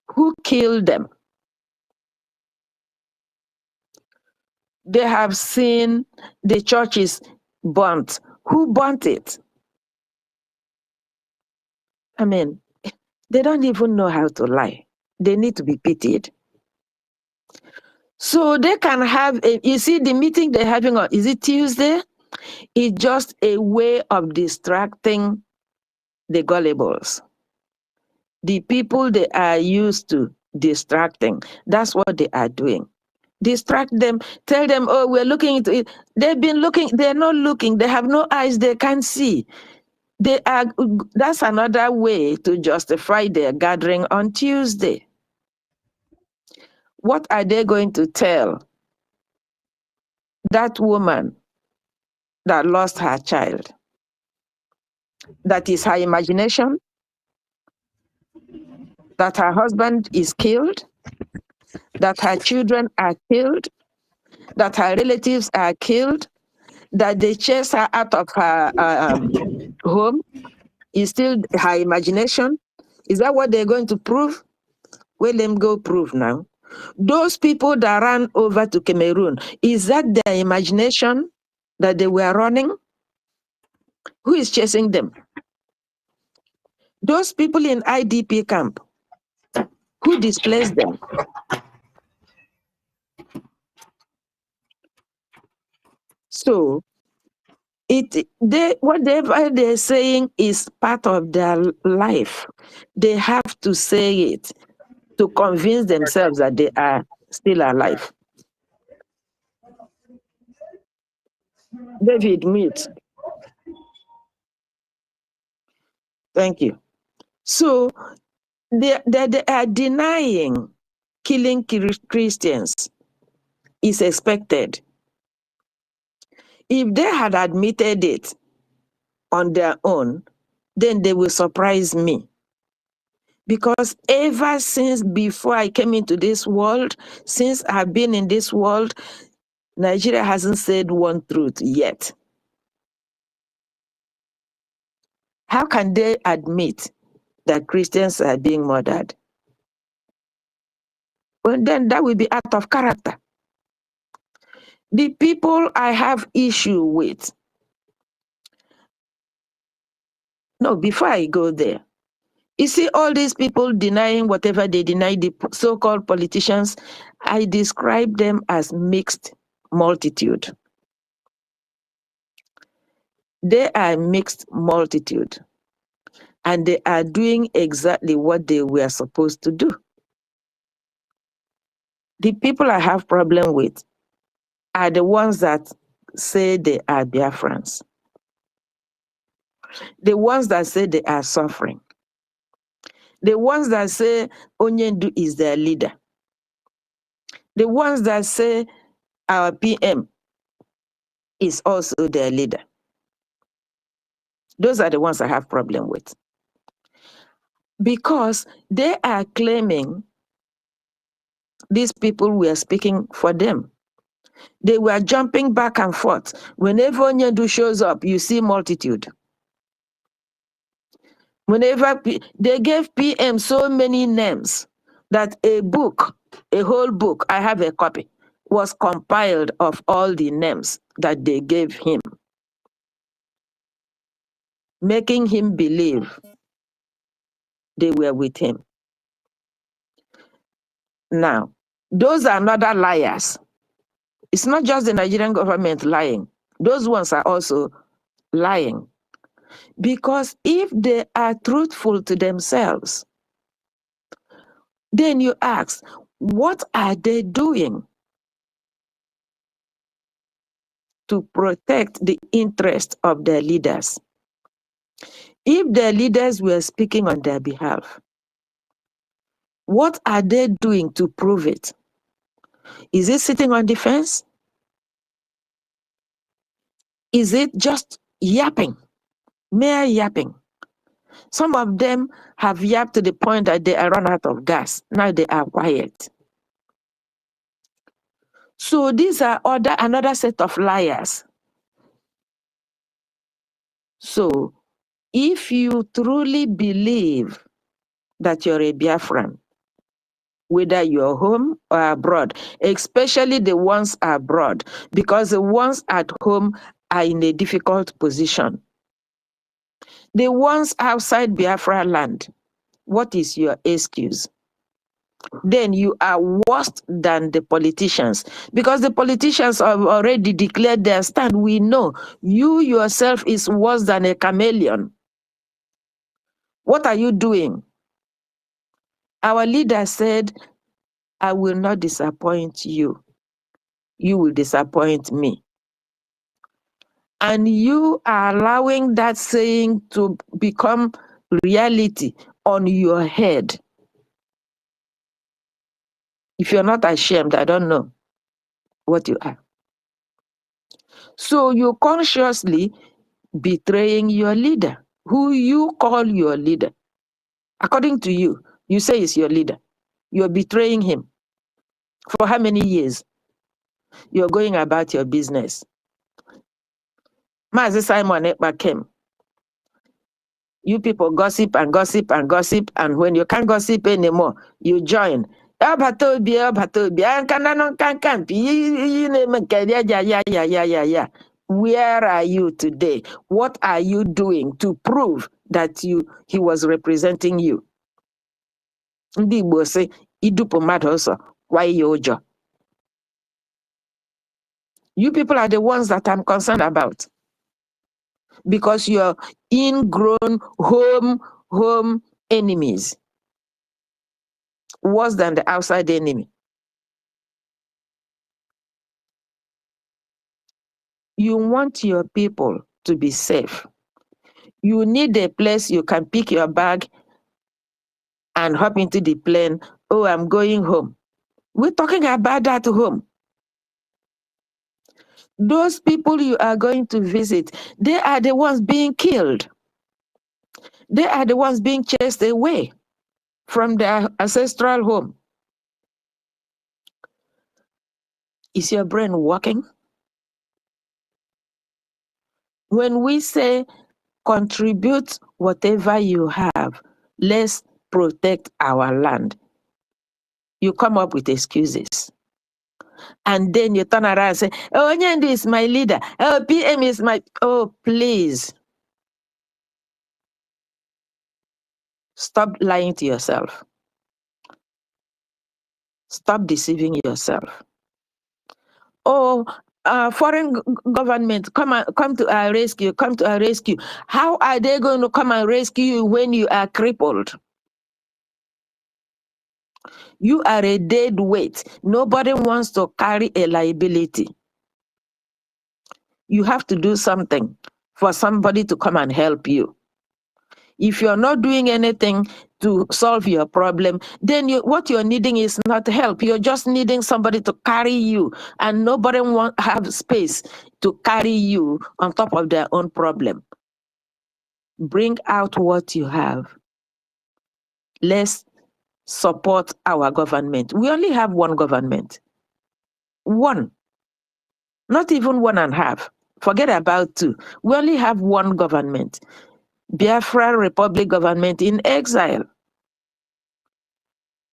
Who killed them? They have seen the churches burnt. Who burnt it? I mean, they don't even know how to lie. They need to be pitied. So they can have, you see the meeting they're having on, is it Tuesday? It's just a way of distracting the gullibles. The people they are used to distracting, that's what they are doing. Distract them, tell them, oh, we're looking into it. They've been looking, they're not looking, they have no eyes, they can't see. They are, that's another way to justify their gathering on Tuesday. What are they going to tell that woman that lost her child? That is her imagination? That her husband is killed? That her children are killed? That her relatives are killed? That they chase her out of her home? Is still her imagination? Is that what they're going to prove? Well, let them go prove now. Those people that ran over to Cameroon, is that their imagination that they were running? Who is chasing them? Those people in IDP camp, who displaced them? So whatever they're saying is part of their life. They have to say it to convince themselves that they are still alive. David, mute. Thank you. So they are denying killing Christians is expected. If they had admitted it on their own, then they will surprise me. Because ever since before I came into this world, since I've been in this world, Nigeria hasn't said one truth yet. How can they admit that Christians are being murdered? Well, then that will be out of character. The people I have issue with, no, before I go there, you see all these people denying whatever they deny, the so-called politicians, I describe them as mixed multitude. They are mixed multitude, and they are doing exactly what they were supposed to do. The people I have problem with are the ones that say they are Biafrans, the ones that say they are suffering, the ones that say Onyendu is their leader, the ones that say our PM is also their leader. Those are the ones I have problem with. Because they are claiming these people were speaking for them. They were jumping back and forth. Whenever Onyendu shows up, you see multitude. Whenever they gave PM so many names that a book, a whole book, I have a copy, was compiled of all the names that they gave him, making him believe they were with him. Now, those are another liars. It's not just the Nigerian government lying. Those ones are also lying. Because if they are truthful to themselves, then you ask, what are they doing to protect the interest of their leaders? If their leaders were speaking on their behalf, what are they doing to prove it? Is it sitting on the fence? Is it just yapping, mere yapping? Some of them have yapped to the point that they are run out of gas. Now they are quiet. So these are another set of liars. So if you truly believe that you're a Biafran, whether you're home or abroad, especially the ones abroad, because the ones at home are in a difficult position. The ones outside Biafra land, what is your excuse? Then you are worse than the politicians, because the politicians have already declared their stand. We know you yourself is worse than a chameleon. What are you doing? Our leader said, I will not disappoint you. You will disappoint me. And you are allowing that saying to become reality on your head. If you're not ashamed, I don't know what you are. So you're consciously betraying your leader, who you call your leader. According to you, you say is your leader. You're betraying him. For how many years? You're going about your business. Mazi Simon Ekpa came. You people gossip and gossip and gossip, and when you can't gossip anymore, you join. Where are you today? What are you doing to prove that he was representing you? Ndị Igbo say, idupu mmadụ ọsọ, kwa ya ụjọ. You people are the ones that I'm concerned about, because you're ingrown home enemies, worse than the outside enemy. You want your people to be safe. You need a place you can pick your bag and hop into the plane. Oh, I'm going home. We're talking about that home. Those people you are going to visit, they are the ones being killed. They are the ones being chased away from their ancestral home. Is your brain working? When we say contribute whatever you have, let's protect our land, you come up with excuses. And then you turn around and say, oh, Nnamdi is my leader. Oh, PM is my... Oh, please. Stop lying to yourself. Stop deceiving yourself. Oh, foreign government, come to our rescue, come to our rescue. How are they going to come and rescue you when you are crippled? You are a dead weight. Nobody wants to carry a liability. You have to do something for somebody to come and help you. If you're not doing anything to solve your problem, then what you're needing is not help. You're just needing somebody to carry you, and nobody won't have space to carry you on top of their own problem. Bring out what you have. Let's support our government. We only have one government. One. Not even 1.5. Forget about 2. We only have one government. Biafra Republic government in exile.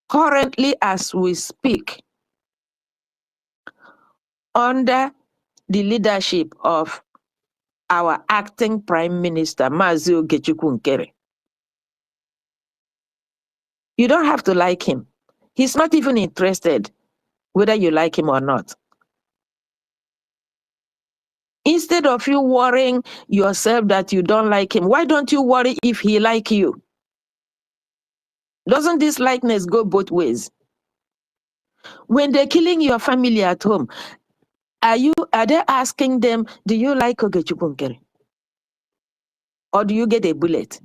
Currently, as we speak, under the leadership of our acting Prime Minister, Mazi Ogechukwu Nkere. You don't have to like him. He's not even interested whether you like him or not. Instead of you worrying yourself that you don't like him, why don't you worry if he like you? Doesn't this likeness go both ways? When they're killing your family at home, are they asking them, do you like Ogechukwu Nkere? Or do you get a bullet?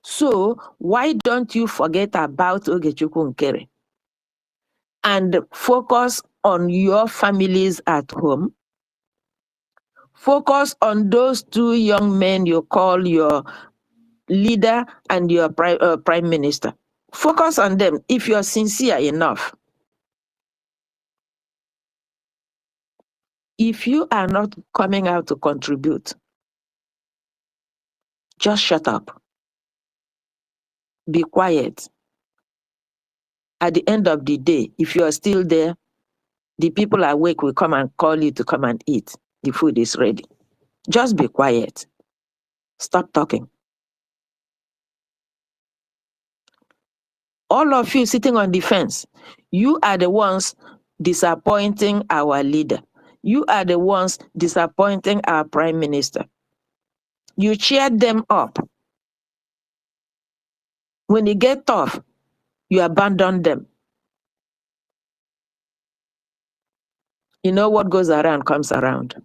So why don't you forget about Ogechukwu Nkere and focus on your families at home? Focus on those 2 young men you call your leader and your prime minister. Focus on them if you're sincere enough. If you are not coming out to contribute, just shut up. Be quiet. At the end of the day, if you are still there, the people awake will come and call you to come and eat. The food is ready. Just be quiet. Stop talking. All of you sitting on the fence, you are the ones disappointing our leader. You are the ones disappointing our prime minister. You cheered them up. When it gets tough, you abandon them. You know what goes around comes around.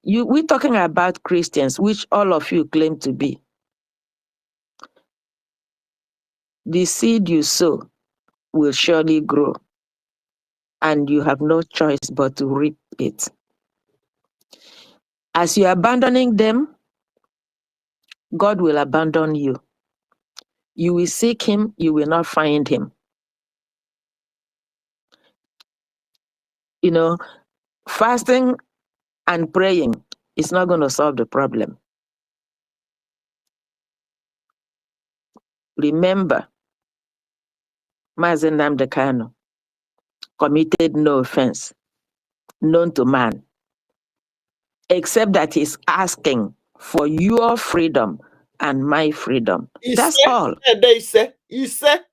We're talking about Christians, which all of you claim to be. The seed you sow will surely grow, and you have no choice but to reap it. As you're abandoning them, God will abandon you. You will seek him, you will not find him. You know, fasting and praying is not going to solve the problem. Remember, Mazi Nnamdi Kanu committed no offense known to man, except that he's asking for your freedom and my freedom. That's all. He said,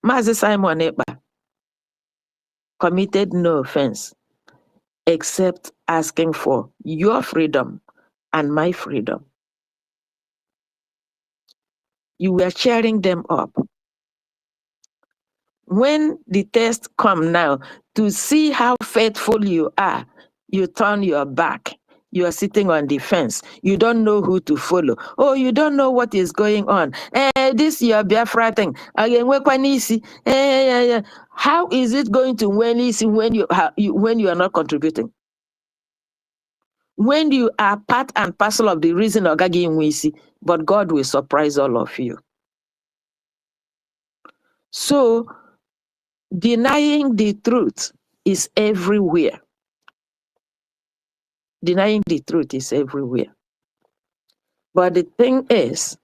Mazi Simon Ekpa committed no offense except asking for your freedom and my freedom. You were cheering them up. When the test come now to see how faithful you are, you turn your back. You are sitting on the fence. You don't know who to follow. Oh, you don't know what is going on. This your Biafra thing. How is it going to win easy when you are not contributing? When you are part and parcel of the reason Ogagi Nwisi, but God will surprise all of you. So denying the truth is everywhere. Denying the truth is everywhere. But the thing is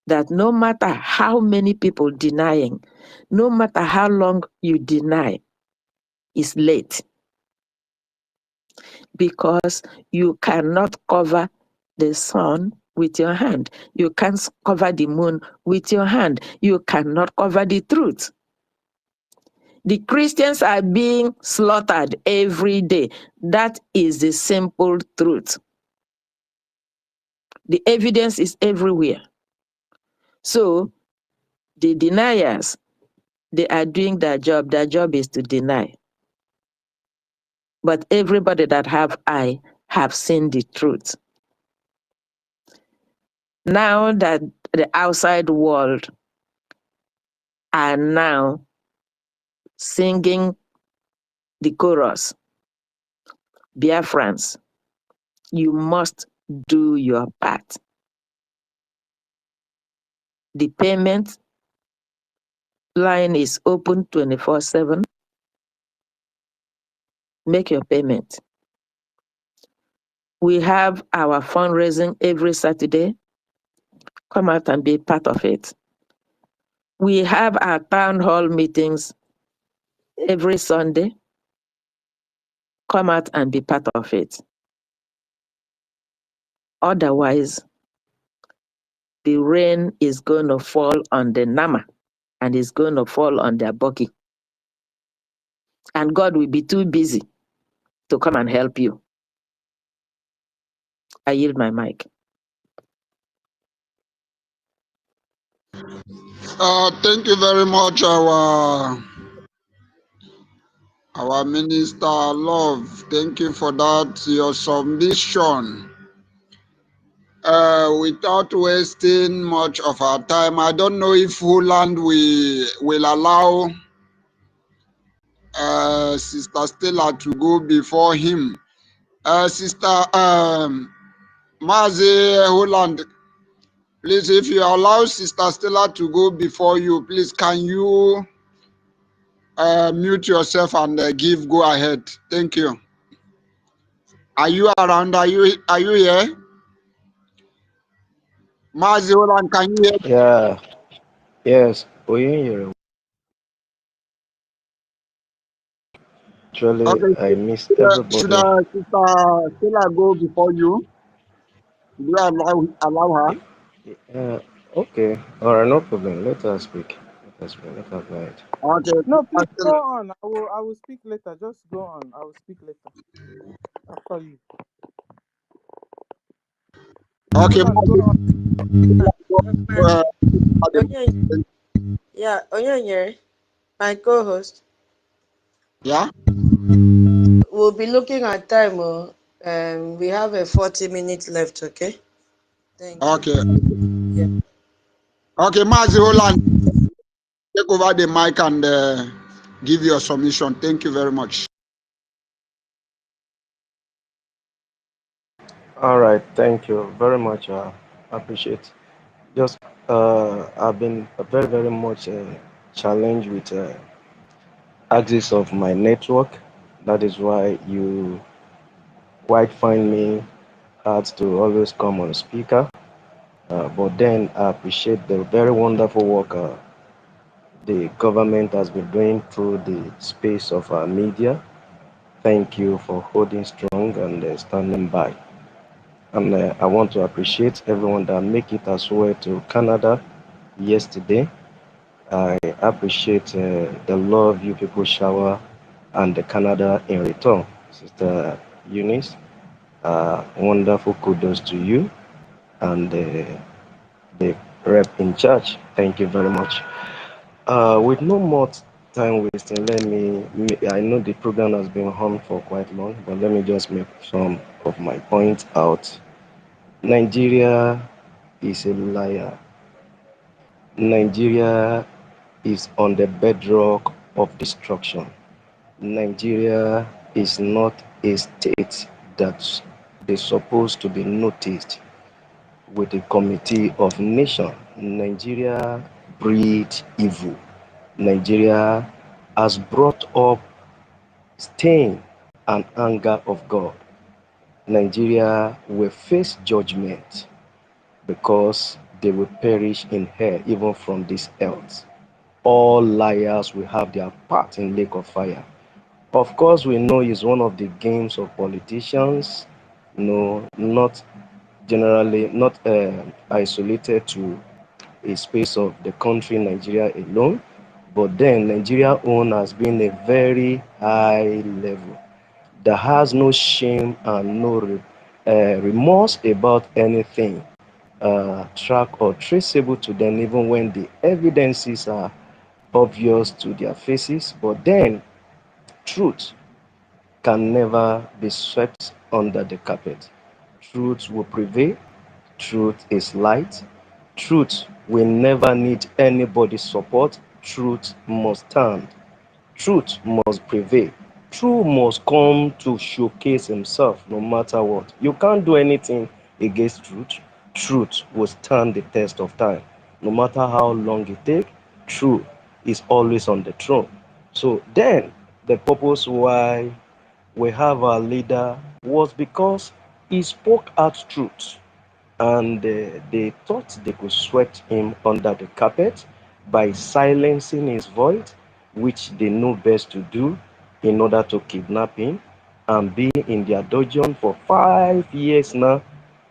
that no matter how many people denying, no matter how long you deny, it's late. Because you cannot cover the sun with your hand. You can't cover the moon with your hand. You cannot cover the truth. The Christians are being slaughtered every day. That is the simple truth. The evidence is everywhere. So the deniers, they are doing their job. Their job is to deny. But everybody that have eye have seen the truth. Now that the outside world are now singing the chorus, Biafrans, you must do your part. The payment line is open 24/7. Make your payment. We have our fundraising every Saturday. Come out and be part of it. We have our town hall meetings every Sunday. Come out and be part of it. Otherwise, the rain is going to fall on the Nama and it's going to fall on their Boko. And God will be too busy to come and help you. I yield my mic. Thank you very much, our minister, love. Thank you for that, your submission. Without wasting much of our time, I don't know if Holland will allow Sister Stella to go before him. Sister Mazi Holland, please, if you allow Sister Stella to go before you, please, can you mute yourself and give go ahead? Thank you. Are you around? Are you here? Mazi Holland, can you hear? Yeah, yes, actually, Okay, I missed should everybody. Sister Stella go before you? Do you allow her? Okay, all right, no problem. Let us speak. Let us speak. Let us go ahead. Okay, No, please Sister go Stella. on. I will speak later. Just go on. I will speak later. I'll call you. Okay, Hold on, go on. Yeah, Onyonye, my co-host. Yeah. We'll be looking at time. We have a 40 minutes left. Okay. Thank you. Okay. Yeah. Okay, Mazi Holland, take over the mic and give your submission. Thank you very much. All right, thank you very much. Appreciate. Just I've been very, very much challenged with access of my network. That is why you quite find me hard to always come on speaker. But then I appreciate the very wonderful work the government has been doing through the space of our media. Thank you for holding strong and standing by. And I want to appreciate everyone that make it as well to Canada yesterday. I appreciate the love you people shower and the Canada in return. Sister Eunice, wonderful kudos to you and the rep in charge. Thank you very much. With no more time wasting, I know the program has been on for quite long, but let me just make some of my points out. Nigeria is a liar. Nigeria is on the bedrock of destruction. Nigeria is not a state that is supposed to be noticed with a committee of nations. Nigeria breeds evil. Nigeria has brought up stain and anger of God. Nigeria will face judgment because they will perish in hell even from this earth. All liars will have their part in lake of fire. Of course, we know it's one of the games of politicians, not generally, not isolated to a space of the country Nigeria alone, but then Nigeria own has been a very high level that has no shame and no remorse about anything track or traceable to them, even when the evidences are obvious to their faces. But then truth can never be swept under the carpet. Truth will prevail. Truth is light. Truth will never need anybody's support. Truth must stand. Truth must prevail. Truth must come to showcase himself no matter what. You can't do anything against truth. Truth will stand the test of time. No matter how long it takes, truth is always on the throne. So then, the purpose why we have our leader was because he spoke out truth, and they thought they could sweep him under the carpet by silencing his voice, which they know best to do in order to kidnap him and be in their dungeon for 5 years now.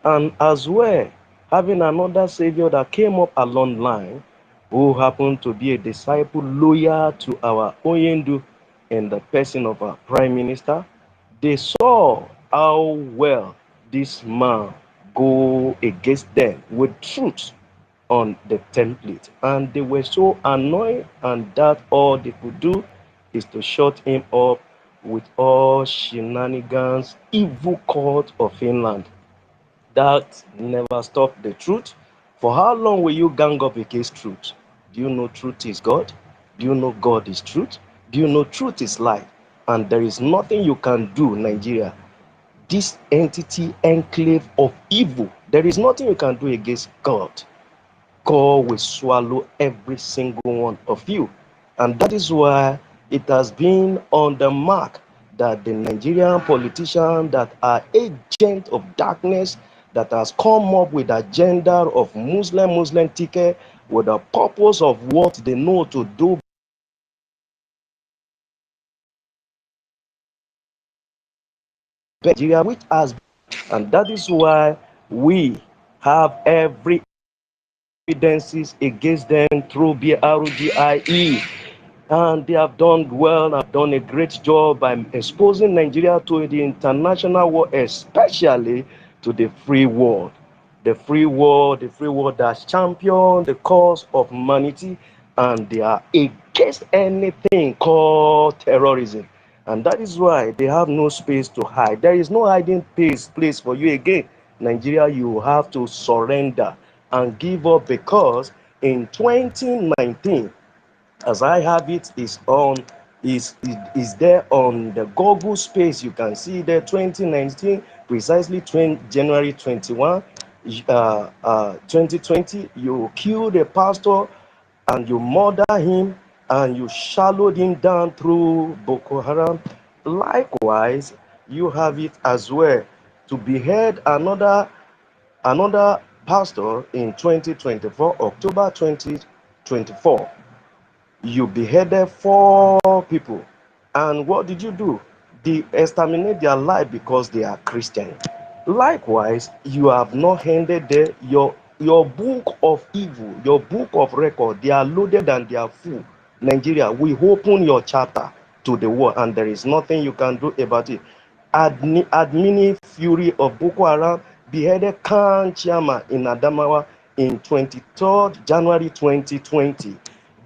And as well, having another savior that came up along line who happened to be a disciple loyal to our Oyendu in the person of our prime minister. They saw how well this man go against them with truth on the template, and they were so annoyed, and that all they could do is to shut him up with all shenanigans, evil court of Finland. That never stopped the truth. For how long will you gang up against truth? Do you know truth is God? Do you know God is truth? Do you know truth is life? And there is nothing you can do, Nigeria, this entity enclave of evil. There is nothing you can do against God. God will swallow every single one of you. And that is why it has been on the mark that the Nigerian politicians that are agents of darkness, that has come up with agenda of Muslim ticket with the purpose of what they know to do, Nigeria, which has, and that is why we have every evidences against them through BRGIE, and they have done well, have done a great job by exposing Nigeria to the international world, especially to the free world. The free world that's championed the cause of humanity, and they are against anything called terrorism. And that is why they have no space to hide. There is no hiding place for you again. Nigeria, you have to surrender and give up, because in 2019, as I have it, is there on the Google space. You can see there 2019, precisely January 21, 2020, you killed a pastor and you murder him and you shallowed him down through Boko Haram. Likewise, you have it as well to behead another pastor in 2024, October 2024. You beheaded 4 people. And what did you do? They exterminate their life because they are Christian. Likewise, you have not handed your your book of evil, your book of record, they are loaded and they are full. Nigeria, we open your chapter to the world, and there is nothing you can do about it. Admini Fury of Boko Haram beheaded Khan Chiama in Adamawa in 23rd January 2020.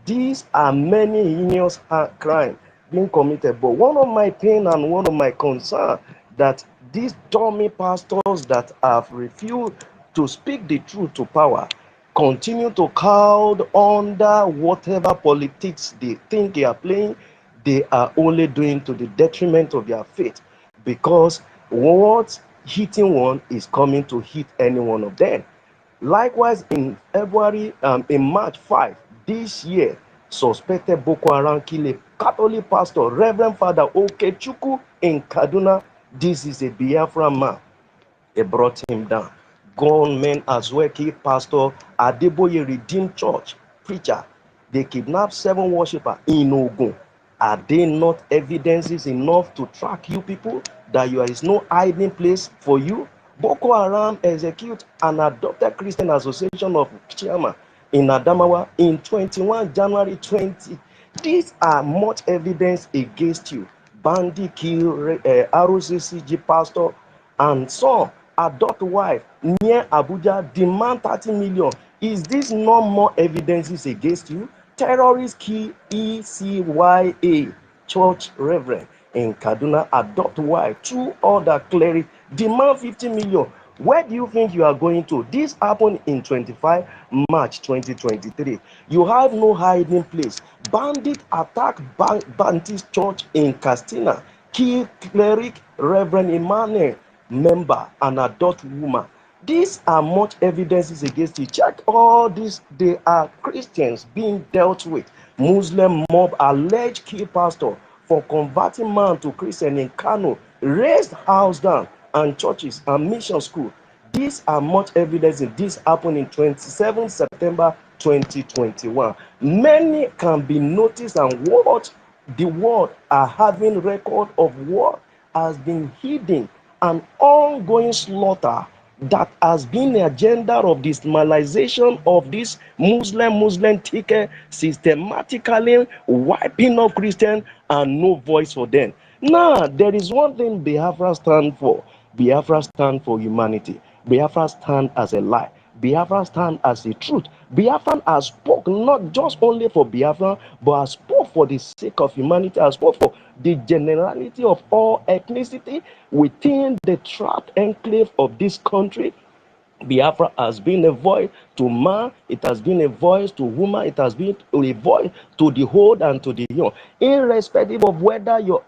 These are many heinous crimes being committed. But one of my pain and one of my concern that these dummy pastors that have refused to speak the truth to power continue to cowed under whatever politics they think they are playing. They are only doing to the detriment of their faith, because what's hitting one is coming to hit any one of them. Likewise, in in March 5 this year, suspected Boko Haram kill a Catholic pastor, Reverend Father Okechukwu in Kaduna. This is a Biafra man. They brought him down. Gunmen as well killed Pastor Adeboye Redeemed Church preacher. They kidnapped 7 worshippers in Ogun. Are they not evidences enough to track you people that there is no hiding place for you? Boko Haram execute an adopted Christian association of chairman in Adamawa in 21 January 20. These are much evidence against you. Bandi kill ROCCG pastor and son adopt wife near Abuja, demand 30 million. Is this no more evidences against you? Terrorists kill ECYA church reverend in Kaduna, adopt wife, 2 other clerics, demand 50 million. Where do you think you are going to? This happened in 25 March 2023. You have no hiding place. Bandit attack Baptist church in Castina, kill cleric Reverend Emmanuel, member, and adult woman. These are much evidences against you. Check all these. They are Christians being dealt with. Muslim mob alleged key pastor for converting man to Christian in Kanu, raised house down and churches and mission school. These are much evidence. This happened in 27 September 2021. Many can be noticed, and what the world are having record of what has been hidden, an ongoing slaughter that has been the agenda of the Islamization of this Muslim ticket, systematically wiping off Christians and no voice for them. Now, there is one thing Biafra stand for. Biafra stand for humanity. Biafra stand as a lie. Biafra stand as the truth. Biafran has spoken not just only for Biafra, but has spoke for the sake of humanity, has spoke for the generality of all ethnicity within the trapped enclave of this country. Biafra has been a voice to man, it has been a voice to woman, it has been a voice to the old and to the young, irrespective of whether your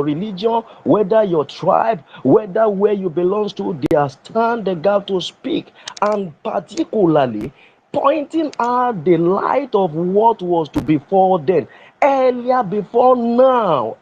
religion, whether your tribe, whether where you belong to. They are stand the gap to speak, and particularly pointing out the light of what was to befall then, earlier before now,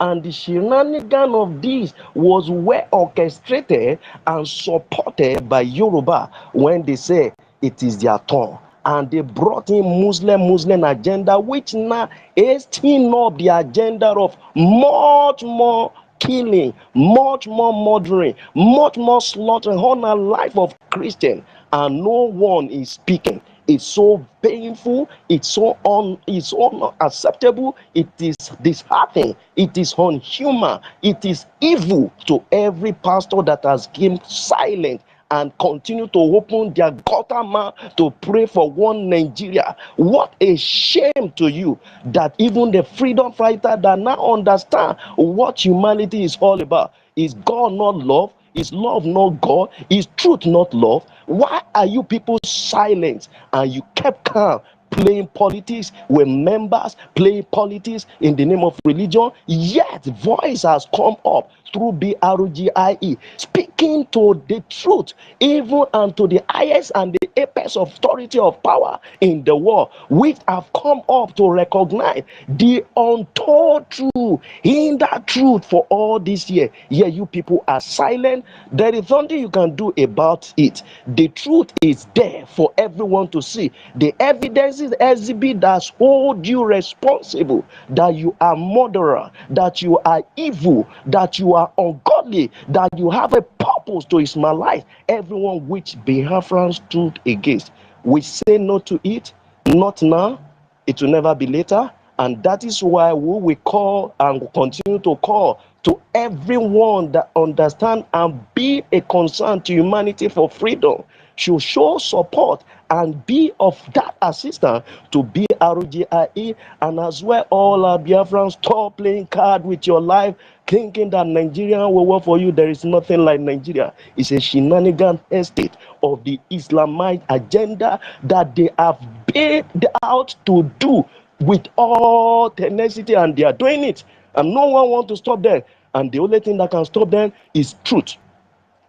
and the shenanigan of this was well orchestrated and supported by Yoruba when they say it is their turn, and they brought in Muslim agenda, which now is still up the agenda of much more killing, much more murdering, much more slaughtering on the life of Christian, and no one is speaking. It's so painful, it's unacceptable, it is disheartening, it is unhuman, it is evil to every pastor that has kept silent and continue to open their gutter mouth to pray for one Nigeria. What a shame to you that even the freedom fighter that now understand what humanity is all about. Is God not love? Is love not God? Is truth not love? Why are you people silent and you kept calm, playing politics with members, playing politics in the name of religion? Yet voice has come up through BRGIE, speaking to the truth, even unto the highest and the apex authority of power in the world, which have come up to recognize the untold truth in that truth for all this year. Yeah, you people are silent. There is nothing you can do about it. The truth is there for everyone to see. The evidences exhibit that hold you responsible, that you are murderer, that you are evil, that you are are ungodly, that you have a purpose to Ismailize everyone which Biafrans stood against. We say no to it, not now, it will never be later. And that is why we will call and continue to call to everyone that understand and be a concern to humanity for freedom, should show support and be of that assistance to BRGIE, and as well all our Biafrans. Stop playing card with your life, thinking that Nigeria will work for you. There is nothing like Nigeria. It's a shenanigan estate of the Islamite agenda that they have paid out to do with all tenacity, and they are doing it, and no one wants to stop them. And the only thing that can stop them is truth,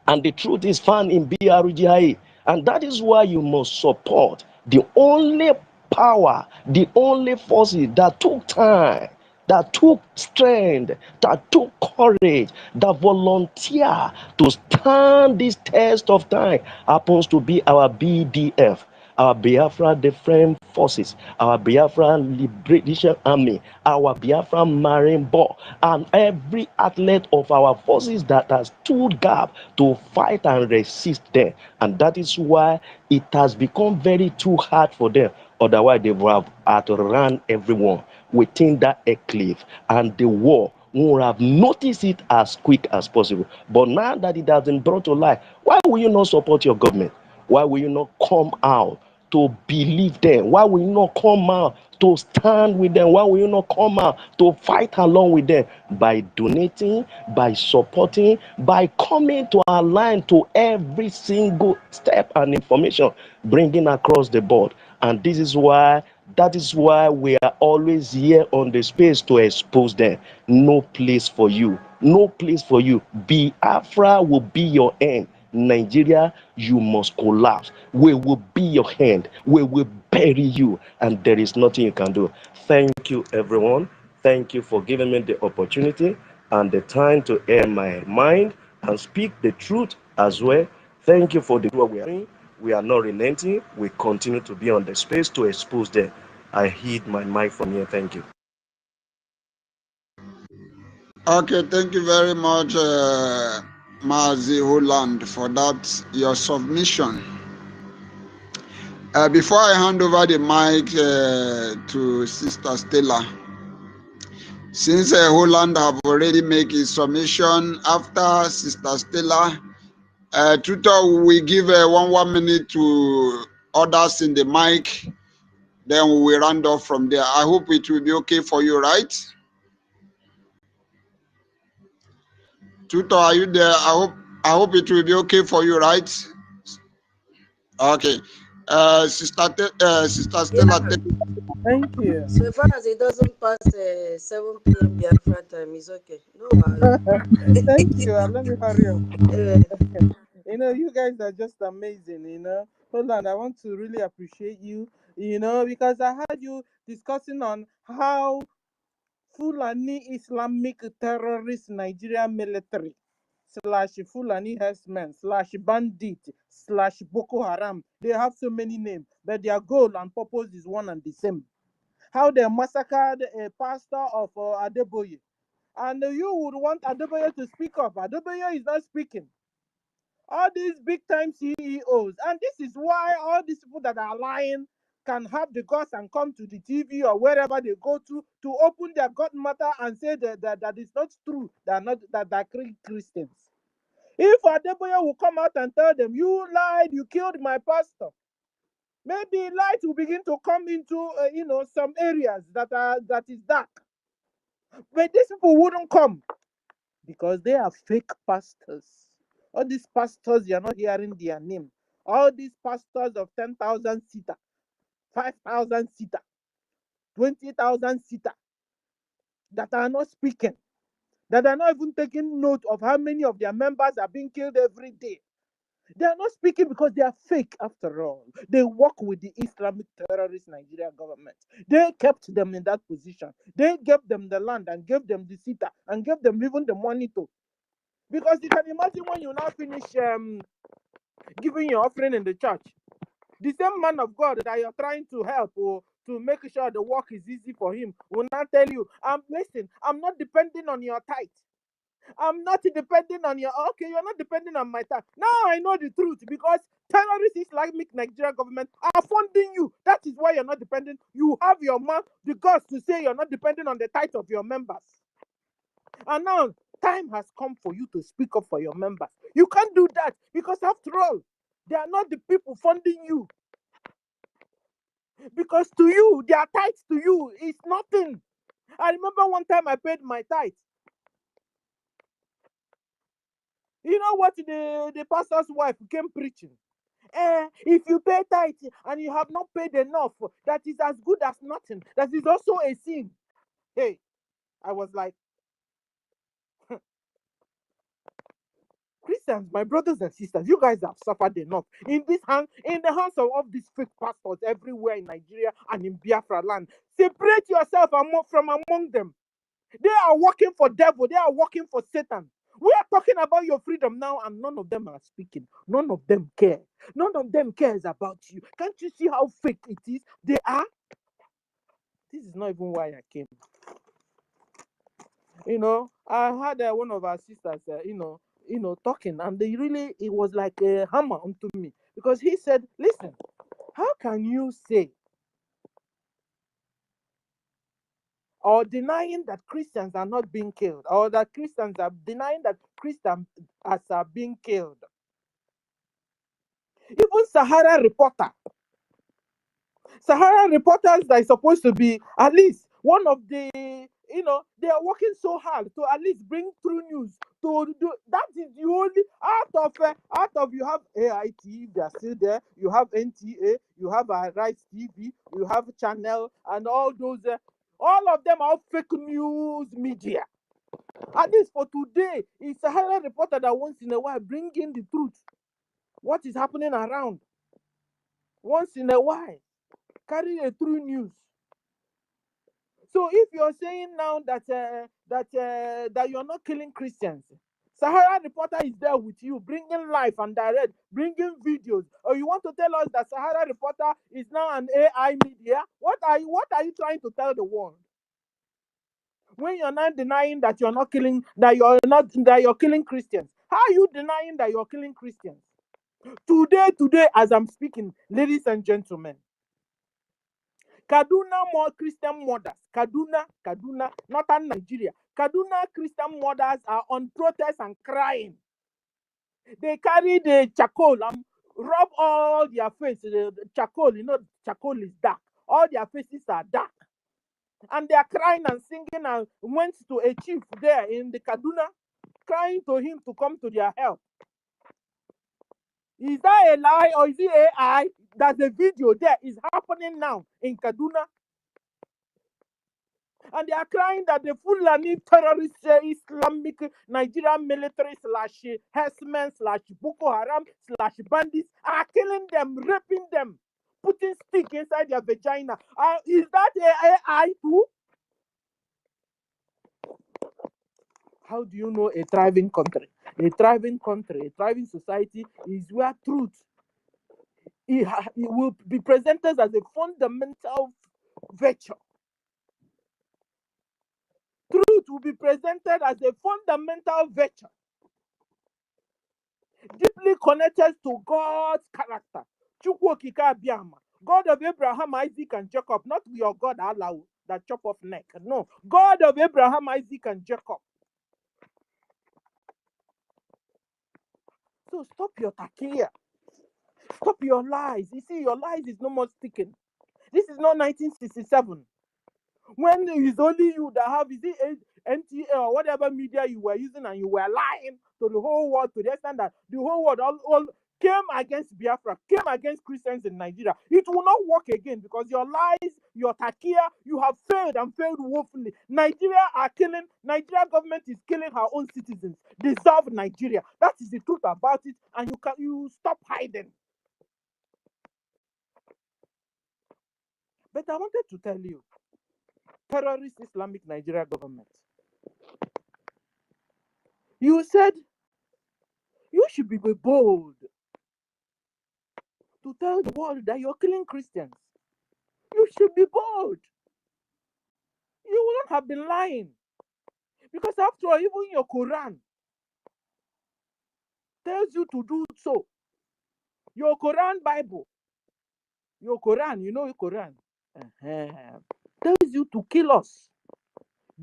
and the truth is found in BRGIE. And that is why you must support the only power, the only forces that took time, that took strength, that took courage, that volunteer to stand this test of time, happens to be our BDF, our Biafra Defense Forces, our Biafra Liberation Army, our Biafra Marine Corps, and every athlete of our forces that has stood gap to fight and resist them. And that is why it has become very too hard for them. Otherwise, they would have outrun everyone within that enclave, and the war would have noticed it as quick as possible. But now that it has been brought to light, why will you not support your government? Why will you not come out to believe them? Why will you not come out to stand with them? Why will you not come out to fight along with them? By donating, by supporting, by coming to align to every single step and information bringing across the board. And this is why, that is why we are always here on the space to expose them. No place for you. No place for you. Biafra will be your end. Nigeria, you must collapse. We will be your hand. We will bury you, and there is nothing you can do. Thank you, everyone. Thank you for giving me the opportunity and the time to air my mind and speak the truth as well. Thank you for the work we are doing. We are not relenting. We continue to be on the space to expose them. I heed my mic from here. Thank you. Okay, thank you very much, Mazi Holland, for that, your submission. Before I hand over the mic to Sister Stella, since Holland have already made his submission, after Sister Stella, Tutor will give 1 minute to others in the mic, then we will round off from there. I hope it will be okay for you, right? Tutor, are you there? I hope it will be okay for you, right? Okay. Sister Stella, Yeah. Thank you. So far as it doesn't pass 7 p.m. Biafra time, it's okay. No worries. Thank you. Let me hurry up. Uh, You know, you guys are just amazing, you know. Hold on, I want to really appreciate you, you know, because I heard you discussing on how Fulani Islamic terrorist Nigerian military / Fulani herdsmen / bandit / Boko Haram, they have so many names, but their goal and purpose is one and the same. How they massacred a pastor of Adeboye. And you would want Adeboye to speak up. Adeboye is not speaking. All these big time CEOs, and this is why all these people that are lying can have the guts and come to the TV or wherever they go to open their gut matter and say that is not true. They're Christians. If Adeboye will come out and tell them, you lied, you killed my pastor, maybe light will begin to come into some areas that is dark. But these people wouldn't come because they are fake pastors. All these pastors, you're not hearing their name. All these pastors of 10,000 seater, 5,000 seater, 20,000 seater that are not speaking, that are not even taking note of how many of their members are being killed every day. They are not speaking because they are fake after all. They work with the Islamic terrorist Nigerian government. They kept them in that position. They gave them the land and gave them the seater and gave them even the money too. Because you can imagine when you now finish giving your offering in the church, the same man of God that you're trying to help or to make sure the work is easy for him will not tell you, listen, I'm not depending on your tithe. I'm not depending on your, okay, you're not depending on my tax. Now I know the truth because terrorist Islamic Nigeria government are funding you. That is why you're not dependent. You have your mouth, the guts to say you're not depending on the tithe of your members. And now time has come for you to speak up for your members. You can't do that because after all, they are not the people funding you. Because to you, their tithes to you is nothing. I remember one time I paid my tithe. You know what the pastor's wife came preaching? If you pay tithe and you have not paid enough, that is as good as nothing. That is also a sin. Hey, I was like, Christians, my brothers and sisters, you guys have suffered enough in the hands of all these fake pastors everywhere in Nigeria and in Biafra land. Separate yourself from among them. They are working for devil. They are working for Satan. We are talking about your freedom now, and none of them are speaking. None of them care. None of them cares about you. Can't you see how fake it is? They are. This is not even why I came. You know, I had one of our sisters, talking, and it was like a hammer onto me because he said, "Listen, how can you say or denying that Christians are not being killed, or that Christians are denying that Christians are being killed?" Even Sahara reporters that is supposed to be at least one of the, they are working so hard to at least bring through news. To do that is the only out of you have AIT, they are still there. You have NTA, you have Rights TV, you have Channel, and all those. All of them are fake news media. At least for today, it's a Sahara reporter that once in a while bring in the truth. What is happening around? Once in a while, carry a true news. So if you're saying now that you're not killing Christians, Sahara reporter is there with you, bringing live and direct, bringing videos. Or you want to tell us that Sahara reporter is now an AI media? What are you trying to tell the world? When you're not denying that you're not killing, that you're killing Christians, how are you denying that you're killing Christians? Today, as I'm speaking, ladies and gentlemen, Kaduna more Christian mothers, Kaduna, northern Nigeria. Kaduna Christian mothers are on protest and crying. They carry the charcoal and rub all their faces. The charcoal, charcoal is dark. All their faces are dark. And they are crying and singing and went to a chief there in the Kaduna, crying to him to come to their help. Is that a lie or is it AI? That the video there is happening now in Kaduna. And they are crying that the Fulani terrorist Islamic Nigerian military / herdsmen / Boko Haram / bandits are killing them, raping them, putting stick inside their vagina. Is that AI too? How do you know a thriving country? A thriving country, a thriving society is where truth it will be presented as a fundamental virtue. Truth will be presented as a fundamental virtue, deeply connected to God's character. God of Abraham, Isaac, and Jacob, not your God Allah that chop off neck. No, God of Abraham, Isaac, and Jacob. So stop your takia. Stop your lies. You see, your lies is no more sticking. This is not 1967. When it's only you that have, is it NTA or whatever media you were using, and you were lying to the whole world to the extent that the whole world all came against Biafra, came against Christians in Nigeria. It will not work again because your lies, your takia, you have failed and failed woefully. Nigeria government is killing her own citizens. Dissolve Nigeria. That is the truth about it, and you stop hiding. But I wanted to tell you, terrorist Islamic Nigeria government, you said you should be bold to tell the world that you're killing Christians. You should be bold. You wouldn't have been lying. Because after all, even your Quran tells you to do so. Your Quran Bible, your Quran, you know your Quran, tells you to kill us.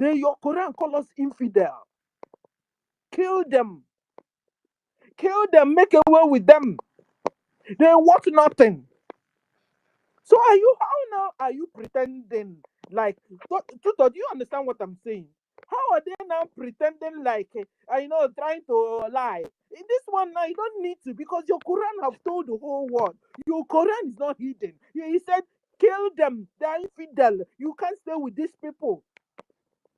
Your Quran call us infidel. Kill them. Kill them, make away with them. They want nothing. So how now are you pretending like, Tuto, do you understand what I'm saying? How are they now pretending like, trying to lie? In this one now, you don't need to, because your Quran have told the whole world. Your Quran is not hidden. He said, kill them. They are infidel. You can't stay with these people.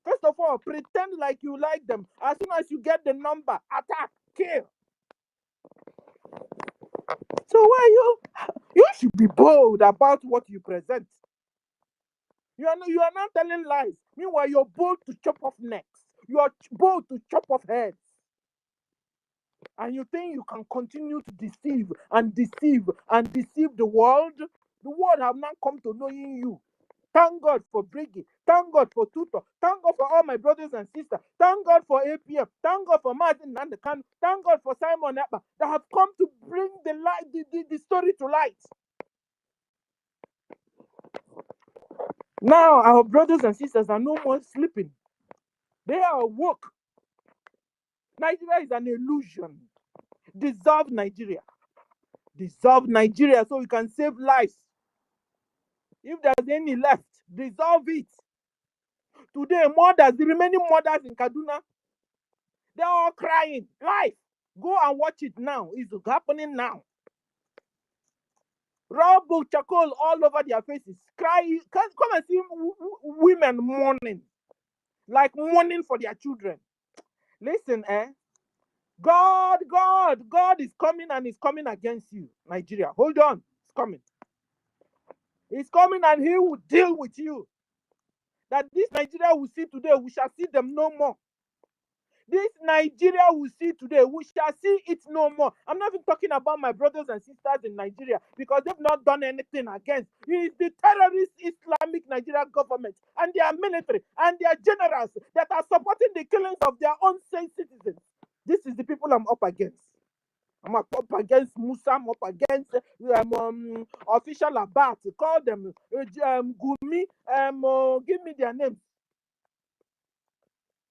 First of all, pretend like you like them. As soon as you get the number, attack, kill. So why you should be bold about what you present. You are not telling lies. Meanwhile, you're bold to chop off necks. You are bold to chop off heads. And you think you can continue to deceive and deceive and deceive the world? The world have not come to knowing you. Thank God for BRGIE. Thank God for Tuto. Thank God for all my brothers and sisters. Thank God for APM. Thank God for Martin and the Kanu. Thank God for Simon Ekpa that have come to bring the story to light. Now our brothers and sisters are no more sleeping. They are awoke. Nigeria is an illusion. Dissolve Nigeria. Dissolve Nigeria so we can save lives. If there's any left, dissolve it. Today, the remaining mothers in Kaduna, they're all crying. Life. Go and watch it now. It's happening now. Raw book, charcoal all over their faces. Cry. Come and see women mourning. Like mourning for their children. Listen, God is coming and is coming against you, Nigeria. Hold on. It's coming. He's coming and he will deal with you. That this Nigeria we see today, we shall see them no more. This Nigeria we see today, we shall see it no more. I'm not even talking about my brothers and sisters in Nigeria, because they've not done anything against. It is the terrorist Islamic Nigeria government and their military and their generals that are supporting the killings of their own citizens. This is the people I'm up against. I'm up against Musa. I'm up against official Abat. Call them Gumi. Give me their names.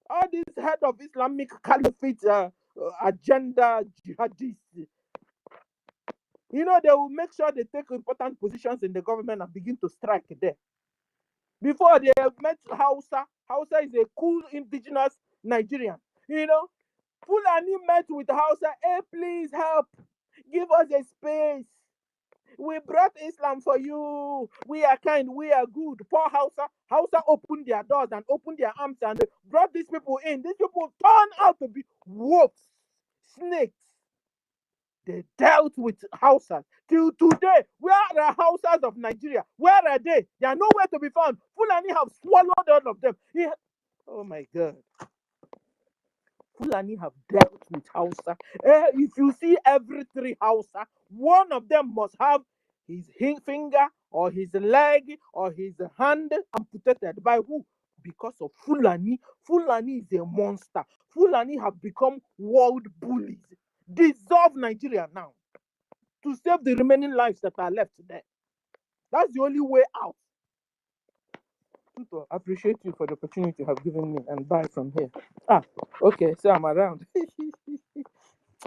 All these head of Islamic Caliphate agenda jihadists. They will make sure they take important positions in the government and begin to strike there. Before they met Hausa. Hausa is a cool indigenous Nigerian. Fulani met with Hausa. Hey, please help. Give us a space. We brought Islam for you. We are kind. We are good. Poor Hausa. Hausa opened their doors and opened their arms and brought these people in. These people turned out to be wolves, snakes. They dealt with Hausas. Till today, where are the Hausas of Nigeria? Where are they? They are nowhere to be found. Fulani have swallowed all of them. Oh my God. Fulani have dealt with Hausa. If you see every 3 Hausa, one of them must have his finger or his leg or his hand amputated. By who? Because of Fulani. Fulani is a monster. Fulani have become world bullies. Dissolve Nigeria now to save the remaining lives that are left there. That's the only way out. I appreciate you for the opportunity you have given me, and bye from here. Okay, so I'm around.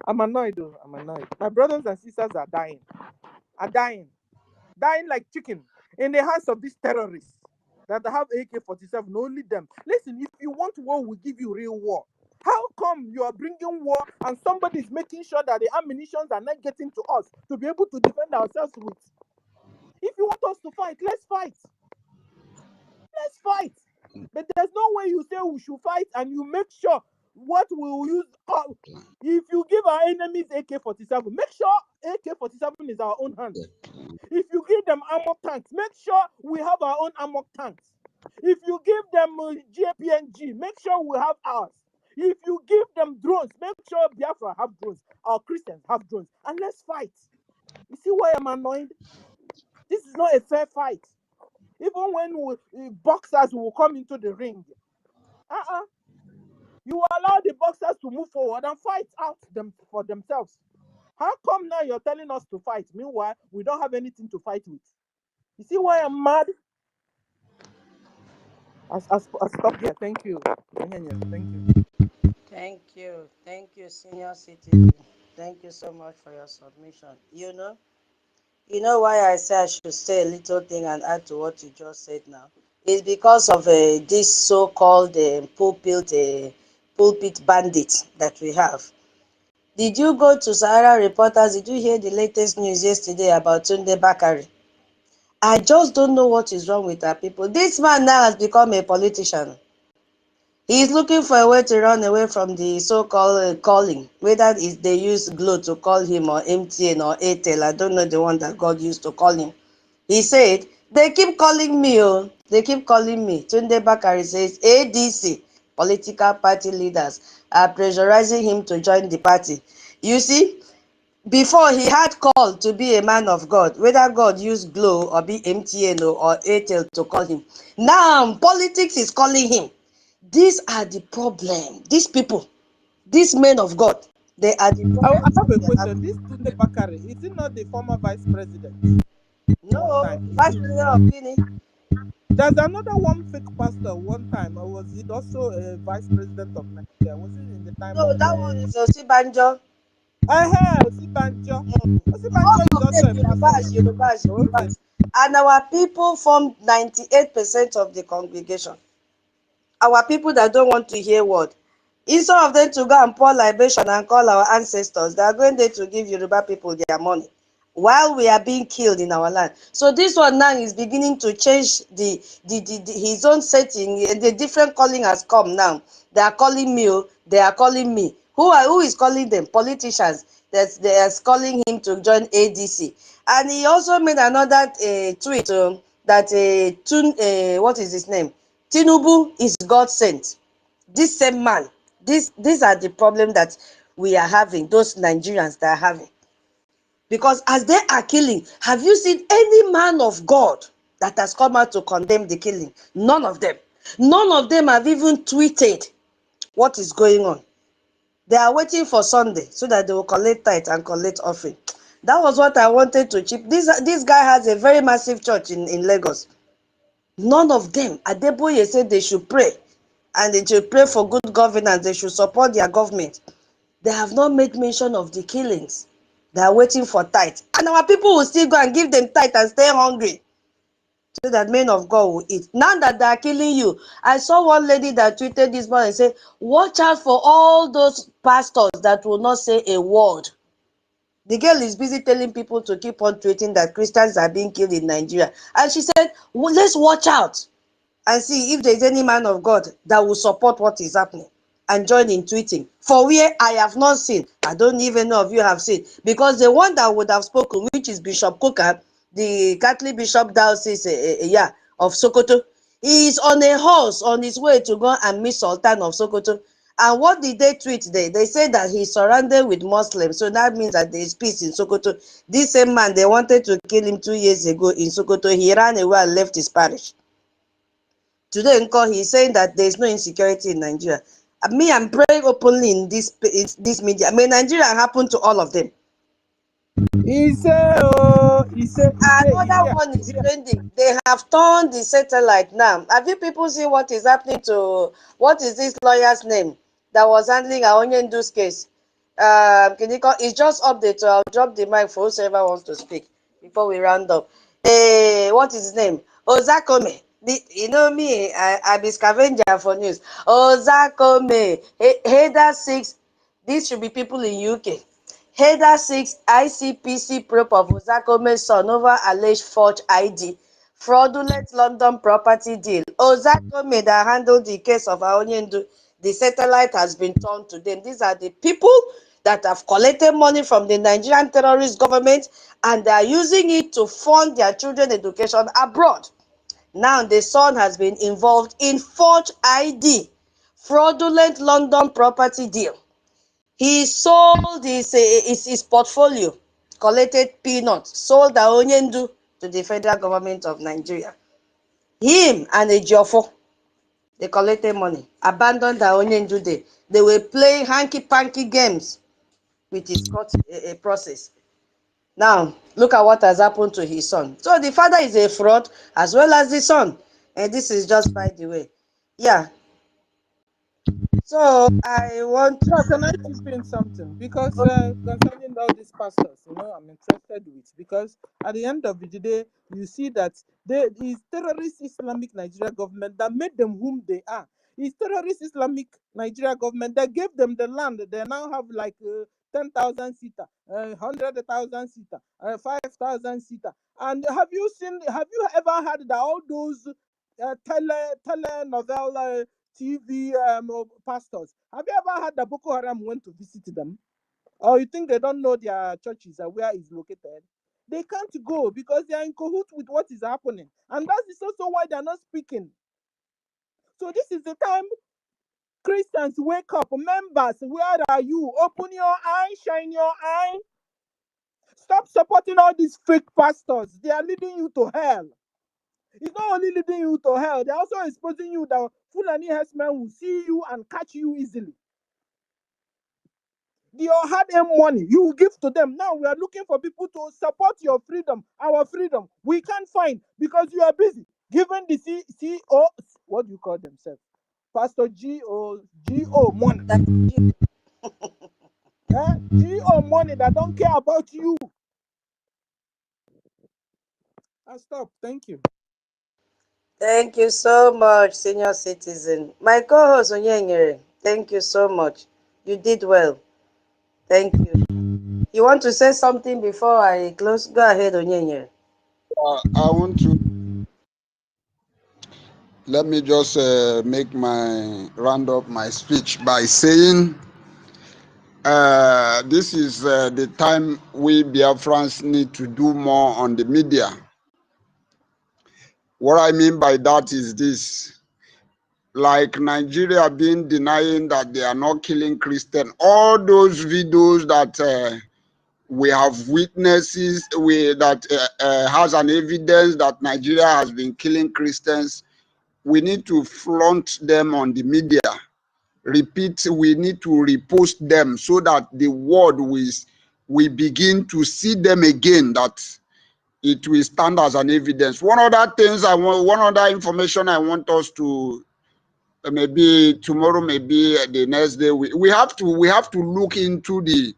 I'm annoyed though. I'm annoyed. My brothers and sisters are dying. Dying like chicken in the hands of these terrorists that have AK-47. Only them. Listen, if you want war, we'll give you real war. How come you are bringing war and somebody is making sure that the ammunitions are not getting to us to be able to defend ourselves with? If you want us to fight, let's fight. Let's fight. But there's no way you say we should fight and you make sure what we will use. If you give our enemies AK-47, make sure AK-47 is our own hand. If you give them armor tanks, make sure we have our own armor tanks. If you give them JPNG, make sure we have ours. If you give them drones, make sure Biafra have drones. Our Christians have drones. And let's fight. You see why I'm annoyed? This is not a fair fight. Even when boxers will come into the ring. You allow the boxers to move forward and fight out them for themselves. How come now you're telling us to fight? Meanwhile, we don't have anything to fight with. You see why I'm mad? I stop here. Thank you. Thank you. Thank you, senior citizen. Thank you so much for your submission. You know why I say I should say a little thing and add to what you just said now? It's because of this so-called pulpit bandit that we have. Did you go to Sahara Reporters? Did you hear the latest news yesterday about Tunde Bakari? I just don't know what is wrong with our people. This man now has become a politician. He is looking for a way to run away from the so-called calling, whether they use Glo to call him or MTN or Airtel. I don't know the one that God used to call him. He said, they keep calling me, oh, they keep calling me. Tunde Bakari says, ADC, political party leaders, are pressurizing him to join the party. You see, before he had called to be a man of God, whether God used Glo or be MTN or Airtel to call him. Now, politics is calling him. These are the problem. These people, these men of God, they are the I problems have that a we are question. having. This Tunde Bakari, is he not the former vice president? One No, time. Vice President of Guinea. There's another one fake pastor one time. Was it also a vice president of Nigeria? Was it in the time No, of that one is Osibanjo. Osibanjo? All Osibanjo is of them also a pastor. Okay. Yorubas. And our people form 98% of the congregation. Our people that don't want to hear word. Instead of them to go and pour libation and call our ancestors, they are going there to give Yoruba people their money while we are being killed in our land. So this one now is beginning to change his own setting. The different calling has come now. They are calling me, they are calling me. Who is calling them? Politicians. That they are calling him to join ADC. And he also made another tweet that what is his name? Tinubu is God sent. This same man, these are the problem that we are having, those Nigerians that are having. Because as they are killing, have you seen any man of God that has come out to condemn the killing? None of them. None of them have even tweeted what is going on. They are waiting for Sunday so that they will collect tithe and collect offering. That was what I wanted to chip. This guy has a very massive church in Lagos. None of them. Adeboye said they should pray. And they should pray for good governance. They should support their government. They have not made mention of the killings. They are waiting for tithe. And our people will still go and give them tithe and stay hungry. So that men of God will eat. Now that they are killing you. I saw one lady that tweeted this morning and said, watch out for all those pastors that will not say a word. The girl is busy telling people to keep on tweeting that Christians are being killed in Nigeria. And she said, well, let's watch out and see if there is any man of God that will support what is happening and join in tweeting. For where I have not seen, I don't even know if you have seen, because the one that would have spoken, which is Bishop Kuka, the Catholic Bishop Diocese of Sokoto, he is on a horse on his way to go and meet Sultan of Sokoto. And what did they tweet there? They said that he's surrounded with Muslims. So that means that there is peace in Sokoto. This same man, they wanted to kill him 2 years ago in Sokoto. He ran away and left his parish. Today, Nko, he's saying that there is no insecurity in Nigeria. I'm praying openly in this media. May Nigeria happen to all of them. Another one is trending. They have turned the satellite now. Have you people seen what is happening to, what is this lawyer's name that was handling Aonyendu's case? It's just update, so I'll drop the mic for whoever wants to speak before we round up. What is his name? Ozakome. You know me, I be scavenger for news. Ozakome. Header 6. These should be people in UK. Header 6 ICPC probe of Ozakome's son over alleged forged ID. Fraudulent London property deal. Ozakome that handled the case of Aonyendu. The satellite has been turned to them. These are the people that have collected money from the Nigerian terrorist government and they are using it to fund their children's education abroad. Now the son has been involved in forged ID, fraudulent London property deal. He sold his portfolio, collected peanuts, sold Aonyendu to the federal government of Nigeria. Him and Ejiofo, They collected money, abandoned their onion day. They were playing hanky-panky games with his court process. Now, look at what has happened to his son. So the father is a fraud as well as the son. And this is just by the way. Yeah. So I want to... Yeah, can I chip in something? Because concerning all these pastors, I'm interested with. Because at the end of the day, you see that it's terrorist Islamic Nigeria government that made them whom they are. It's terrorist Islamic Nigeria government that gave them the land. They now have like 10,000 seater, 100,000 seater, 5,000 seater. And have you ever heard that all those telenovela TV pastors, have you ever heard that Boko Haram went to visit them? Or you think they don't know their churches and where it's located? They can't go because they are in cahoots with what is happening. And that is also why they're not speaking. So this is the time Christians wake up. Members, where are you? Open your eye, shine your eye. Stop supporting all these fake pastors. They are leading you to hell. It's not only leading you to hell, they're also exposing you that Fulani herdsmen will see you and catch you easily. Your hard-earned money, you will give to them. Now we are looking for people to support your freedom, our freedom. We can't find because you are busy giving the CEO, what do you call themselves? Pastor GO money. GO money that don't care about you. I'll stop. Thank you. Thank you so much, senior citizen. My co-host, Onyengere, thank you so much. You did well. Thank you. You want to say something before I close? Go ahead, Onyengere. I want to let me just make my round up my speech by saying this is the time we Biafrans need to do more on the media. What I mean by that is this: like Nigeria being denying that they are not killing Christians, all those videos that we have witnesses that has an evidence that Nigeria has been killing Christians, we need to flaunt them on the media. Repeat, we need to repost them so that the world we begin to see them again, that it will stand as an evidence. One other information I want us to maybe tomorrow, maybe the next day, we have to look into the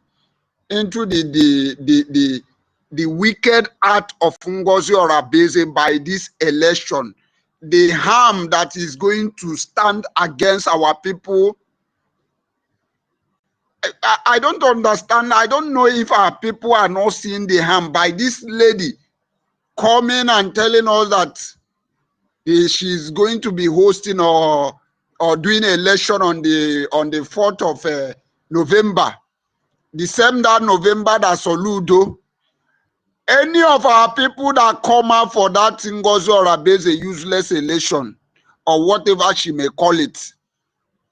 wicked act of Ngozi Orabeze by this election, the harm that is going to stand against our people. I don't understand. I don't know if our people are not seeing the harm by this lady coming and telling us that she's going to be hosting or doing election on the 4th of November, the same that November that Soludo. Any of our people that come out for that Ngozi Orabeze useless election or whatever she may call it,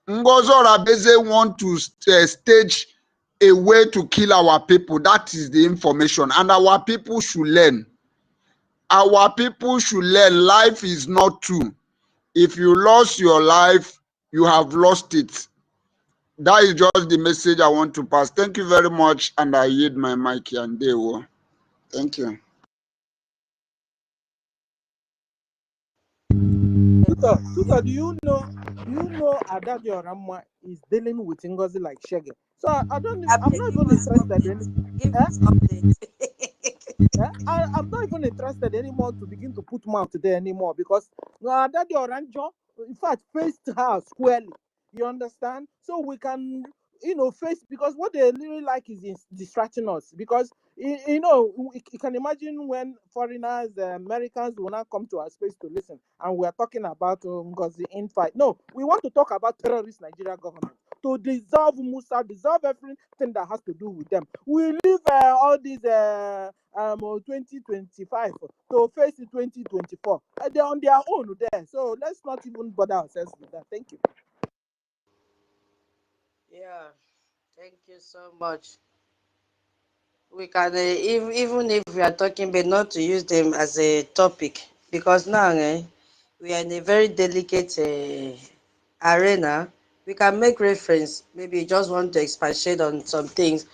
Ngozi Orabeze want to stage a way to kill our people. That is the information, and our people should learn. Our people should learn. Life is not true. If you lost your life, you have lost it. That is just the message I want to pass. Thank you very much, and I yield my mic here and there. Thank you. Tuka, do you know Adadi Oramwa is dealing with Ngozi like Shege? So I'm not even interested in I'm not even interested anymore to begin to put mouth there anymore because Adadi Oranjo, in fact, faced her squarely. You understand? So we can, face, because what they really like is distracting us. Because you can imagine when foreigners, Americans will not come to our space to listen, and we are talking about Ngozi in fight. No, we want to talk about terrorist Nigeria government to dissolve Musa, dissolve everything that has to do with them. We leave all these 2025 to face 2024. They're on their own there, so let's not even bother ourselves with that. Thank you. Yeah, thank you so much. We can even if we are talking, but not to use them as a topic, because now we are in a very delicate arena, we can make reference. Maybe you just want to expatiate on some things,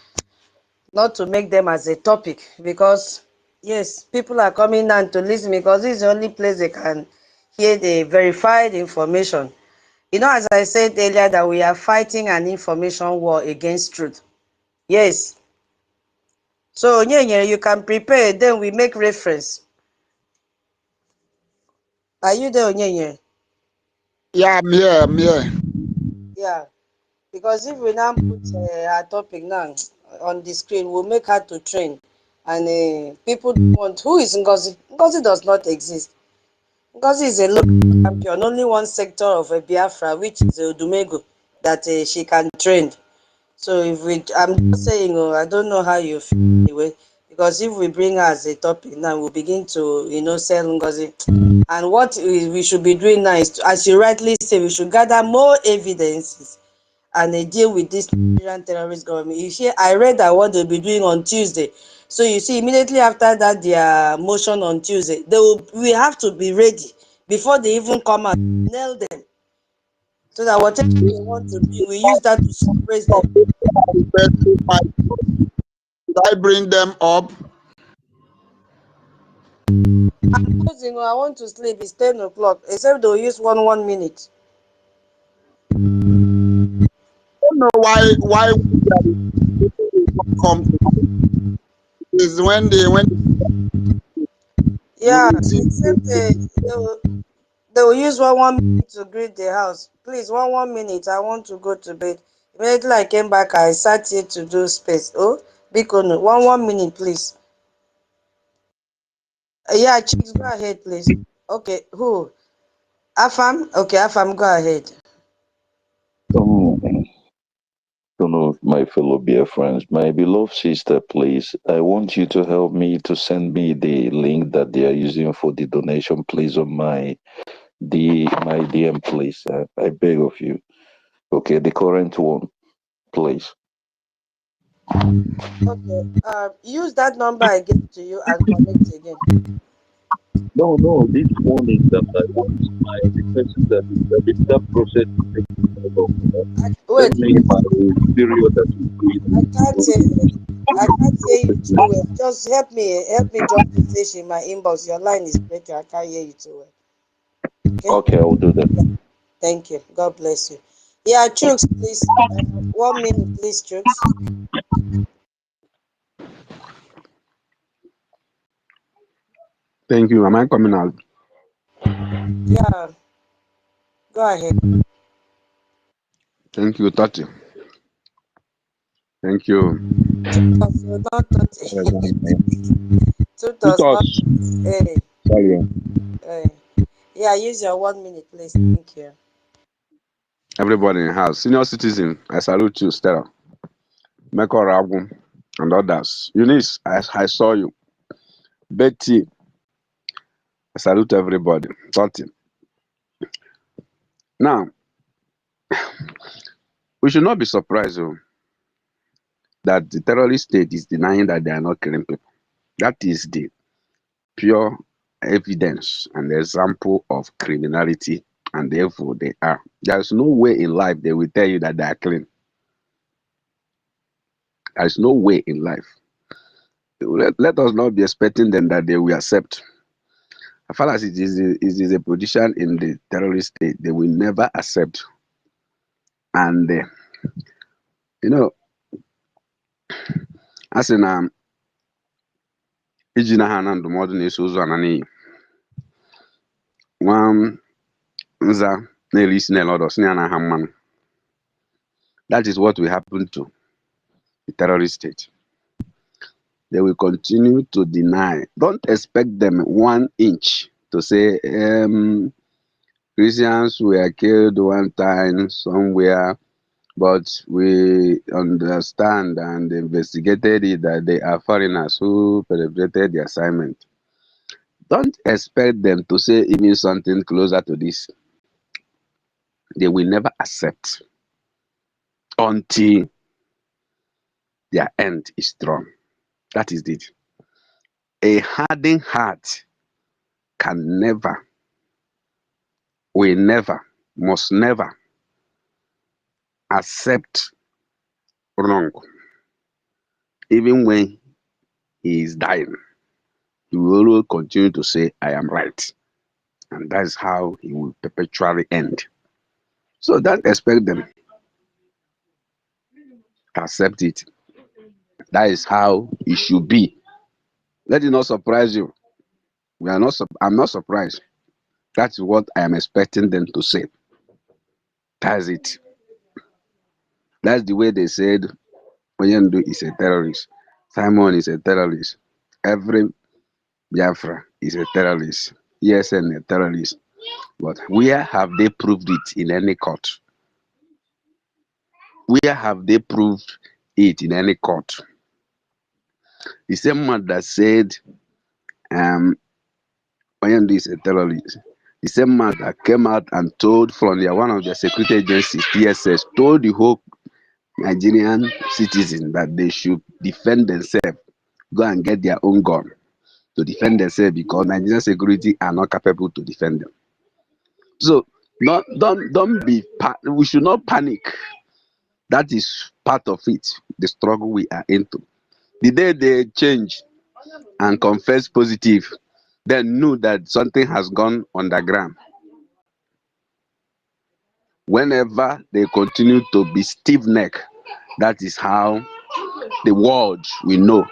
not to make them as a topic, because yes, people are coming down to listen because this is the only place they can hear the verified information. You know, as I said earlier, that we are fighting an information war against truth. Yes. So, you can prepare, then we make reference. Are you there, Onyenye? Yeah, I'm here. I'm here. Yeah. Because if we now put our topic now on the screen, we'll make her to train. And people want, who is Ngozi? Ngozi does not exist. Ngozi is a local champion, only one sector of a Biafra, which is Odumego, that she can train. So if we, I'm just saying, I don't know how you feel anyway, because if we bring her as a topic now, we'll begin to, sell Ngozi. And what we should be doing now is, as you rightly say, we should gather more evidences and deal with this Nigerian terrorist government. You see, I read that what they'll be doing on Tuesday. So you see, immediately after that, their motion on Tuesday, we have to be ready before they even come and nail them. So that whatever they want to do, we use that to suppress them. Should I bring them up? I'm closing. I want to sleep. It's 10 o'clock. Except they'll use 1 minute. I don't know why people come to me. Is when they Yeah, see except they will use 1 minute to greet the house. Please, 1 minute. I want to go to bed. Immediately I came back, I sat here to do space. Oh, Biko, 1 minute, please. Yeah, chicks, go ahead, please. Okay, who? Afam? Okay, Afam, go ahead. Some of my fellow BIAFRANS, my beloved sister, please, I want you to help me to send me the link that they are using for the donation, please, on my DM, please. I beg of you. Okay, the current one, please. Okay, use that number I gave to you and connect again. No, this one is that I want the person that is that process to take care of. Wait, Send me my period that is I can't hear you too well. Just help me drop the message in my inbox. Your line is breaking. I can't hear you too well. Okay, I will do that. Yeah. Thank you. God bless you. Yeah, Chooks, please. 1 minute, please, Chooks. Thank you. Am I coming out? Yeah. Go ahead. Thank you, Tati. Thank you. Tutos, not Tutos, not Tutos. hey. Sorry. Hey. Yeah, use your 1 minute, please. Thank you. Everybody in the house. Senior citizen, I salute you, Stella. Meko Ragu and others. Eunice, I saw you. Betty, I salute everybody. Tati. Now, we should not be surprised that the terrorist state is denying that they are not killing people. That is the pure evidence and example of criminality and therefore they are. There is no way in life they will tell you that they are clean. There is no way in life. Let us not be expecting them that they will accept. As far as it is a position in the terrorist state, they will never accept. And, as in iji na ha na ndụmọdụ na-eso ụzọ ana n'iyi nwa nza na-eri isi n'ele ọdọ si na ya na ha mmanụ. That is what will happen to the terrorist state. They will continue to deny. Don't expect them 1 inch to say Christians were killed one time somewhere, but we understand and investigated it that they are foreigners who perpetrated the assignment. Don't expect them to say even something closer to this. They will never accept until their end is strong. That is it. A hardened heart can never, will never, must never accept wrong. Even when he is dying, he will always continue to say, I am right. And that is how he will perpetually end. So don't expect them to accept it. That is how it should be. Let it not surprise you. I'm not surprised. That's what I am expecting them to say. That's it. That's the way they said Onyendu is a terrorist. Simon is a terrorist. Every Biafra is a terrorist. ESN a terrorist. But where have they proved it in any court? Where have they proved it in any court? The same man that said Onyendu is a terrorist. The same man that came out and told from one of their security agencies, TSS, told the whole Nigerian citizens that they should defend themselves, go and get their own gun to defend themselves because Nigerian security are not capable to defend them. So don't be. We should not panic. That is part of it. The struggle we are into. The day they change and confess positive, then know that something has gone underground. Whenever they continue to be stiff-necked, that is how the world will know.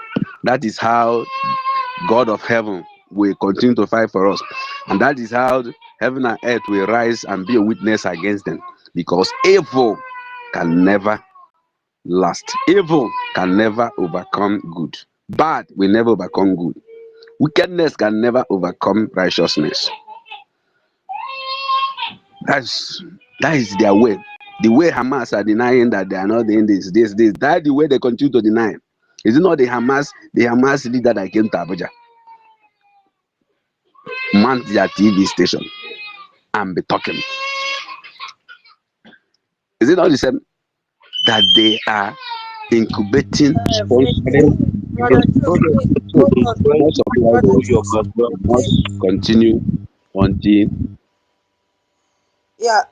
That is how God of heaven will continue to fight for us. And that is how heaven and earth will rise and be a witness against them. Because evil can never last. Evil can never overcome good. Bad will never overcome good. Wickedness can never overcome righteousness. That is their way. The way Hamas are denying that they are not doing this. That's the way they continue to deny. Is it not the Hamas leader that came to Abuja, mount their TV station and be talking? Is it not the same that they are incubating, sponsoring? Must continue until. Yeah,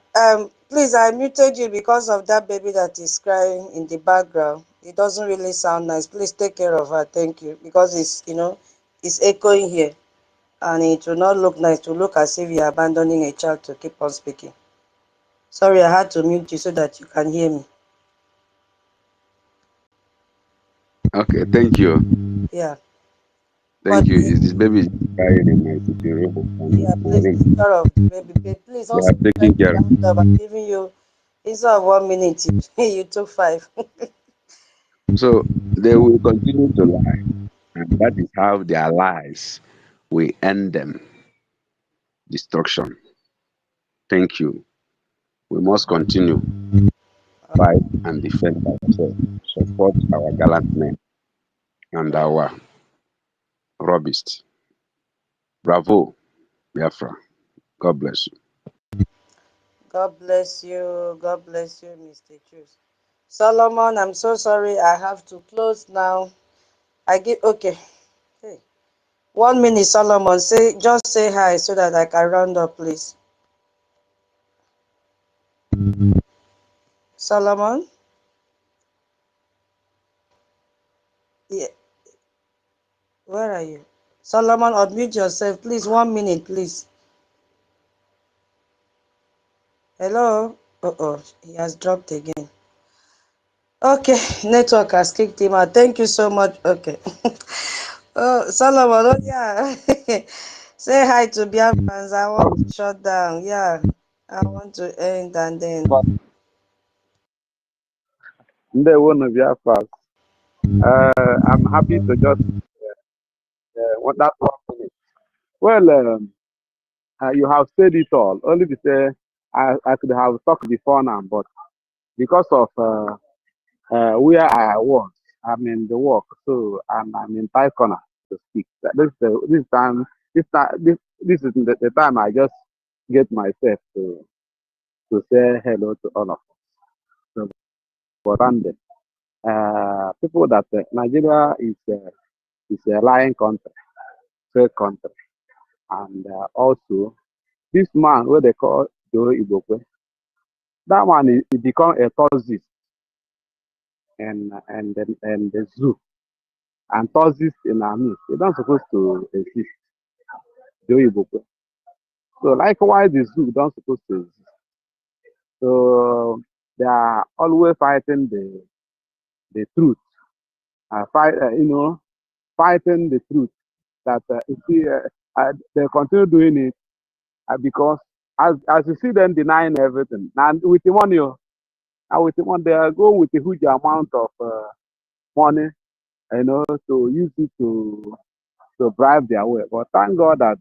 please, I muted you because of that baby that is crying in the background. It doesn't really sound nice. Please take care of her. Thank you. Because it's echoing here. And it will not look nice to look as if you're abandoning a child to keep on speaking. Sorry, I had to mute you so that you can hear me. Okay, thank you. Yeah. Thank you. Is this baby crying in my sitting room? Yeah, please take care of the baby. Please They also are try taking to care. round up. I'm giving you, instead of 1 minute, you took 5. So they will continue to lie, and that is how their lies will end them. Destruction. Thank you. We must continue fight and defend ourselves. Support our gallant men and our robust. Bravo, Biafra. God bless you. God bless you. God bless you, Mr. Chus. Solomon, I'm so sorry. I have to close now. Okay. Hey. 1 minute, Solomon. Just say hi so that I can round up, please. Solomon? Yeah. Where are you? Solomon, unmute yourself, please. 1 minute, please. Hello? Uh-oh, he has dropped again. Okay, network has kicked him out. Thank you so much. Okay. Oh, Solomon, oh yeah. Say hi to BIAFRANS. I want to shut down. Yeah. I want to end and then. I'm happy to just want that 1 minute. Well, you have said it all. Only to say I could have talked before now, but because of where I was, I'm in the work, so I'm in tight corner to speak. This is the time I just get myself to say hello to all of us. So, but people that Nigeria is a lying country, fake country, and also this man, what they call Joe Igbo, That one it become a toxis and the zoo. And toxis in our midst. They don't supposed to exist. So likewise the zoo don't supposed to exist. So they are always fighting the truth. Fighting the truth. That you see, they continue doing it because as you see them denying everything. Now with the money, with the money, they go with a huge amount of money, to use it to bribe their way. But thank God that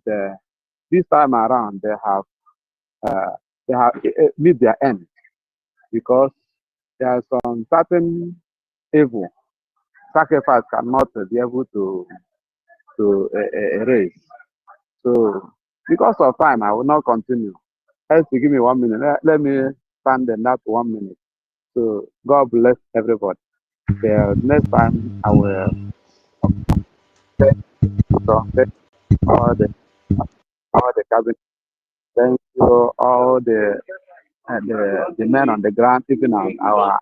this time around they have meet their end, because there are some certain evil sacrifice cannot be able to erase. So because of time, I will not continue. Just give me 1 minute. Let me stand in that 1 minute. So God bless everybody. Next time I will thank all the cabinet. Thank you all the men on the ground, even our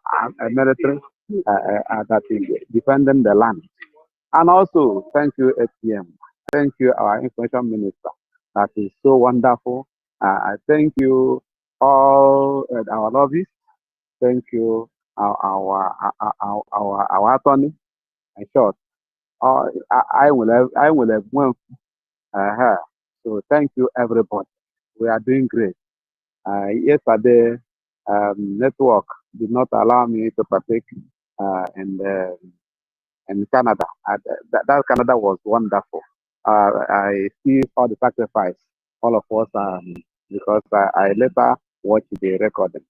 military that is defending the land. And also thank you ATM. Thank you our information minister. That is so wonderful. I thank you all our lobbyists. Thank you our attorney. In short, I will have won her. So thank you everybody. We are doing great. Yesterday, network did not allow me to partake in Canada. That Canada was wonderful. I see all the sacrifice, all of us, because I later watched the recording.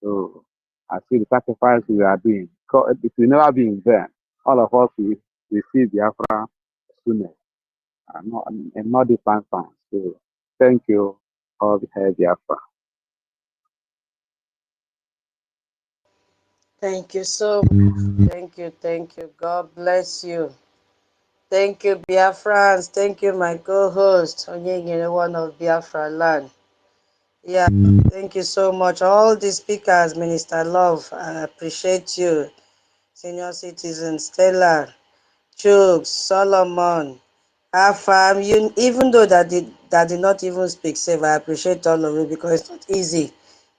So I see the sacrifice we are doing. It will never be in vain. All of us we see Biafra sooner, and not different times. So thank you, all the Biafra. Thank you so much. Thank you. God bless you. Thank you, Biafrans. Thank you, my co-host, Onyengere, one of Biafra land. Yeah, thank you so much. All the speakers, Minister Love, I appreciate you. Senior citizen, Stella, Chooks, Solomon, Afam, you, even though that did not even speak safe, I appreciate all of you because it's not easy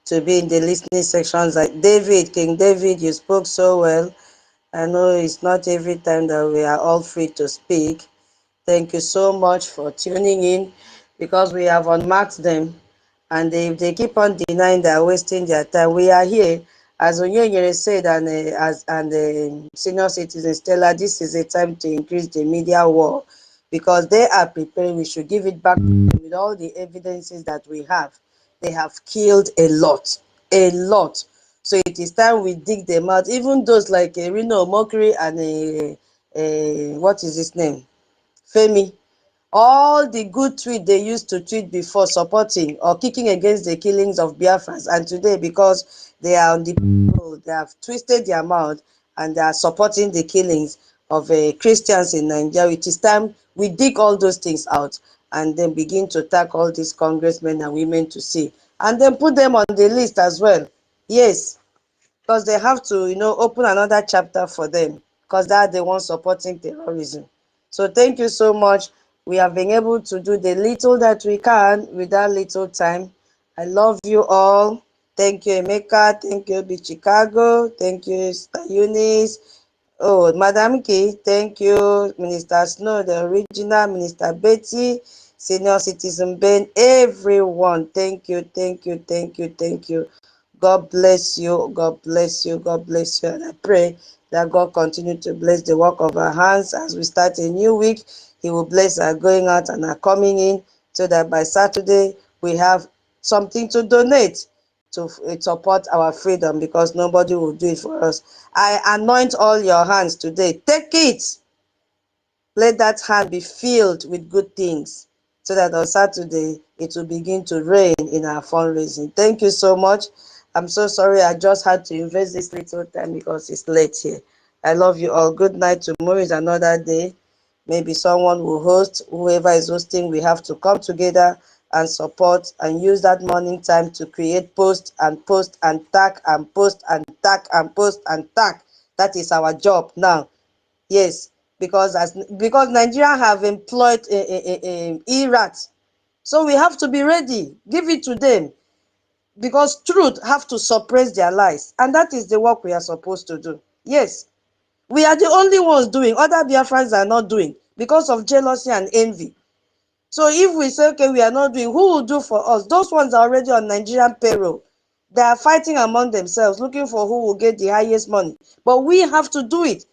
to be in the listening sections. Like David, King David, you spoke so well. I know it's not every time that we are all free to speak. Thank you so much for tuning in, because we have unmarked them, and if they keep on denying they are wasting their time, we are here. As Onyonyere said, and senior citizen Stella, this is a time to increase the media war, because they are preparing. We should give it back to them with all the evidences that we have. They have killed a lot, a lot. So it is time we dig them out. Even those like Reno Mokri and what is his name? Femi, all the good tweet they used to tweet before supporting or kicking against the killings of Biafrans, and today because they are on the road, they have twisted their mouth and they are supporting the killings of Christians in Nigeria. It is time we dig all those things out and then begin to tag all these congressmen and women to see, and then put them on the list as well. Yes, because they have to, open another chapter for them, because they're the ones supporting terrorism. So thank you so much. We have been able to do the little that we can with that little time. I love you all. Thank you, Emeka. Thank you, B Chicago. Thank you, Sister Eunice. Oh, Madam K, thank you. Minister Snow, the original, Minister Betty, Senior Citizen Ben, everyone. Thank you, thank you, thank you, thank you. God bless you. God bless you. God bless you. And I pray that God continue to bless the work of our hands as we start a new week. He will bless our going out and our coming in, so that by Saturday we have something to donate to support our freedom, because nobody will do it for us. I anoint all your hands today. Take it. Let that hand be filled with good things, so that on Saturday it will begin to rain in our fundraising. Thank you so much. I'm so sorry I just had to invest this little time because it's late here. I love you all. Good night. Tomorrow is another day. Maybe someone will host. Whoever is hosting, we have to come together and support and use that morning time to create post and tag and post and tag and post and tag. That is our job now. Yes, because Nigeria have employed ERAT. So we have to be ready. Give it to them. Because truth have to suppress their lies. And that is the work we are supposed to do. Yes. We are the only ones doing. Other Biafrans are not doing because of jealousy and envy. So if we say, okay, we are not doing, who will do for us? Those ones are already on Nigerian payroll. They are fighting among themselves, looking for who will get the highest money. But we have to do it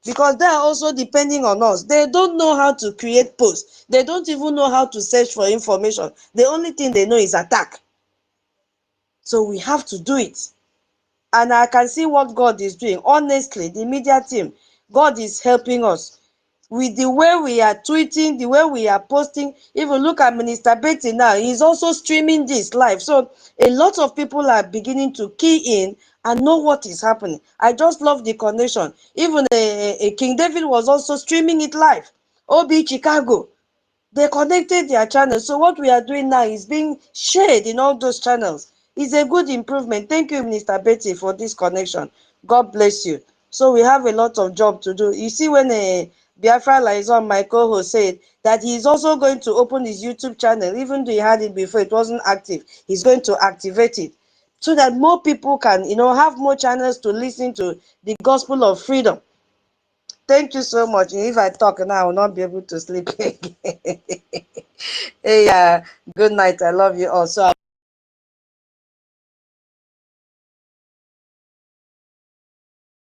because they are also depending on us. They don't know how to create posts. They don't even know how to search for information. The only thing they know is attack. So we have to do it. And I can see what God is doing. Honestly, the media team, God is helping us. With the way we are tweeting, the way we are posting, even look at Minister Betty now, he's also streaming this live. So a lot of people are beginning to key in and know what is happening. I just love the connection. Even King David was also streaming it live. OB Chicago, they connected their channels. So what we are doing now is being shared in all those channels. It's a good improvement. Thank you, Minister Betty, for this connection. God bless you. So we have a lot of job to do. You see, when Biafra Liaison, my co-host, said that he is also going to open his YouTube channel, even though he had it before, it wasn't active. He's going to activate it so that more people can, have more channels to listen to the gospel of freedom. Thank you so much. If I talk now, I will not be able to sleep again. Hey, good night. I love you all. So